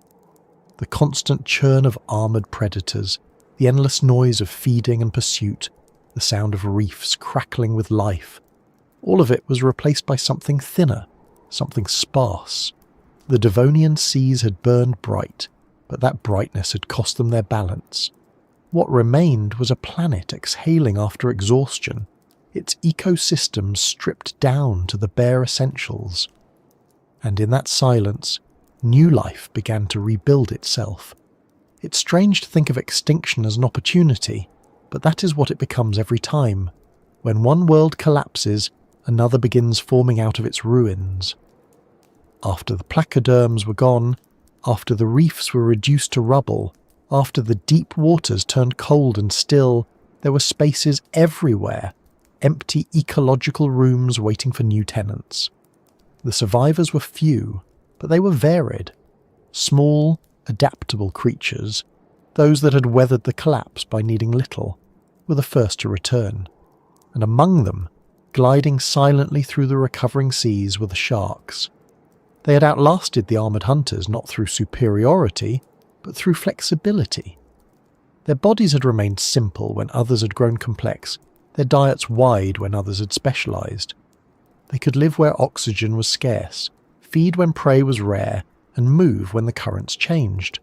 The constant churn of armoured predators, the endless noise of feeding and pursuit, the sound of reefs crackling with life, all of it was replaced by something thinner, something sparse. The Devonian seas had burned bright, but that brightness had cost them their balance. What remained was a planet exhaling after exhaustion, its ecosystems stripped down to the bare essentials. And in that silence, new life began to rebuild itself. It's strange to think of extinction as an opportunity, but that is what it becomes every time. When one world collapses, another begins forming out of its ruins. After the placoderms were gone, after the reefs were reduced to rubble, after the deep waters turned cold and still, there were spaces everywhere, empty ecological rooms waiting for new tenants. The survivors were few, but they were varied. Small, adaptable creatures, those that had weathered the collapse by needing little, were the first to return. And among them, gliding silently through the recovering seas, were the sharks. They had outlasted the armoured hunters not through superiority, but through flexibility. Their bodies had remained simple when others had grown complex, their diets wide when others had specialised. They could live where oxygen was scarce, feed when prey was rare, and move when the currents changed.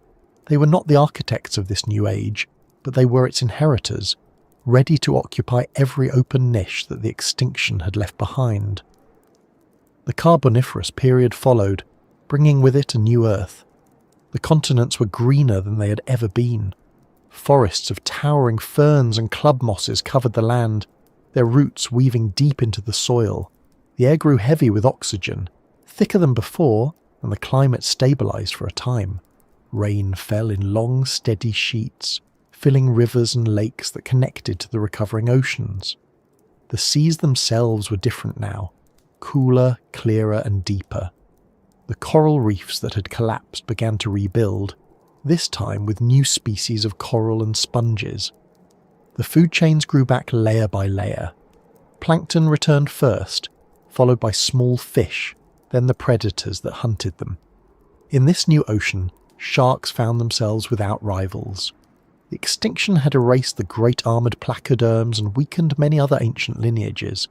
They were not the architects of this new age, but they were its inheritors, ready to occupy every open niche that the extinction had left behind. The Carboniferous period followed, bringing with it a new Earth. The continents were greener than they had ever been. Forests of towering ferns and club mosses covered the land, their roots weaving deep into the soil. The air grew heavy with oxygen, thicker than before, and the climate stabilised for a time. Rain fell in long, steady sheets, filling rivers and lakes that connected to the recovering oceans. The seas themselves were different now, cooler, clearer and deeper. The coral reefs that had collapsed began to rebuild, this time with new species of coral and sponges. The food chains grew back layer by layer. Plankton returned first, followed by small fish, then the predators that hunted them. In this new ocean, sharks found themselves without rivals. The extinction had erased the great armoured placoderms and weakened many other ancient lineages.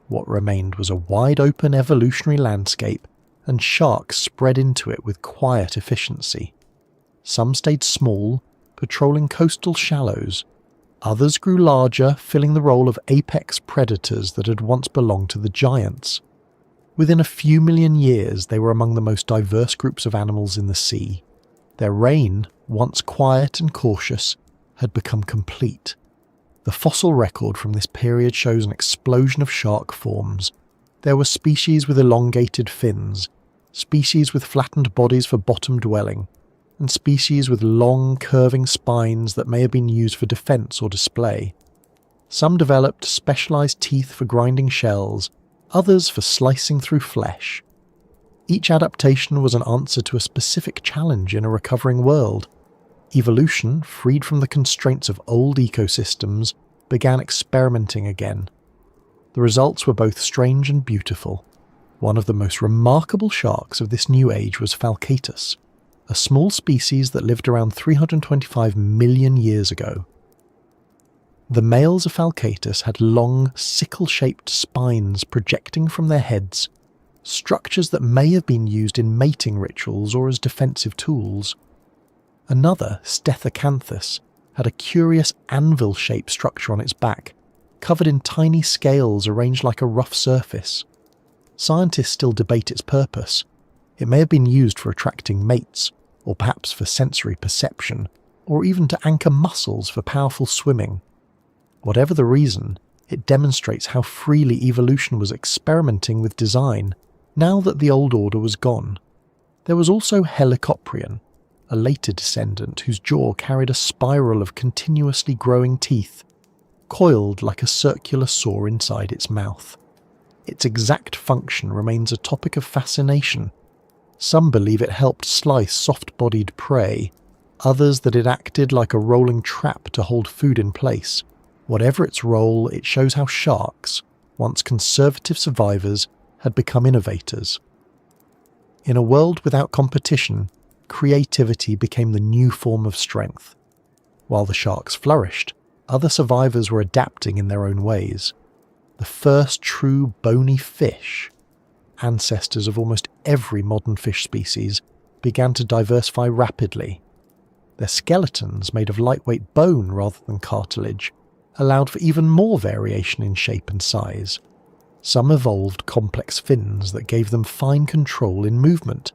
What remained was a wide-open evolutionary landscape, and sharks spread into it with quiet efficiency. Some stayed small, patrolling coastal shallows. Others grew larger, filling the role of apex predators that had once belonged to the giants. Within a few million years, they were among the most diverse groups of animals in the sea. Their reign, once quiet and cautious, had become complete. The fossil record from this period shows an explosion of shark forms. There were species with elongated fins, species with flattened bodies for bottom dwelling, and species with long, curving spines that may have been used for defence or display. Some developed specialised teeth for grinding shells, others for slicing through flesh. Each adaptation was an answer to a specific challenge in a recovering world. Evolution, freed from the constraints of old ecosystems, began experimenting again. The results were both strange and beautiful. One of the most remarkable sharks of this new age was Falcatus, a small species that lived around 325 million years ago. The males of Falcatus had long, sickle-shaped spines projecting from their heads, structures that may have been used in mating rituals or as defensive tools. Another, Stethocanthus, had a curious anvil-shaped structure on its back, covered in tiny scales arranged like a rough surface. Scientists still debate its purpose. It may have been used for attracting mates, or perhaps for sensory perception, or even to anchor muscles for powerful swimming. Whatever the reason, it demonstrates how freely evolution was experimenting with design, now that the old order was gone. There was also Helicoprion, a later descendant whose jaw carried a spiral of continuously growing teeth, coiled like a circular saw inside its mouth. Its exact function remains a topic of fascination. Some believe it helped slice soft-bodied prey, others that it acted like a rolling trap to hold food in place. Whatever its role, it shows how sharks, once conservative survivors, had become innovators. In a world without competition, creativity became the new form of strength. While the sharks flourished, other survivors were adapting in their own ways. The first true bony fish, ancestors of almost every modern fish species, began to diversify rapidly. Their skeletons, made of lightweight bone rather than cartilage, allowed for even more variation in shape and size. Some evolved complex fins that gave them fine control in movement,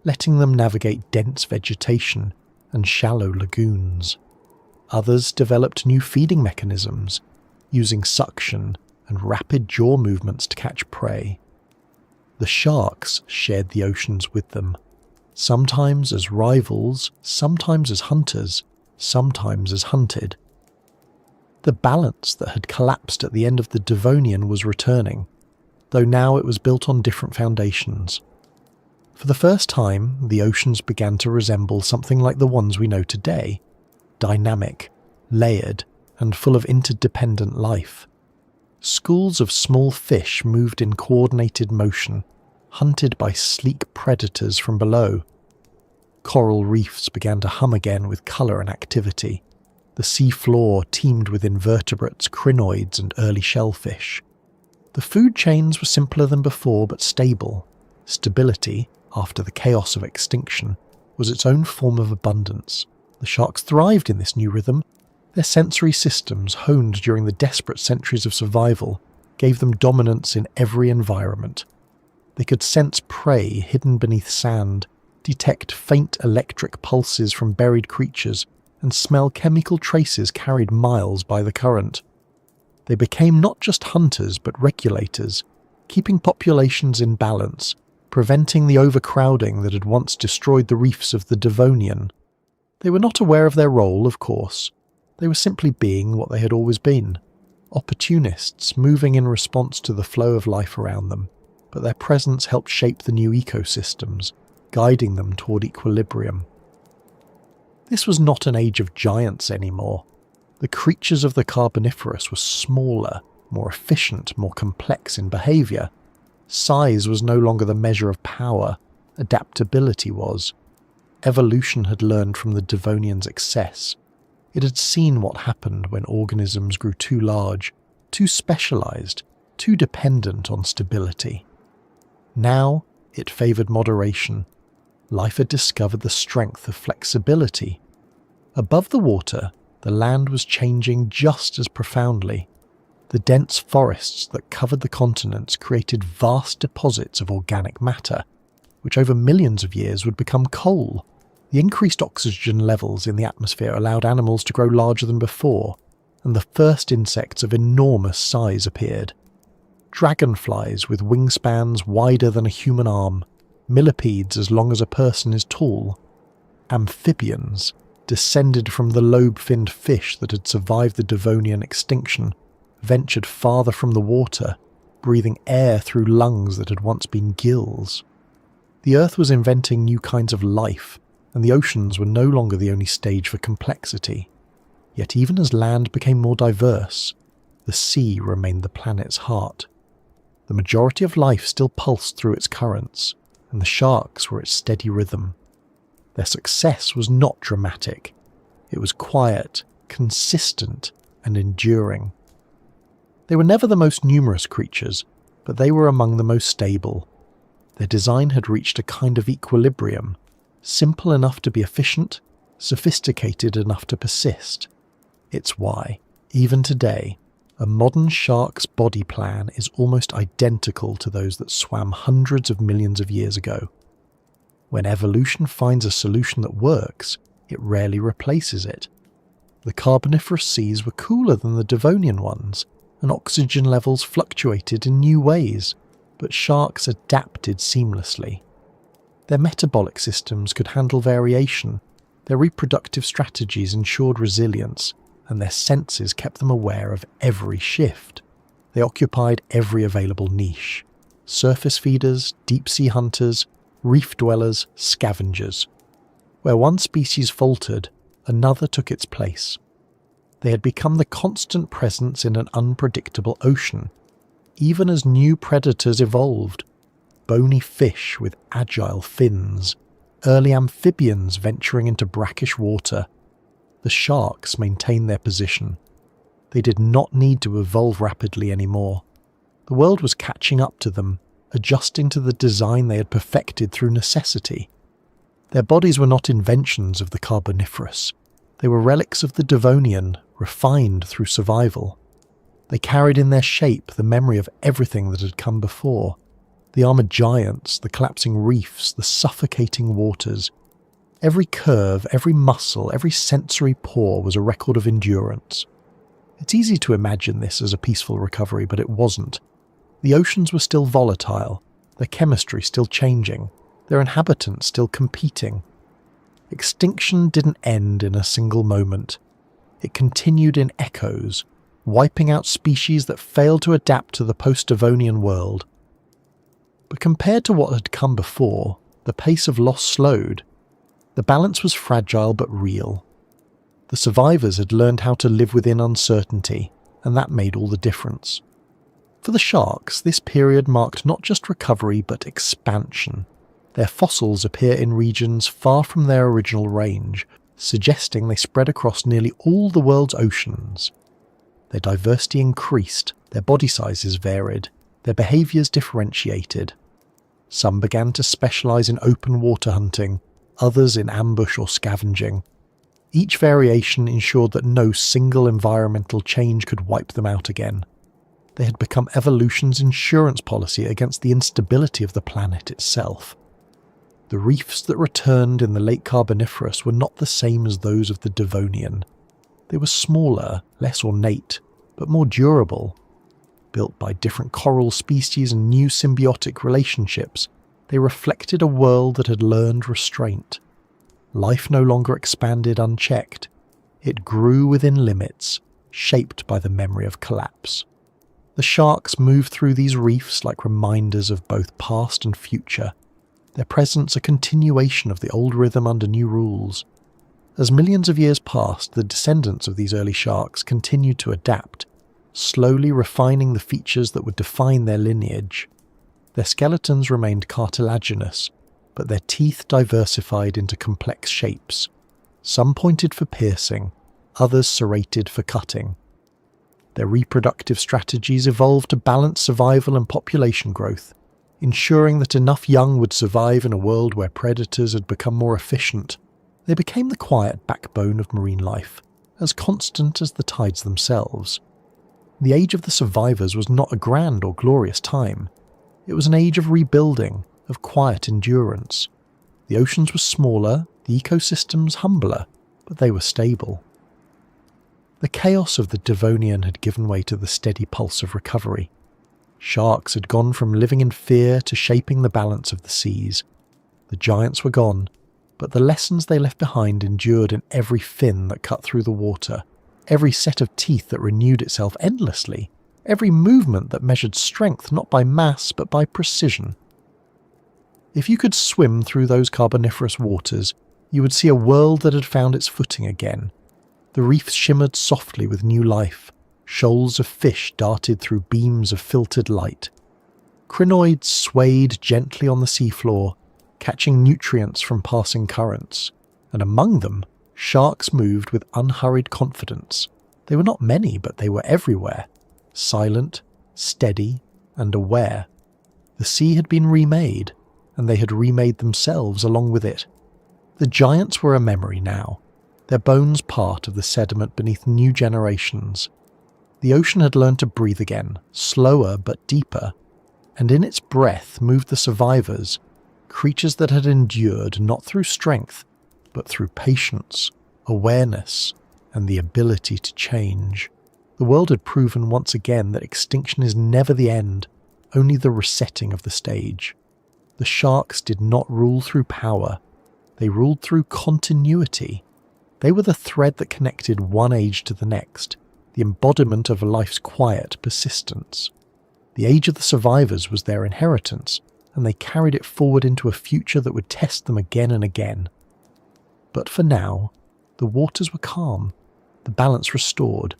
letting them navigate dense vegetation and shallow lagoons. Others developed new feeding mechanisms, using suction and rapid jaw movements to catch prey. The sharks shared the oceans with them, sometimes as rivals, sometimes as hunters, sometimes as hunted. The balance that had collapsed at the end of the Devonian was returning, though now it was built on different foundations. For the first time, the oceans began to resemble something like the ones we know today, dynamic, layered, and full of interdependent life. Schools of small fish moved in coordinated motion, hunted by sleek predators from below. Coral reefs began to hum again with colour and activity. The sea floor teemed with invertebrates, crinoids, and early shellfish. The food chains were simpler than before, but stable. Stability, after the chaos of extinction, was its own form of abundance. The sharks thrived in this new rhythm. Their sensory systems, honed during the desperate centuries of survival, gave them dominance in every environment. They could sense prey hidden beneath sand, detect faint electric pulses from buried creatures, and smell chemical traces carried miles by the current. They became not just hunters but regulators, keeping populations in balance, preventing the overcrowding that had once destroyed the reefs of the Devonian. They were not aware of their role, of course. They were simply being what they had always been, opportunists moving in response to the flow of life around them, but their presence helped shape the new ecosystems, guiding them toward equilibrium. This was not an age of giants anymore. The creatures of the Carboniferous were smaller, more efficient, more complex in behaviour. Size was no longer the measure of power, adaptability was. Evolution had learned from the Devonian's excess. It had seen what happened when organisms grew too large, too specialised, too dependent on stability. Now it favoured moderation. Life had discovered the strength of flexibility. Above the water, the land was changing just as profoundly. The dense forests that covered the continents created vast deposits of organic matter, which over millions of years would become coal. The increased oxygen levels in the atmosphere allowed animals to grow larger than before, and the first insects of enormous size appeared. Dragonflies with wingspans wider than a human arm, millipedes as long as a person is tall, amphibians descended from the lobe-finned fish that had survived the Devonian extinction, ventured farther from the water, breathing air through lungs that had once been gills. The earth was inventing new kinds of life, and the oceans were no longer the only stage for complexity. Yet even as land became more diverse, the sea remained the planet's heart. The majority of life still pulsed through its currents, and the sharks were its steady rhythm. Their success was not dramatic. It was quiet, consistent, and enduring. They were never the most numerous creatures, but they were among the most stable. Their design had reached a kind of equilibrium, simple enough to be efficient, sophisticated enough to persist. It's why, even today, a modern shark's body plan is almost identical to those that swam hundreds of millions of years ago. When evolution finds a solution that works, it rarely replaces it. The Carboniferous seas were cooler than the Devonian ones, and oxygen levels fluctuated in new ways, but sharks adapted seamlessly. Their metabolic systems could handle variation, their reproductive strategies ensured resilience, and their senses kept them aware of every shift. They occupied every available niche: surface feeders, deep-sea hunters, reef dwellers, scavengers. Where one species faltered, another took its place. They had become the constant presence in an unpredictable ocean, even as new predators evolved. Bony fish with agile fins, early amphibians venturing into brackish water. The sharks maintained their position. They did not need to evolve rapidly anymore. The world was catching up to them, adjusting to the design they had perfected through necessity. Their bodies were not inventions of the Carboniferous. They were relics of the Devonian, refined through survival. They carried in their shape the memory of everything that had come before. The armoured giants, the collapsing reefs, the suffocating waters. Every curve, every muscle, every sensory pore was a record of endurance. It's easy to imagine this as a peaceful recovery, but it wasn't. The oceans were still volatile, their chemistry still changing, their inhabitants still competing. Extinction didn't end in a single moment. It continued in echoes, wiping out species that failed to adapt to the post-Devonian world. But compared to what had come before, the pace of loss slowed. The balance was fragile but real. The survivors had learned how to live within uncertainty, and that made all the difference. For the sharks, this period marked not just recovery but expansion. Their fossils appear in regions far from their original range, suggesting they spread across nearly all the world's oceans. Their diversity increased, their body sizes varied, their behaviours differentiated. Some began to specialise in open water hunting, others in ambush or scavenging. Each variation ensured that no single environmental change could wipe them out again. They had become evolution's insurance policy against the instability of the planet itself. The reefs that returned in the late Carboniferous were not the same as those of the Devonian. They were smaller, less ornate, but more durable. Built by different coral species and new symbiotic relationships, they reflected a world that had learned restraint. Life no longer expanded unchecked. It grew within limits, shaped by the memory of collapse. The sharks moved through these reefs like reminders of both past and future, their presence a continuation of the old rhythm under new rules. As millions of years passed, the descendants of these early sharks continued to adapt, slowly refining the features that would define their lineage. Their skeletons remained cartilaginous, but their teeth diversified into complex shapes. Some pointed for piercing, others serrated for cutting. Their reproductive strategies evolved to balance survival and population growth, ensuring that enough young would survive in a world where predators had become more efficient. They became the quiet backbone of marine life, as constant as the tides themselves. The age of the survivors was not a grand or glorious time. It was an age of rebuilding, of quiet endurance. The oceans were smaller, the ecosystems humbler, but they were stable. The chaos of the Devonian had given way to the steady pulse of recovery. Sharks had gone from living in fear to shaping the balance of the seas. The giants were gone, but the lessons they left behind endured in every fin that cut through the water, every set of teeth that renewed itself endlessly, every movement that measured strength not by mass but by precision. If you could swim through those Carboniferous waters, you would see a world that had found its footing again. The reefs shimmered softly with new life. Shoals of fish darted through beams of filtered light. Crinoids swayed gently on the seafloor, catching nutrients from passing currents, and among them, sharks moved with unhurried confidence. They were not many, but they were everywhere, silent, steady, and aware. The sea had been remade, and they had remade themselves along with it. The giants were a memory now, their bones part of the sediment beneath new generations. The ocean had learned to breathe again, slower but deeper, and in its breath moved the survivors, creatures that had endured not through strength, but through patience, awareness, and the ability to change. The world had proven once again that extinction is never the end, only the resetting of the stage. The sharks did not rule through power, they ruled through continuity. They were the thread that connected one age to the next, the embodiment of a life's quiet persistence. The age of the survivors was their inheritance, and they carried it forward into a future that would test them again and again. But for now, the waters were calm, the balance restored,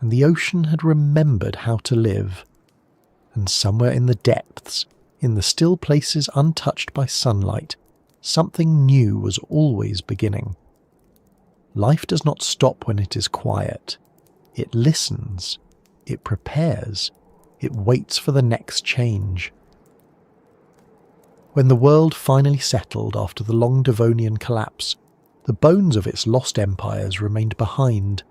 and the ocean had remembered how to live. And somewhere in the depths, in the still places untouched by sunlight, something new was always beginning. Life does not stop when it is quiet. It listens, it prepares, it waits for the next change. When the world finally settled after the long Devonian collapse, the bones of its lost empires remained behind,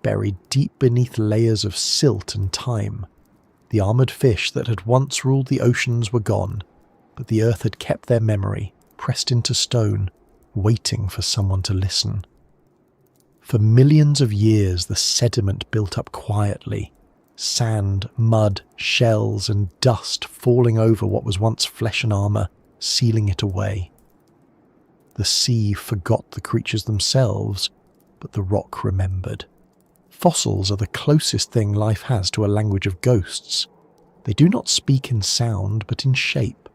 buried deep beneath layers of silt and time. The armoured fish that had once ruled the oceans were gone, but the earth had kept their memory, pressed into stone, waiting for someone to listen. For millions of years the sediment built up quietly, sand, mud, shells and dust falling over what was once flesh and armour, sealing it away. The sea forgot the creatures themselves, but the rock remembered. Fossils are the closest thing life has to a language of ghosts. They do not speak in sound, but in shape.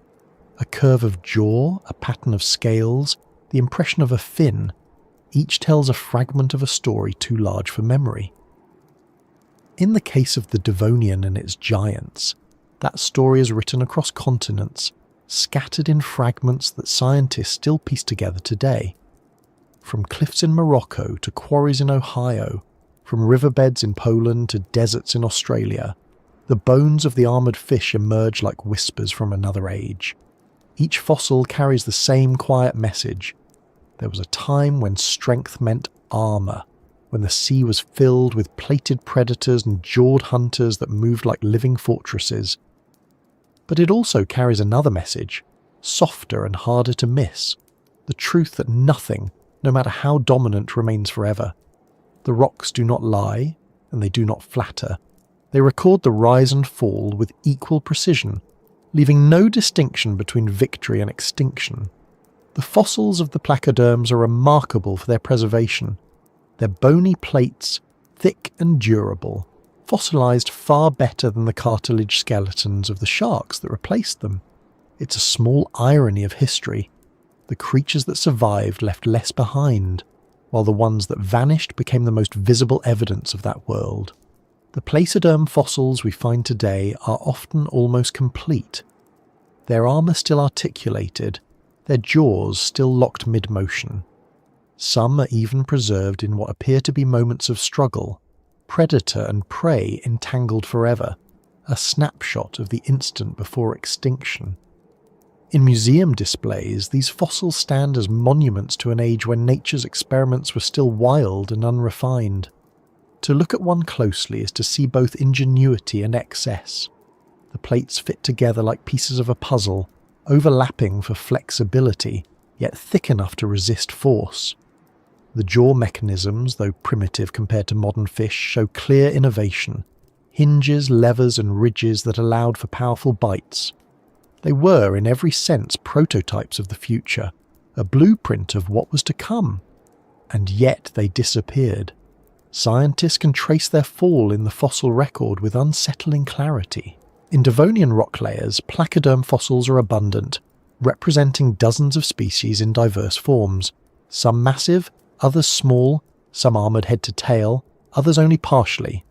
A curve of jaw, a pattern of scales, the impression of a fin, each tells a fragment of a story too large for memory. In the case of the Devonian and its giants, that story is written across continents, scattered in fragments that scientists still piece together today. From cliffs in Morocco to quarries in Ohio, from riverbeds in Poland to deserts in Australia, the bones of the armoured fish emerge like whispers from another age. Each fossil carries the same quiet message. There was a time when strength meant armour, when the sea was filled with plated predators and jawed hunters that moved like living fortresses. But it also carries another message, softer and harder to miss, the truth that nothing, no matter how dominant, remains forever. The rocks do not lie, and they do not flatter. They record the rise and fall with equal precision, leaving no distinction between victory and extinction. The fossils of the placoderms are remarkable for their preservation. Their bony plates, thick and durable, fossilised far better than the cartilage skeletons of the sharks that replaced them. It's a small irony of history. The creatures that survived left less behind, while the ones that vanished became the most visible evidence of that world. The placoderm fossils we find today are often almost complete. Their armour still articulated, their jaws still locked mid-motion. Some are even preserved in what appear to be moments of struggle, predator and prey entangled forever, a snapshot of the instant before extinction. In museum displays, these fossils stand as monuments to an age when nature's experiments were still wild and unrefined. To look at one closely is to see both ingenuity and excess. The plates fit together like pieces of a puzzle, overlapping for flexibility, yet thick enough to resist force. The jaw mechanisms, though primitive compared to modern fish, show clear innovation, hinges, levers and ridges that allowed for powerful bites. They were, in every sense, prototypes of the future, a blueprint of what was to come. And yet they disappeared. Scientists can trace their fall in the fossil record with unsettling clarity. In Devonian rock layers, placoderm fossils are abundant, representing dozens of species in diverse forms, some massive, others small, some armoured head to tail, others only partially.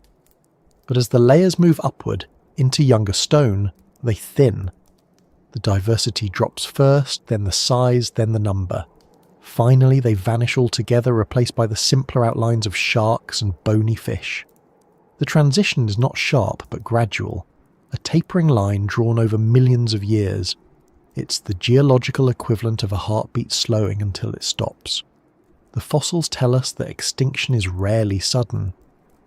But as the layers move upward, into younger stone, they thin. The diversity drops first, then the size, then the number. Finally, they vanish altogether, replaced by the simpler outlines of sharks and bony fish. The transition is not sharp, but gradual, a tapering line drawn over millions of years. It's the geological equivalent of a heartbeat slowing until it stops. The fossils tell us that extinction is rarely sudden.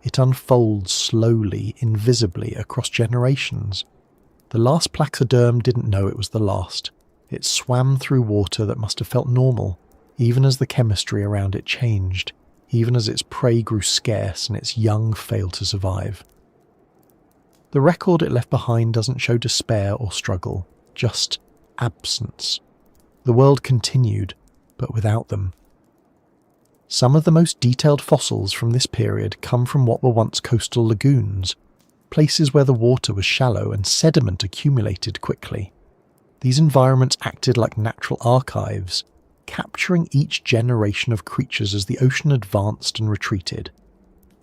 It unfolds slowly, invisibly, across generations. The last placoderm didn't know it was the last. It swam through water that must have felt normal, even as the chemistry around it changed, even as its prey grew scarce and its young failed to survive. The record it left behind doesn't show despair or struggle, just absence. The world continued, but without them. Some of the most detailed fossils from this period come from what were once coastal lagoons, places where the water was shallow and sediment accumulated quickly. These environments acted like natural archives, capturing each generation of creatures as the ocean advanced and retreated.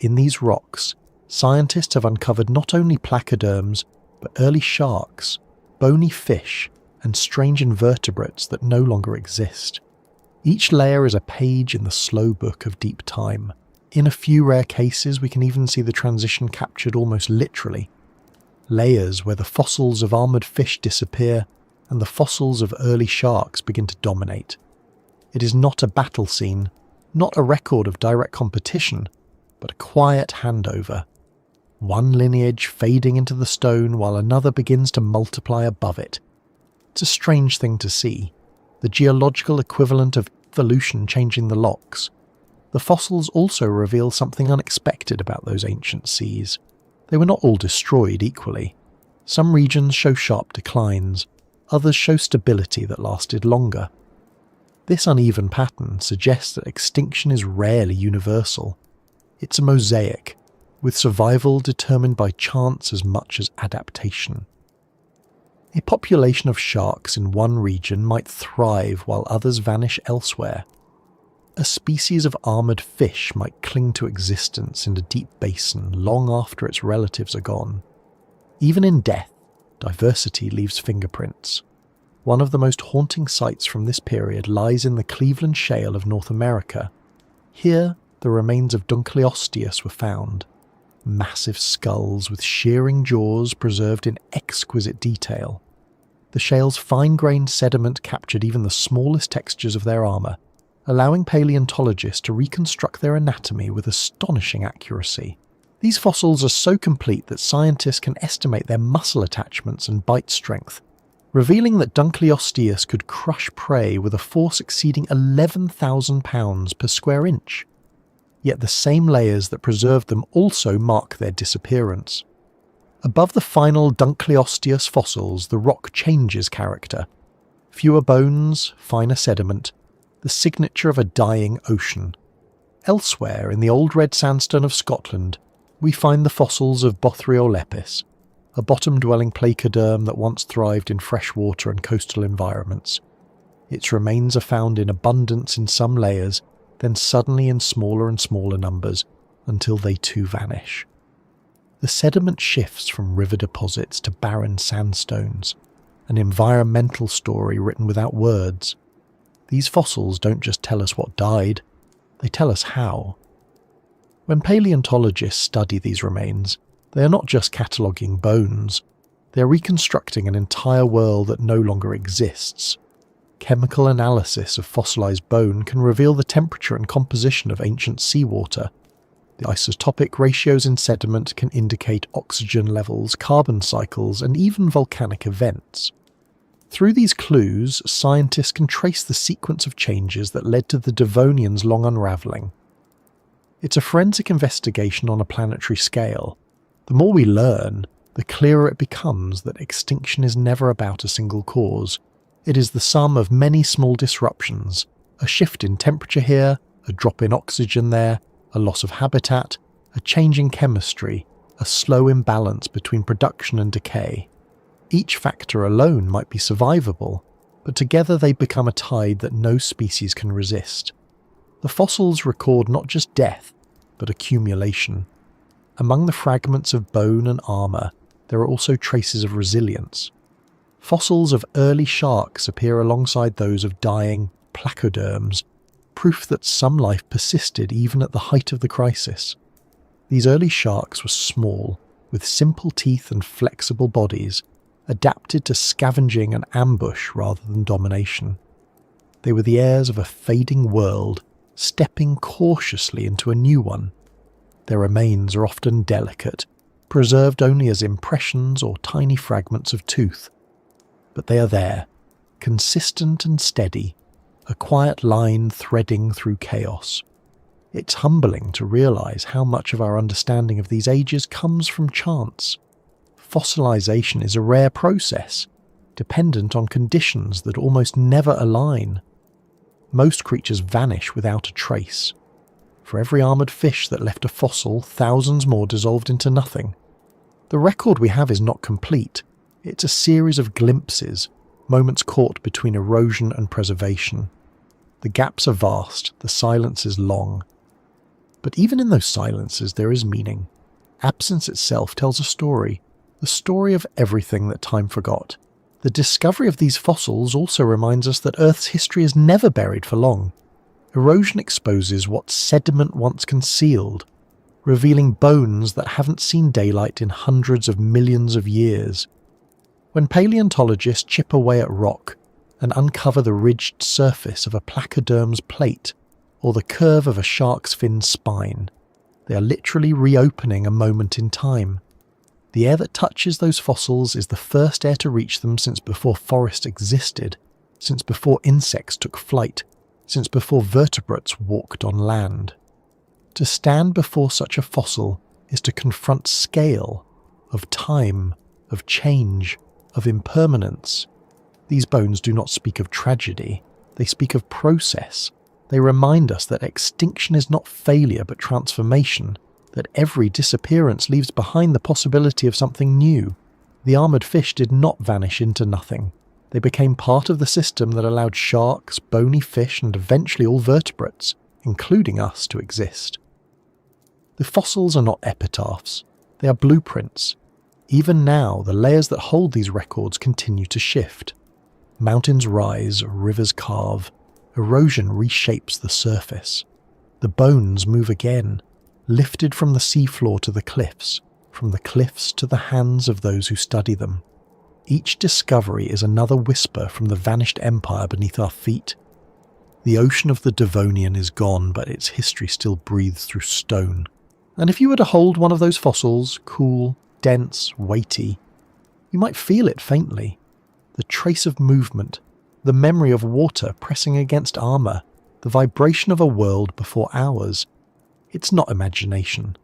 In these rocks, scientists have uncovered not only placoderms, but early sharks, bony fish, and strange invertebrates that no longer exist. Each layer is a page in the slow book of deep time. In a few rare cases, we can even see the transition captured almost literally. Layers where the fossils of armoured fish disappear and the fossils of early sharks begin to dominate. It is not a battle scene, not a record of direct competition, but a quiet handover. One lineage fading into the stone while another begins to multiply above it. It's a strange thing to see, the geological equivalent of evolution changing the locks. The fossils also reveal something unexpected about those ancient seas. They were not all destroyed equally. Some regions show sharp declines, others show stability that lasted longer. This uneven pattern suggests that extinction is rarely universal. It's a mosaic, with survival determined by chance as much as adaptation. A population of sharks in one region might thrive while others vanish elsewhere. A species of armoured fish might cling to existence in a deep basin long after its relatives are gone. Even in death, diversity leaves fingerprints. One of the most haunting sights from this period lies in the Cleveland Shale of North America. Here, the remains of Dunkleosteus were found. Massive skulls with shearing jaws preserved in exquisite detail. The shale's fine-grained sediment captured even the smallest textures of their armour, allowing paleontologists to reconstruct their anatomy with astonishing accuracy. These fossils are so complete that scientists can estimate their muscle attachments and bite strength, revealing that Dunkleosteus could crush prey with a force exceeding 11,000 pounds per square inch. Yet the same layers that preserved them also mark their disappearance. Above the final Dunkleosteus fossils, the rock changes character. Fewer bones, finer sediment, the signature of a dying ocean. Elsewhere, in the old red sandstone of Scotland, we find the fossils of Bothriollepis, a bottom-dwelling placoderm that once thrived in freshwater and coastal environments. Its remains are found in abundance in some layers, then suddenly in smaller and smaller numbers, until they too vanish. The sediment shifts from river deposits to barren sandstones, an environmental story written without words. These fossils don't just tell us what died, they tell us how. When paleontologists study these remains, they are not just cataloguing bones, they are reconstructing an entire world that no longer exists. Chemical analysis of fossilized bone can reveal the temperature and composition of ancient seawater. The isotopic ratios in sediment can indicate oxygen levels, carbon cycles, and even volcanic events. Through these clues, scientists can trace the sequence of changes that led to the Devonian's long unravelling. It's a forensic investigation on a planetary scale. The more we learn, the clearer it becomes that extinction is never about a single cause. It is the sum of many small disruptions, a shift in temperature here, a drop in oxygen there, a loss of habitat, a change in chemistry, a slow imbalance between production and decay. Each factor alone might be survivable, but together they become a tide that no species can resist. The fossils record not just death, but accumulation. Among the fragments of bone and armour, there are also traces of resilience. Fossils of early sharks appear alongside those of dying placoderms, proof that some life persisted even at the height of the crisis. These early sharks were small, with simple teeth and flexible bodies, adapted to scavenging and ambush rather than domination. They were the heirs of a fading world, stepping cautiously into a new one. Their remains are often delicate, preserved only as impressions or tiny fragments of tooth. But they are there, consistent and steady, a quiet line threading through chaos. It's humbling to realise how much of our understanding of these ages comes from chance. Fossilization is a rare process, dependent on conditions that almost never align. Most creatures vanish without a trace. For every armoured fish that left a fossil, thousands more dissolved into nothing. The record we have is not complete. It's a series of glimpses, moments caught between erosion and preservation. The gaps are vast, the silence is long. But even in those silences there is meaning. Absence itself tells a story, the story of everything that time forgot. The discovery of these fossils also reminds us that Earth's history is never buried for long. Erosion exposes what sediment once concealed, revealing bones that haven't seen daylight in hundreds of millions of years. When paleontologists chip away at rock and uncover the ridged surface of a placoderm's plate or the curve of a shark's fin spine, they are literally reopening a moment in time. The air that touches those fossils is the first air to reach them since before forests existed, since before insects took flight, since before vertebrates walked on land. To stand before such a fossil is to confront scale, of time, of change, of impermanence. These bones do not speak of tragedy, they speak of process. They remind us that extinction is not failure but transformation, that every disappearance leaves behind the possibility of something new. The armoured fish did not vanish into nothing. They became part of the system that allowed sharks, bony fish, and eventually all vertebrates, including us, to exist. The fossils are not epitaphs, they are blueprints. Even now, the layers that hold these records continue to shift. Mountains rise, rivers carve, erosion reshapes the surface. The bones move again, lifted from the seafloor to the cliffs, from the cliffs to the hands of those who study them. Each discovery is another whisper from the vanished empire beneath our feet. The ocean of the Devonian is gone, but its history still breathes through stone. And if you were to hold one of those fossils, cool, dense, weighty, you might feel it faintly. The trace of movement, the memory of water pressing against armour, the vibration of a world before ours. It's not imagination.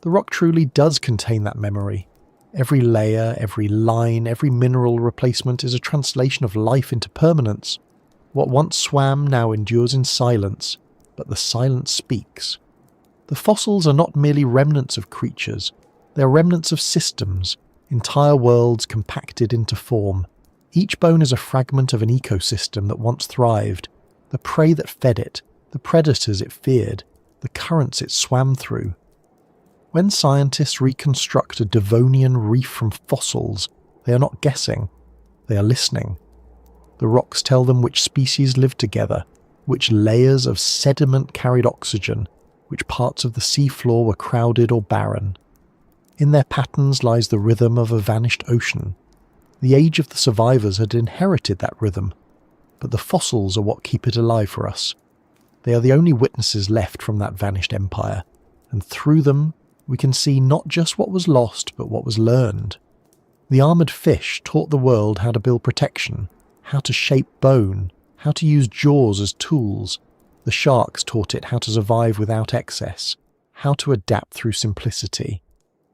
The rock truly does contain that memory. Every layer, every line, every mineral replacement is a translation of life into permanence. What once swam now endures in silence, but the silence speaks. The fossils are not merely remnants of creatures, they are remnants of systems, entire worlds compacted into form. Each bone is a fragment of an ecosystem that once thrived, the prey that fed it, the predators it feared, the currents it swam through. When scientists reconstruct a Devonian reef from fossils, they are not guessing, they are listening. The rocks tell them which species lived together, which layers of sediment carried oxygen, which parts of the seafloor were crowded or barren. In their patterns lies the rhythm of a vanished ocean. The age of the survivors had inherited that rhythm, but the fossils are what keep it alive for us. They are the only witnesses left from that vanished empire, and through them we can see not just what was lost, but what was learned. The armoured fish taught the world how to build protection, how to shape bone, how to use jaws as tools. The sharks taught it how to survive without excess, how to adapt through simplicity.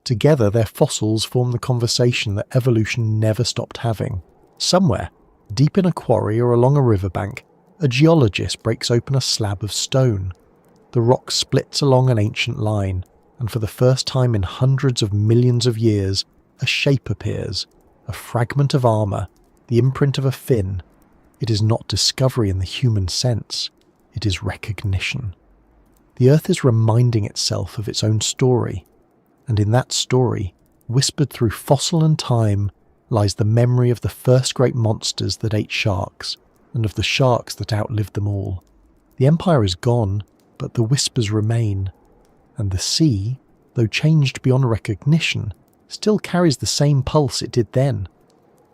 Together their fossils form the conversation that evolution never stopped having. Somewhere, deep in a quarry or along a riverbank, a geologist breaks open a slab of stone. The rock splits along an ancient line, and for the first time in hundreds of millions of years, a shape appears, a fragment of armour, the imprint of a fin. It is not discovery in the human sense, it is recognition. The Earth is reminding itself of its own story, and in that story, whispered through fossil and time, lies the memory of the first great monsters that ate sharks, and of the sharks that outlived them all. The empire is gone, but the whispers remain, and the sea, though changed beyond recognition, still carries the same pulse it did then.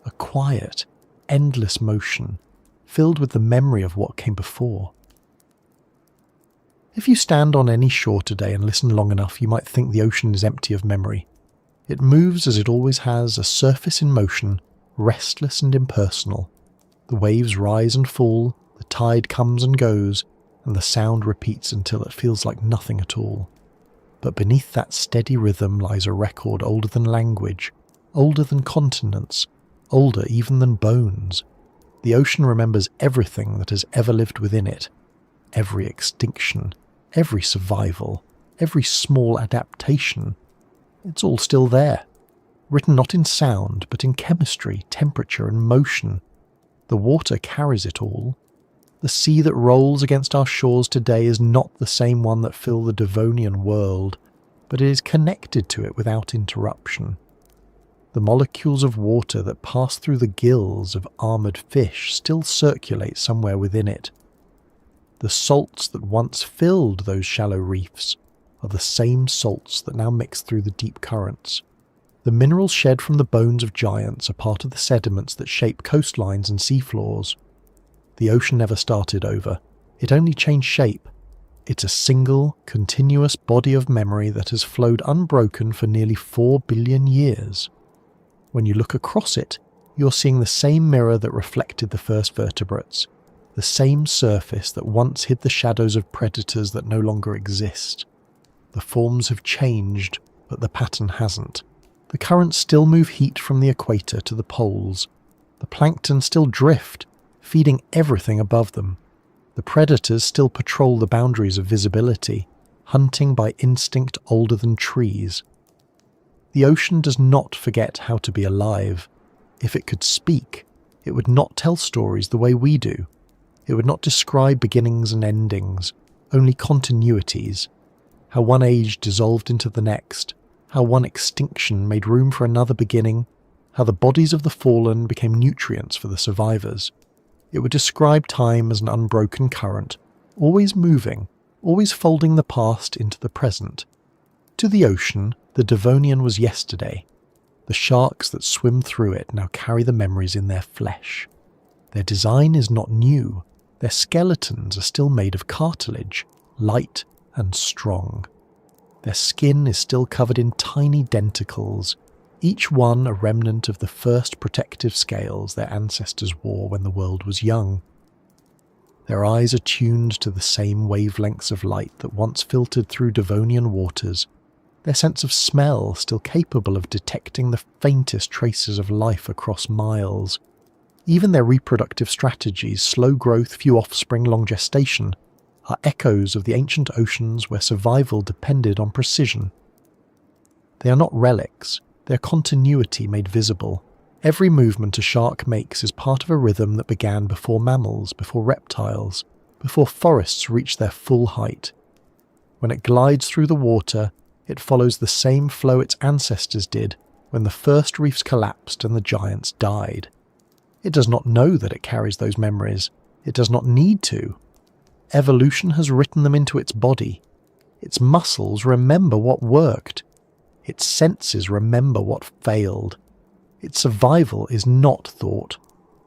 A quiet, endless motion, filled with the memory of what came before. If you stand on any shore today and listen long enough, you might think the ocean is empty of memory. It moves as it always has, a surface in motion, restless and impersonal. The waves rise and fall, the tide comes and goes, and the sound repeats until it feels like nothing at all. But beneath that steady rhythm lies a record older than language, older than continents, older even than bones. The ocean remembers everything that has ever lived within it. Every extinction, every survival, every small adaptation. It's all still there, written not in sound, but in chemistry, temperature, and motion. The water carries it all. The sea that rolls against our shores today is not the same one that filled the Devonian world, but it is connected to it without interruption. The molecules of water that pass through the gills of armoured fish still circulate somewhere within it. The salts that once filled those shallow reefs are the same salts that now mix through the deep currents. The minerals shed from the bones of giants are part of the sediments that shape coastlines and seafloors. The ocean never started over. It only changed shape. It's a single, continuous body of memory that has flowed unbroken for nearly 4 billion years. When you look across it, you're seeing the same mirror that reflected the first vertebrates, the same surface that once hid the shadows of predators that no longer exist. The forms have changed, but the pattern hasn't. The currents still move heat from the equator to the poles. The plankton still drift, feeding everything above them. The predators still patrol the boundaries of visibility, hunting by instinct older than trees. The ocean does not forget how to be alive. If it could speak, it would not tell stories the way we do. It would not describe beginnings and endings, only continuities. How one age dissolved into the next, how one extinction made room for another beginning, how the bodies of the fallen became nutrients for the survivors. It would describe time as an unbroken current, always moving, always folding the past into the present. To the ocean, the Devonian was yesterday. The sharks that swim through it now carry the memories in their flesh. Their design is not new. Their skeletons are still made of cartilage, light and strong. Their skin is still covered in tiny denticles, each one a remnant of the first protective scales their ancestors wore when the world was young. Their eyes are tuned to the same wavelengths of light that once filtered through Devonian waters, their sense of smell still capable of detecting the faintest traces of life across miles. Even their reproductive strategies, slow growth, few offspring, long gestation, are echoes of the ancient oceans where survival depended on precision. They are not relics, they are continuity made visible. Every movement a shark makes is part of a rhythm that began before mammals, before reptiles, before forests reached their full height. When it glides through the water, it follows the same flow its ancestors did when the first reefs collapsed and the giants died. It does not know that it carries those memories. It does not need to. Evolution has written them into its body. Its muscles remember what worked. Its senses remember what failed. Its survival is not thought.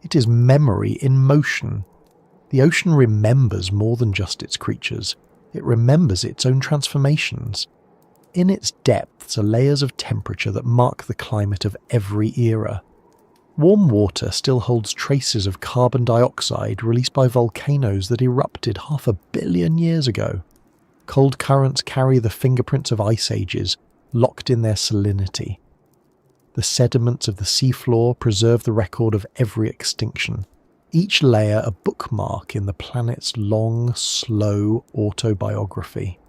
It is memory in motion. The ocean remembers more than just its creatures. It remembers its own transformations. In its depths are layers of temperature that mark the climate of every era. Warm water still holds traces of carbon dioxide released by volcanoes that erupted 500 million years ago. Cold currents carry the fingerprints of ice ages, locked in their salinity. The sediments of the seafloor preserve the record of every extinction, each layer a bookmark in the planet's long, slow autobiography.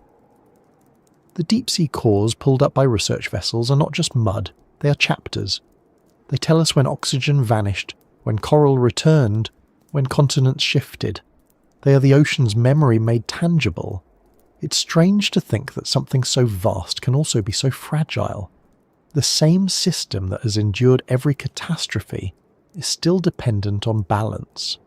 The deep-sea cores pulled up by research vessels are not just mud, they are chapters. They tell us when oxygen vanished, when coral returned, when continents shifted. They are the ocean's memory made tangible. It's strange to think that something so vast can also be so fragile. The same system that has endured every catastrophe is still dependent on balance.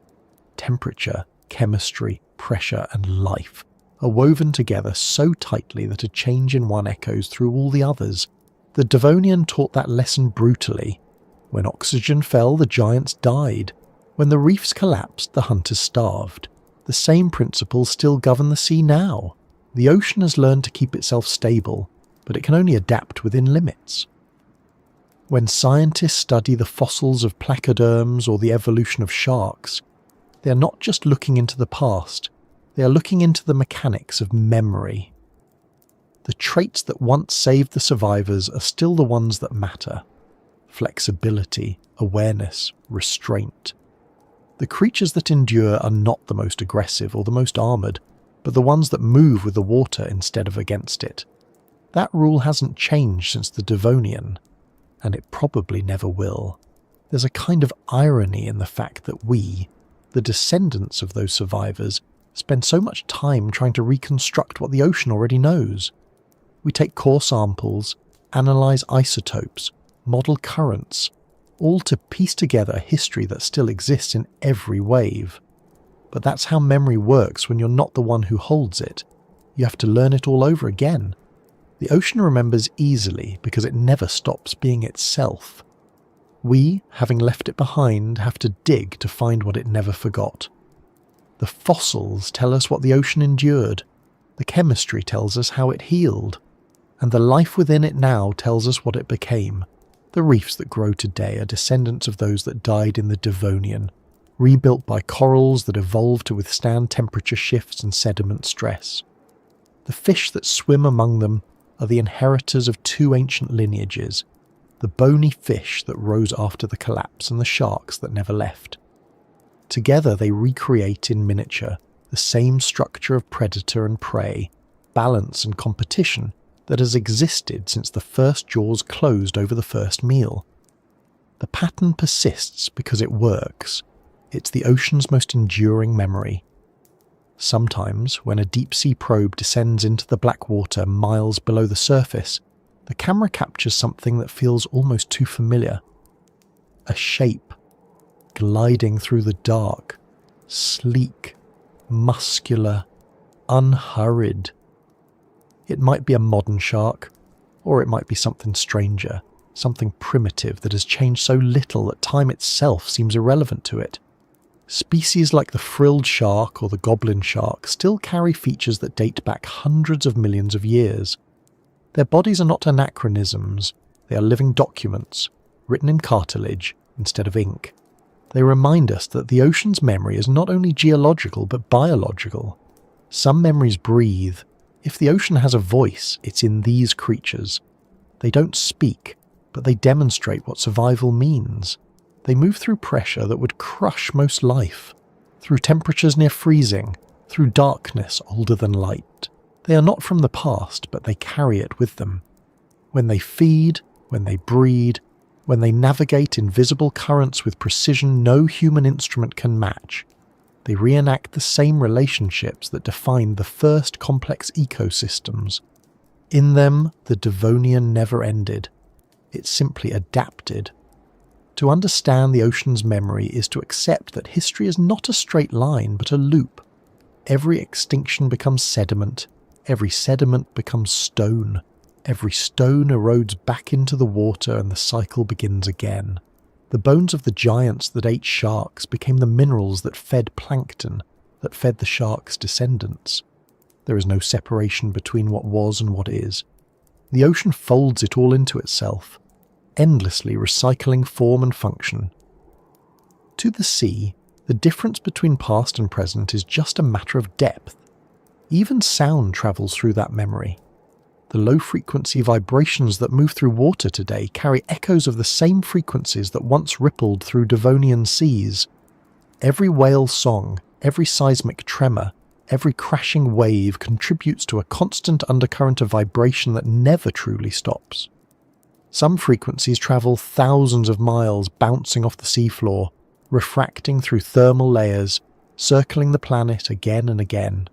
Temperature, chemistry, pressure, and life are woven together so tightly that a change in one echoes through all the others. The Devonian taught that lesson brutally. When oxygen fell, the giants died. When the reefs collapsed, the hunters starved. The same principles still govern the sea now. The ocean has learned to keep itself stable, but it can only adapt within limits. When scientists study the fossils of placoderms or the evolution of sharks, they are not just looking into the past, they are looking into the mechanics of memory. The traits that once saved the survivors are still the ones that matter. Flexibility, awareness, restraint. The creatures that endure are not the most aggressive or the most armoured, but the ones that move with the water instead of against it. That rule hasn't changed since the Devonian, and it probably never will. There's a kind of irony in the fact that we, the descendants of those survivors spend so much time trying to reconstruct what the ocean already knows. We take core samples, analyse isotopes, model currents, all to piece together a history that still exists in every wave. But that's how memory works when you're not the one who holds it. You have to learn it all over again. The ocean remembers easily because it never stops being itself. We, having left it behind, have to dig to find what it never forgot. The fossils tell us what the ocean endured, the chemistry tells us how it healed, and the life within it now tells us what it became. The reefs that grow today are descendants of those that died in the Devonian, rebuilt by corals that evolved to withstand temperature shifts and sediment stress. The fish that swim among them are the inheritors of two ancient lineages, the bony fish that rose after the collapse and the sharks that never left. Together they recreate in miniature the same structure of predator and prey, balance and competition that has existed since the first jaws closed over the first meal. The pattern persists because it works. It's the ocean's most enduring memory. Sometimes, when a deep-sea probe descends into the black water miles below the surface, the camera captures something that feels almost too familiar. A shape, gliding through the dark, sleek, muscular, unhurried. It might be a modern shark, or it might be something stranger, something primitive that has changed so little that time itself seems irrelevant to it. Species like the frilled shark or the goblin shark still carry features that date back hundreds of millions of years. Their bodies are not anachronisms, they are living documents, written in cartilage instead of ink. They remind us that the ocean's memory is not only geological but biological. Some memories breathe. If the ocean has a voice, it's in these creatures. They don't speak, but they demonstrate what survival means. They move through pressure that would crush most life, through temperatures near freezing, through darkness older than light. They are not from the past, but they carry it with them. When they feed, when they breed, when they navigate invisible currents with precision no human instrument can match, they reenact the same relationships that defined the first complex ecosystems. In them, the Devonian never ended. It simply adapted. To understand the ocean's memory is to accept that history is not a straight line, but a loop. Every extinction becomes sediment. Every sediment becomes stone. Every stone erodes back into the water and the cycle begins again. The bones of the giants that ate sharks became the minerals that fed plankton, that fed the sharks' descendants. There is no separation between what was and what is. The ocean folds it all into itself, endlessly recycling form and function. To the sea, the difference between past and present is just a matter of depth. Even sound travels through that memory. The low-frequency vibrations that move through water today carry echoes of the same frequencies that once rippled through Devonian seas. Every whale song, every seismic tremor, every crashing wave contributes to a constant undercurrent of vibration that never truly stops. Some frequencies travel thousands of miles, bouncing off the seafloor, refracting through thermal layers, circling the planet again and again.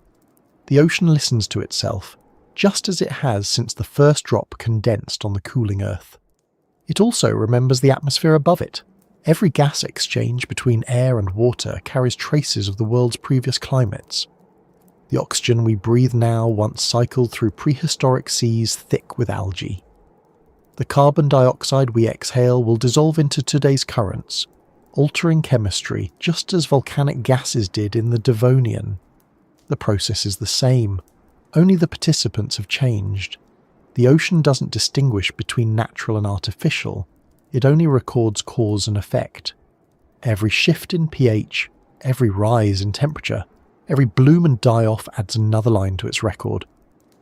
The ocean listens to itself, just as it has since the first drop condensed on the cooling Earth. It also remembers the atmosphere above it. Every gas exchange between air and water carries traces of the world's previous climates. The oxygen we breathe now once cycled through prehistoric seas thick with algae. The carbon dioxide we exhale will dissolve into today's currents, altering chemistry just as volcanic gases did in the Devonian. The process is the same. Only the participants have changed. The ocean doesn't distinguish between natural and artificial. It only records cause and effect. Every shift in pH, every rise in temperature, every bloom and die-off adds another line to its record.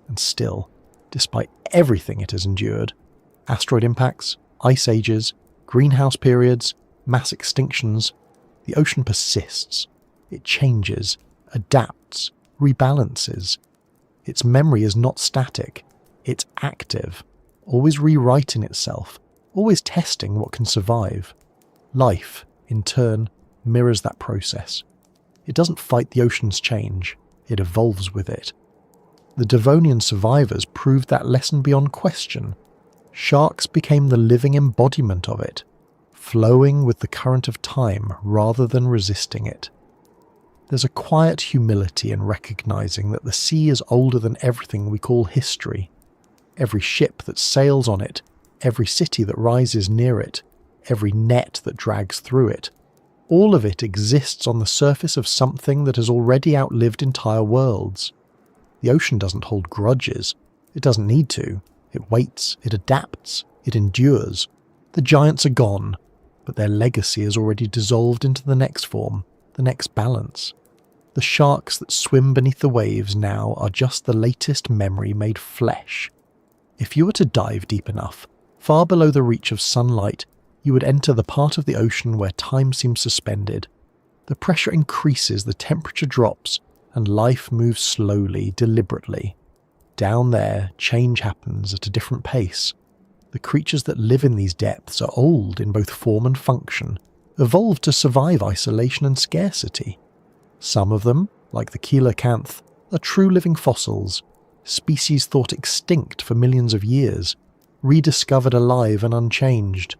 And still, despite everything it has endured, asteroid impacts, ice ages, greenhouse periods, mass extinctions, the ocean persists. It changes, adapts, rebalances. Its memory is not static, it's active, always rewriting itself, always testing what can survive. Life, in turn, mirrors that process. It doesn't fight the ocean's change, it evolves with it. The Devonian survivors proved that lesson beyond question. Sharks became the living embodiment of it, flowing with the current of time rather than resisting it. There's a quiet humility in recognizing that the sea is older than everything we call history. Every ship that sails on it, every city that rises near it, every net that drags through it, all of it exists on the surface of something that has already outlived entire worlds. The ocean doesn't hold grudges. It doesn't need to. It waits, it adapts, it endures. The giants are gone, but their legacy has already dissolved into the next form, the next balance. The sharks that swim beneath the waves now are just the latest memory made flesh. If you were to dive deep enough, far below the reach of sunlight, you would enter the part of the ocean where time seems suspended. The pressure increases, the temperature drops, and life moves slowly, deliberately. Down there, change happens at a different pace. The creatures that live in these depths are old in both form and function, evolved to survive isolation and scarcity. Some of them, like the coelacanth, are true living fossils, species thought extinct for millions of years, rediscovered alive and unchanged.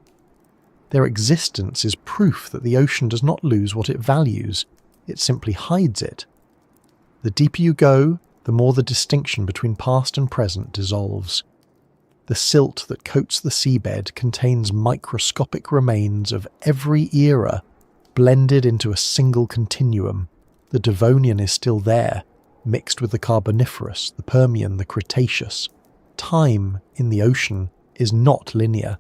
Their existence is proof that the ocean does not lose what it values, it simply hides it. The deeper you go, the more the distinction between past and present dissolves. The silt that coats the seabed contains microscopic remains of every era, blended into a single continuum. The Devonian is still there, mixed with the Carboniferous, the Permian, the Cretaceous. Time, in the ocean, is not linear.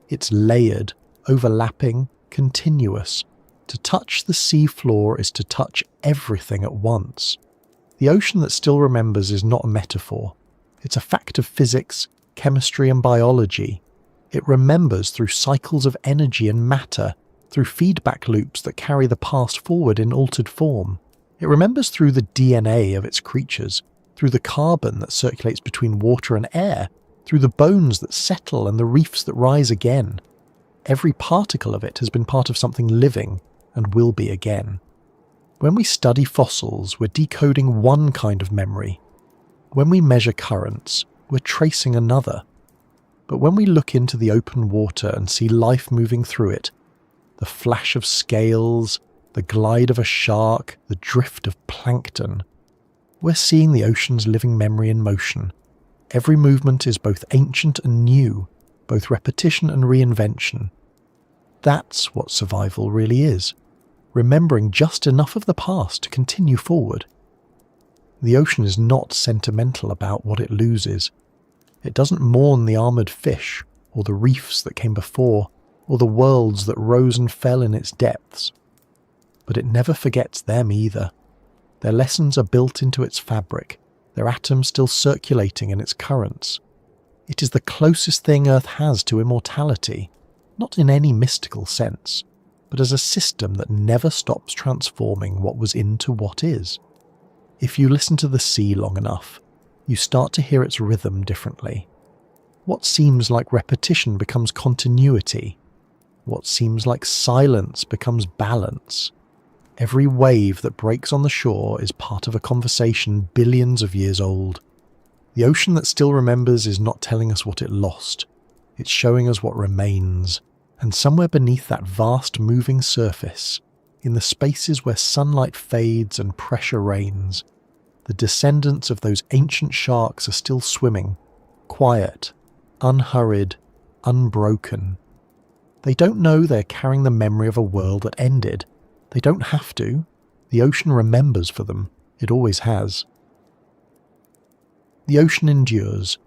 It's layered, overlapping, continuous. To touch the sea floor is to touch everything at once. The ocean that still remembers is not a metaphor. It's a fact of physics, chemistry and biology. It remembers through cycles of energy and matter, through feedback loops that carry the past forward in altered form. It remembers through the DNA of its creatures, through the carbon that circulates between water and air, through the bones that settle and the reefs that rise again. Every particle of it has been part of something living and will be again. When we study fossils, we're decoding one kind of memory. When we measure currents, we're tracing another. But when we look into the open water and see life moving through it, the flash of scales, the glide of a shark, the drift of plankton, we're seeing the ocean's living memory in motion. Every movement is both ancient and new, both repetition and reinvention. That's what survival really is, remembering just enough of the past to continue forward. The ocean is not sentimental about what it loses. It doesn't mourn the armoured fish, or the reefs that came before, or the worlds that rose and fell in its depths. But it never forgets them either. Their lessons are built into its fabric, their atoms still circulating in its currents. It is the closest thing Earth has to immortality, not in any mystical sense, but as a system that never stops transforming what was into what is. If you listen to the sea long enough, you start to hear its rhythm differently. What seems like repetition becomes continuity. What seems like silence becomes balance. Every wave that breaks on the shore is part of a conversation billions of years old. The ocean that still remembers is not telling us what it lost. It's showing us what remains. And somewhere beneath that vast moving surface, in the spaces where sunlight fades and pressure reigns, the descendants of those ancient sharks are still swimming, quiet, unhurried, unbroken. They don't know they're carrying the memory of a world that ended. They don't have to. The ocean remembers for them. It always has. The ocean endures,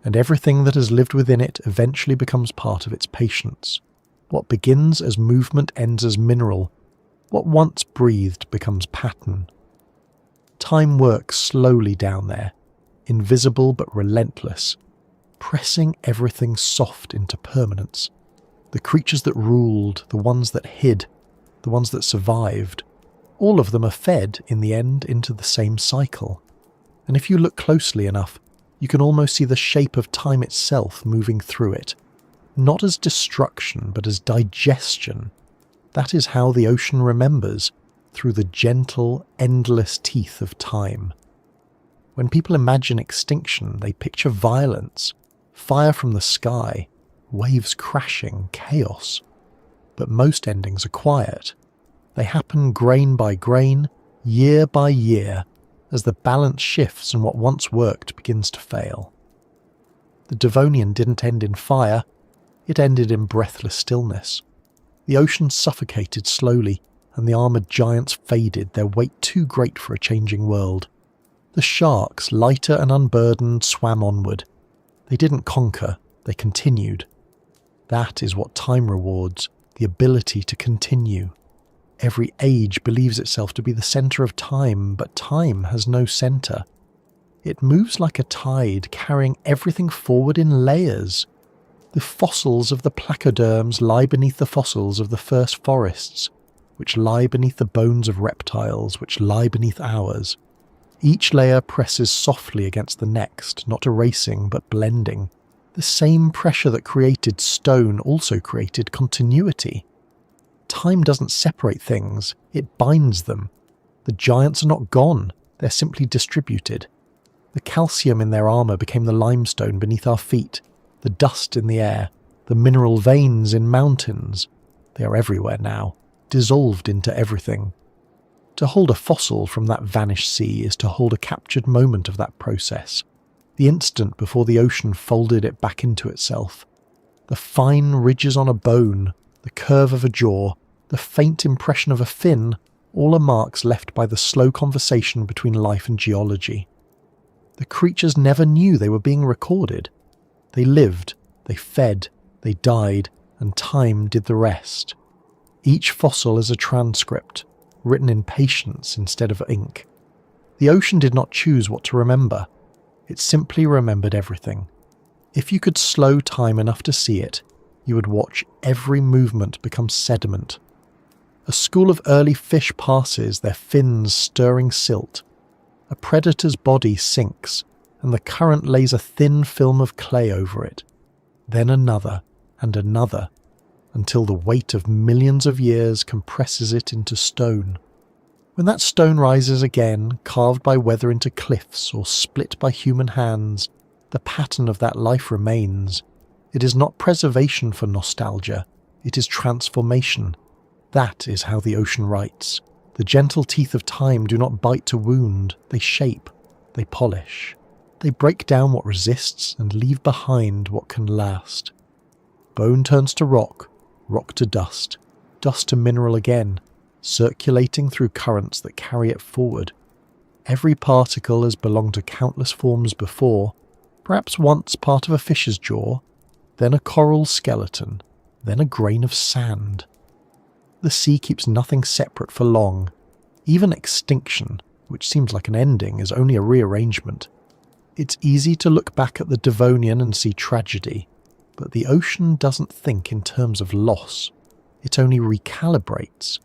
and everything that has lived within it eventually becomes part of its patience. What begins as movement ends as mineral. What once breathed becomes pattern. Time works slowly down there, invisible but relentless, pressing everything soft into permanence. The creatures that ruled, the ones that hid, the ones that survived, all of them are fed, in the end, into the same cycle. And if you look closely enough, you can almost see the shape of time itself moving through it. Not as destruction, but as digestion. That is how the ocean remembers, through the gentle, endless teeth of time. When people imagine extinction, they picture violence, fire from the sky, waves crashing, chaos. But most endings are quiet. They happen grain by grain, year by year, as the balance shifts and what once worked begins to fail. The Devonian didn't end in fire, it ended in breathless stillness. The ocean suffocated slowly, and the armoured giants faded, their weight too great for a changing world. The sharks, lighter and unburdened, swam onward. They didn't conquer, they continued. That is what time rewards, the ability to continue. Every age believes itself to be the centre of time, but time has no centre. It moves like a tide, carrying everything forward in layers. The fossils of the placoderms lie beneath the fossils of the first forests, which lie beneath the bones of reptiles, which lie beneath ours. Each layer presses softly against the next, not erasing but blending. The same pressure that created stone also created continuity. Time doesn't separate things, it binds them. The giants are not gone, they're simply distributed. The calcium in their armour became the limestone beneath our feet, the dust in the air, the mineral veins in mountains. They are everywhere now, dissolved into everything. To hold a fossil from that vanished sea is to hold a captured moment of that process, the instant before the ocean folded it back into itself. The fine ridges on a bone, the curve of a jaw, the faint impression of a fin, all are marks left by the slow conversation between life and geology. The creatures never knew they were being recorded. They lived, they fed, they died, and time did the rest. Each fossil is a transcript, written in patience instead of ink. The ocean did not choose what to remember. It simply remembered everything. If you could slow time enough to see it, you would watch every movement become sediment. A school of early fish passes, their fins stirring silt. A predator's body sinks, and the current lays a thin film of clay over it. Then another, and another, until the weight of millions of years compresses it into stone. When that stone rises again, carved by weather into cliffs or split by human hands, the pattern of that life remains. It is not preservation for nostalgia, it is transformation. That is how the ocean writes. The gentle teeth of time do not bite to wound, they shape, they polish. They break down what resists and leave behind what can last. Bone turns to rock, rock to dust, dust to mineral again, circulating through currents that carry it forward. Every particle has belonged to countless forms before, perhaps once part of a fish's jaw, then a coral skeleton, then a grain of sand. The sea keeps nothing separate for long. Even extinction, which seems like an ending, is only a rearrangement. It's easy to look back at the Devonian and see tragedy, but the ocean doesn't think in terms of loss. It only recalibrates.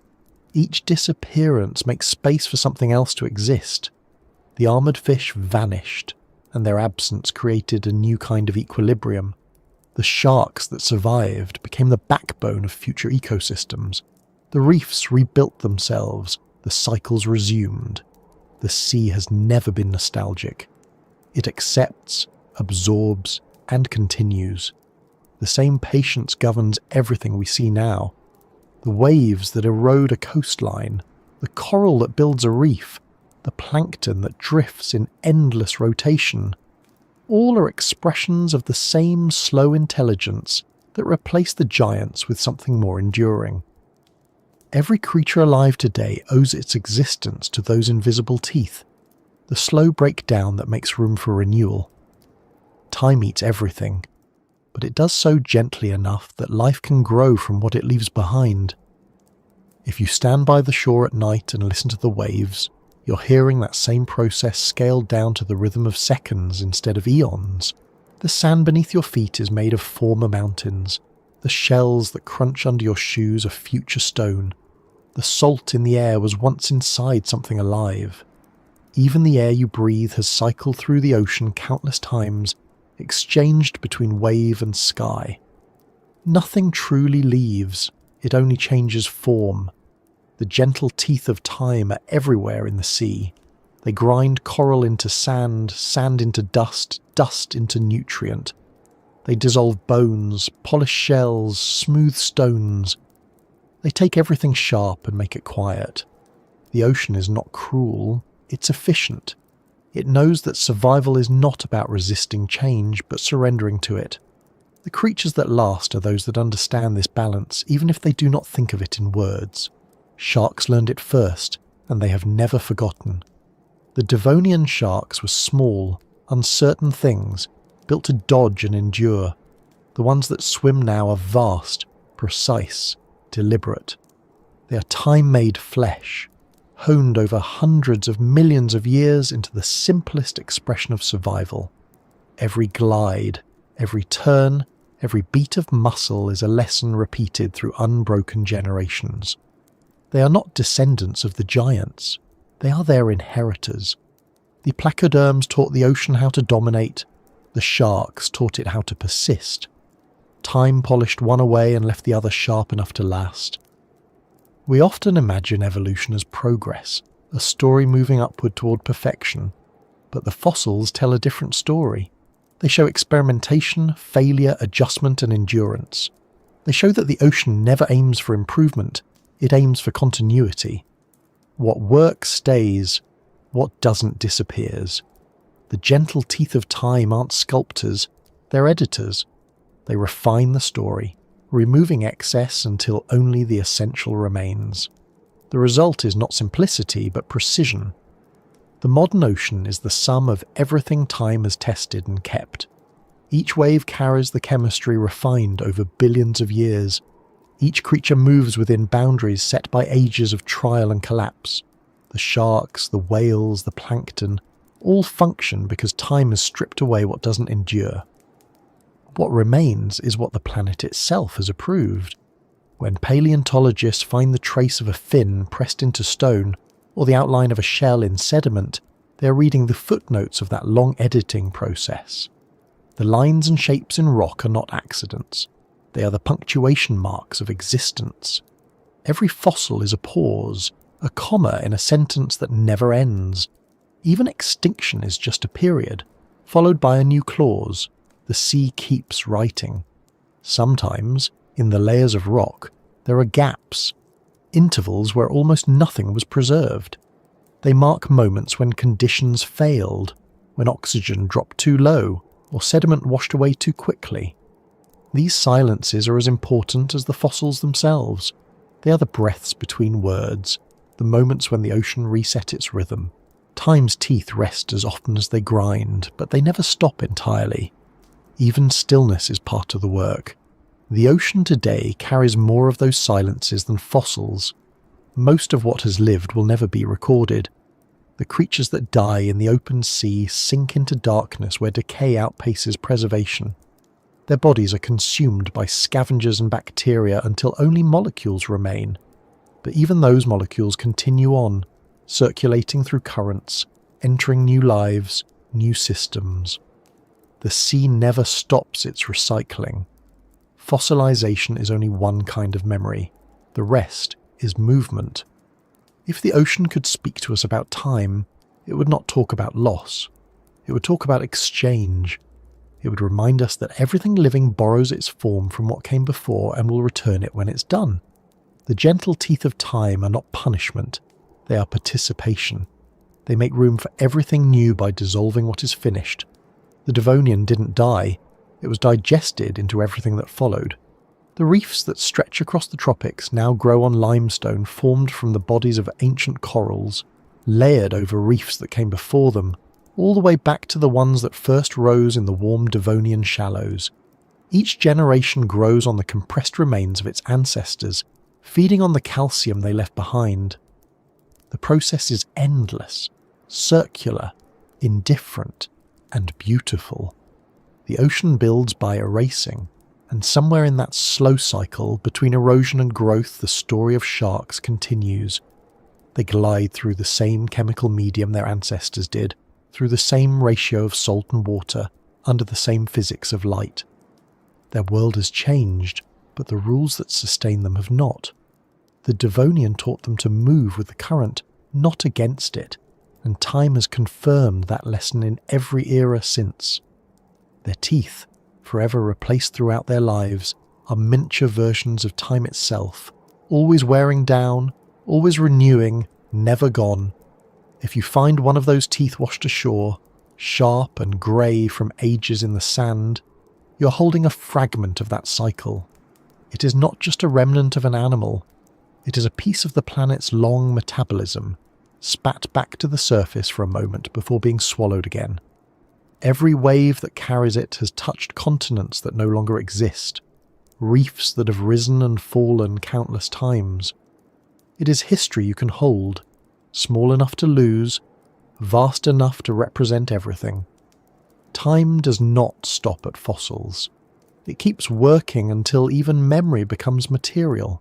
Each disappearance makes space for something else to exist. The armoured fish vanished, and their absence created a new kind of equilibrium. The sharks that survived became the backbone of future ecosystems. The reefs rebuilt themselves, the cycles resumed. The sea has never been nostalgic. It accepts, absorbs, and continues. The same patience governs everything we see now. The waves that erode a coastline, the coral that builds a reef, the plankton that drifts in endless rotation, all are expressions of the same slow intelligence that replaced the giants with something more enduring. Every creature alive today owes its existence to those invisible teeth, the slow breakdown that makes room for renewal. Time eats everything, but it does so gently enough that life can grow from what it leaves behind. If you stand by the shore at night and listen to the waves, you're hearing that same process scaled down to the rhythm of seconds instead of eons. The sand beneath your feet is made of former mountains. The shells that crunch under your shoes are future stone. The salt in the air was once inside something alive. Even the air you breathe has cycled through the ocean countless times, exchanged between wave and sky. Nothing truly leaves, it only changes form. The gentle teeth of time are everywhere in the sea. They grind coral into sand, sand into dust, dust into nutrient. They dissolve bones, polish shells, smooth stones. They take everything sharp and make it quiet. The ocean is not cruel, it's efficient. It knows that survival is not about resisting change, but surrendering to it. The creatures that last are those that understand this balance, even if they do not think of it in words. Sharks learned it first, and they have never forgotten. The Devonian sharks were small, uncertain things, built to dodge and endure. The ones that swim now are vast, precise, deliberate. They are time-made flesh, honed over hundreds of millions of years into the simplest expression of survival. Every glide, every turn, every beat of muscle is a lesson repeated through unbroken generations. They are not descendants of the giants. They are their inheritors. The placoderms taught the ocean how to dominate. The sharks taught it how to persist. Time polished one away and left the other sharp enough to last. We often imagine evolution as progress, a story moving upward toward perfection. But the fossils tell a different story. They show experimentation, failure, adjustment, and endurance. They show that the ocean never aims for improvement, it aims for continuity. What works stays, what doesn't disappears. The gentle teeth of time aren't sculptors, they're editors. They refine the story, removing excess until only the essential remains. The result is not simplicity, but precision. The modern ocean is the sum of everything time has tested and kept. Each wave carries the chemistry refined over billions of years. Each creature moves within boundaries set by ages of trial and collapse. The sharks, the whales, the plankton, all function because time has stripped away what doesn't endure. What remains is what the planet itself has approved. When paleontologists find the trace of a fin pressed into stone, or the outline of a shell in sediment, they are reading the footnotes of that long editing process. The lines and shapes in rock are not accidents. They are the punctuation marks of existence. Every fossil is a pause, a comma in a sentence that never ends. Even extinction is just a period, followed by a new clause. The sea keeps writing. Sometimes, in the layers of rock, there are gaps, intervals where almost nothing was preserved. They mark moments when conditions failed, when oxygen dropped too low, or sediment washed away too quickly. These silences are as important as the fossils themselves. They are the breaths between words, the moments when the ocean reset its rhythm. Time's teeth rest as often as they grind, but they never stop entirely. Even stillness is part of the work. The ocean today carries more of those silences than fossils. Most of what has lived will never be recorded. The creatures that die in the open sea sink into darkness where decay outpaces preservation. Their bodies are consumed by scavengers and bacteria until only molecules remain. But even those molecules continue on, circulating through currents, entering new lives, new systems. The sea never stops its recycling. Fossilization is only one kind of memory. The rest is movement. If the ocean could speak to us about time, it would not talk about loss. It would talk about exchange. It would remind us that everything living borrows its form from what came before and will return it when it's done. The gentle teeth of time are not punishment. They are participation. They make room for everything new by dissolving what is finished. The Devonian didn't die. It was digested into everything that followed. The reefs that stretch across the tropics now grow on limestone formed from the bodies of ancient corals, layered over reefs that came before them, all the way back to the ones that first rose in the warm Devonian shallows. Each generation grows on the compressed remains of its ancestors, feeding on the calcium they left behind. The process is endless, circular, indifferent, and beautiful. The ocean builds by erasing, and somewhere in that slow cycle between erosion and growth the story of sharks continues. They glide through the same chemical medium their ancestors did, through the same ratio of salt and water, under the same physics of light. Their world has changed, but the rules that sustain them have not. The Devonian taught them to move with the current, not against it, and time has confirmed that lesson in every era since. Their teeth, forever replaced throughout their lives, are miniature versions of time itself, always wearing down, always renewing, never gone. If you find one of those teeth washed ashore, sharp and grey from ages in the sand, you're holding a fragment of that cycle. It is not just a remnant of an animal, it is a piece of the planet's long metabolism, spat back to the surface for a moment before being swallowed again. Every wave that carries it has touched continents that no longer exist, reefs that have risen and fallen countless times. It is history you can hold, small enough to lose, vast enough to represent everything. Time does not stop at fossils. It keeps working until even memory becomes material.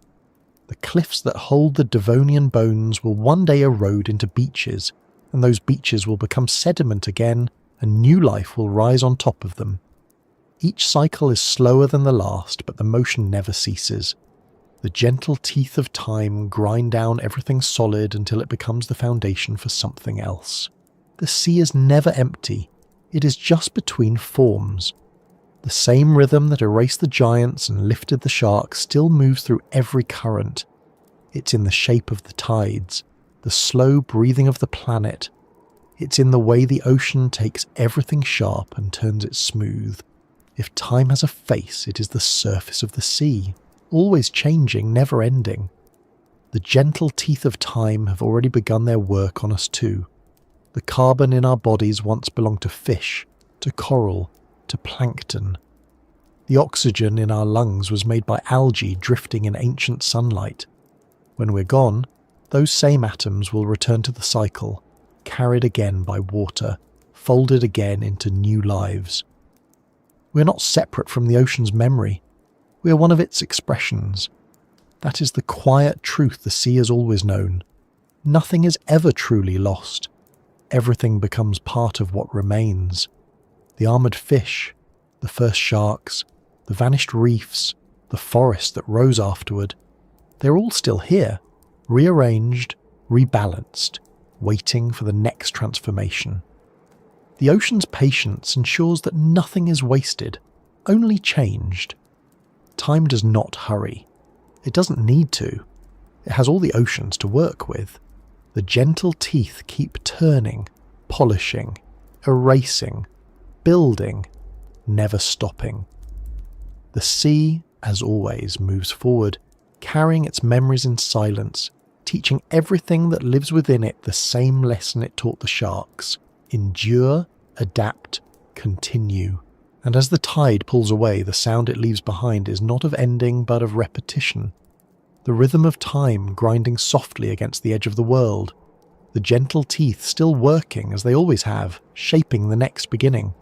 The cliffs that hold the Devonian bones will one day erode into beaches, and those beaches will become sediment again, and new life will rise on top of them. Each cycle is slower than the last, but the motion never ceases. The gentle teeth of time grind down everything solid until it becomes the foundation for something else. The sea is never empty. It is just between forms. The same rhythm that erased the giants and lifted the sharks still moves through every current. It's in the shape of the tides, the slow breathing of the planet. It's in the way the ocean takes everything sharp and turns it smooth. If time has a face, it is the surface of the sea, always changing, never ending. The gentle teeth of time have already begun their work on us too. The carbon in our bodies once belonged to fish, to coral, to plankton. The oxygen in our lungs was made by algae drifting in ancient sunlight. When we're gone, those same atoms will return to the cycle, carried again by water, folded again into new lives. We're not separate from the ocean's memory. We are one of its expressions. That is the quiet truth the sea has always known. Nothing is ever truly lost. Everything becomes part of what remains. The armoured fish, the first sharks, the vanished reefs, the forest that rose afterward, they're all still here, rearranged, rebalanced, waiting for the next transformation. The ocean's patience ensures that nothing is wasted, only changed. Time does not hurry. It doesn't need to. It has all the oceans to work with. The gentle teeth keep turning, polishing, erasing, building, never stopping. The sea, as always, moves forward, carrying its memories in silence, teaching everything that lives within it the same lesson it taught the sharks: endure, adapt, continue. And as the tide pulls away, the sound it leaves behind is not of ending but of repetition. The rhythm of time grinding softly against the edge of the world. The gentle teeth still working as they always have, shaping the next beginning.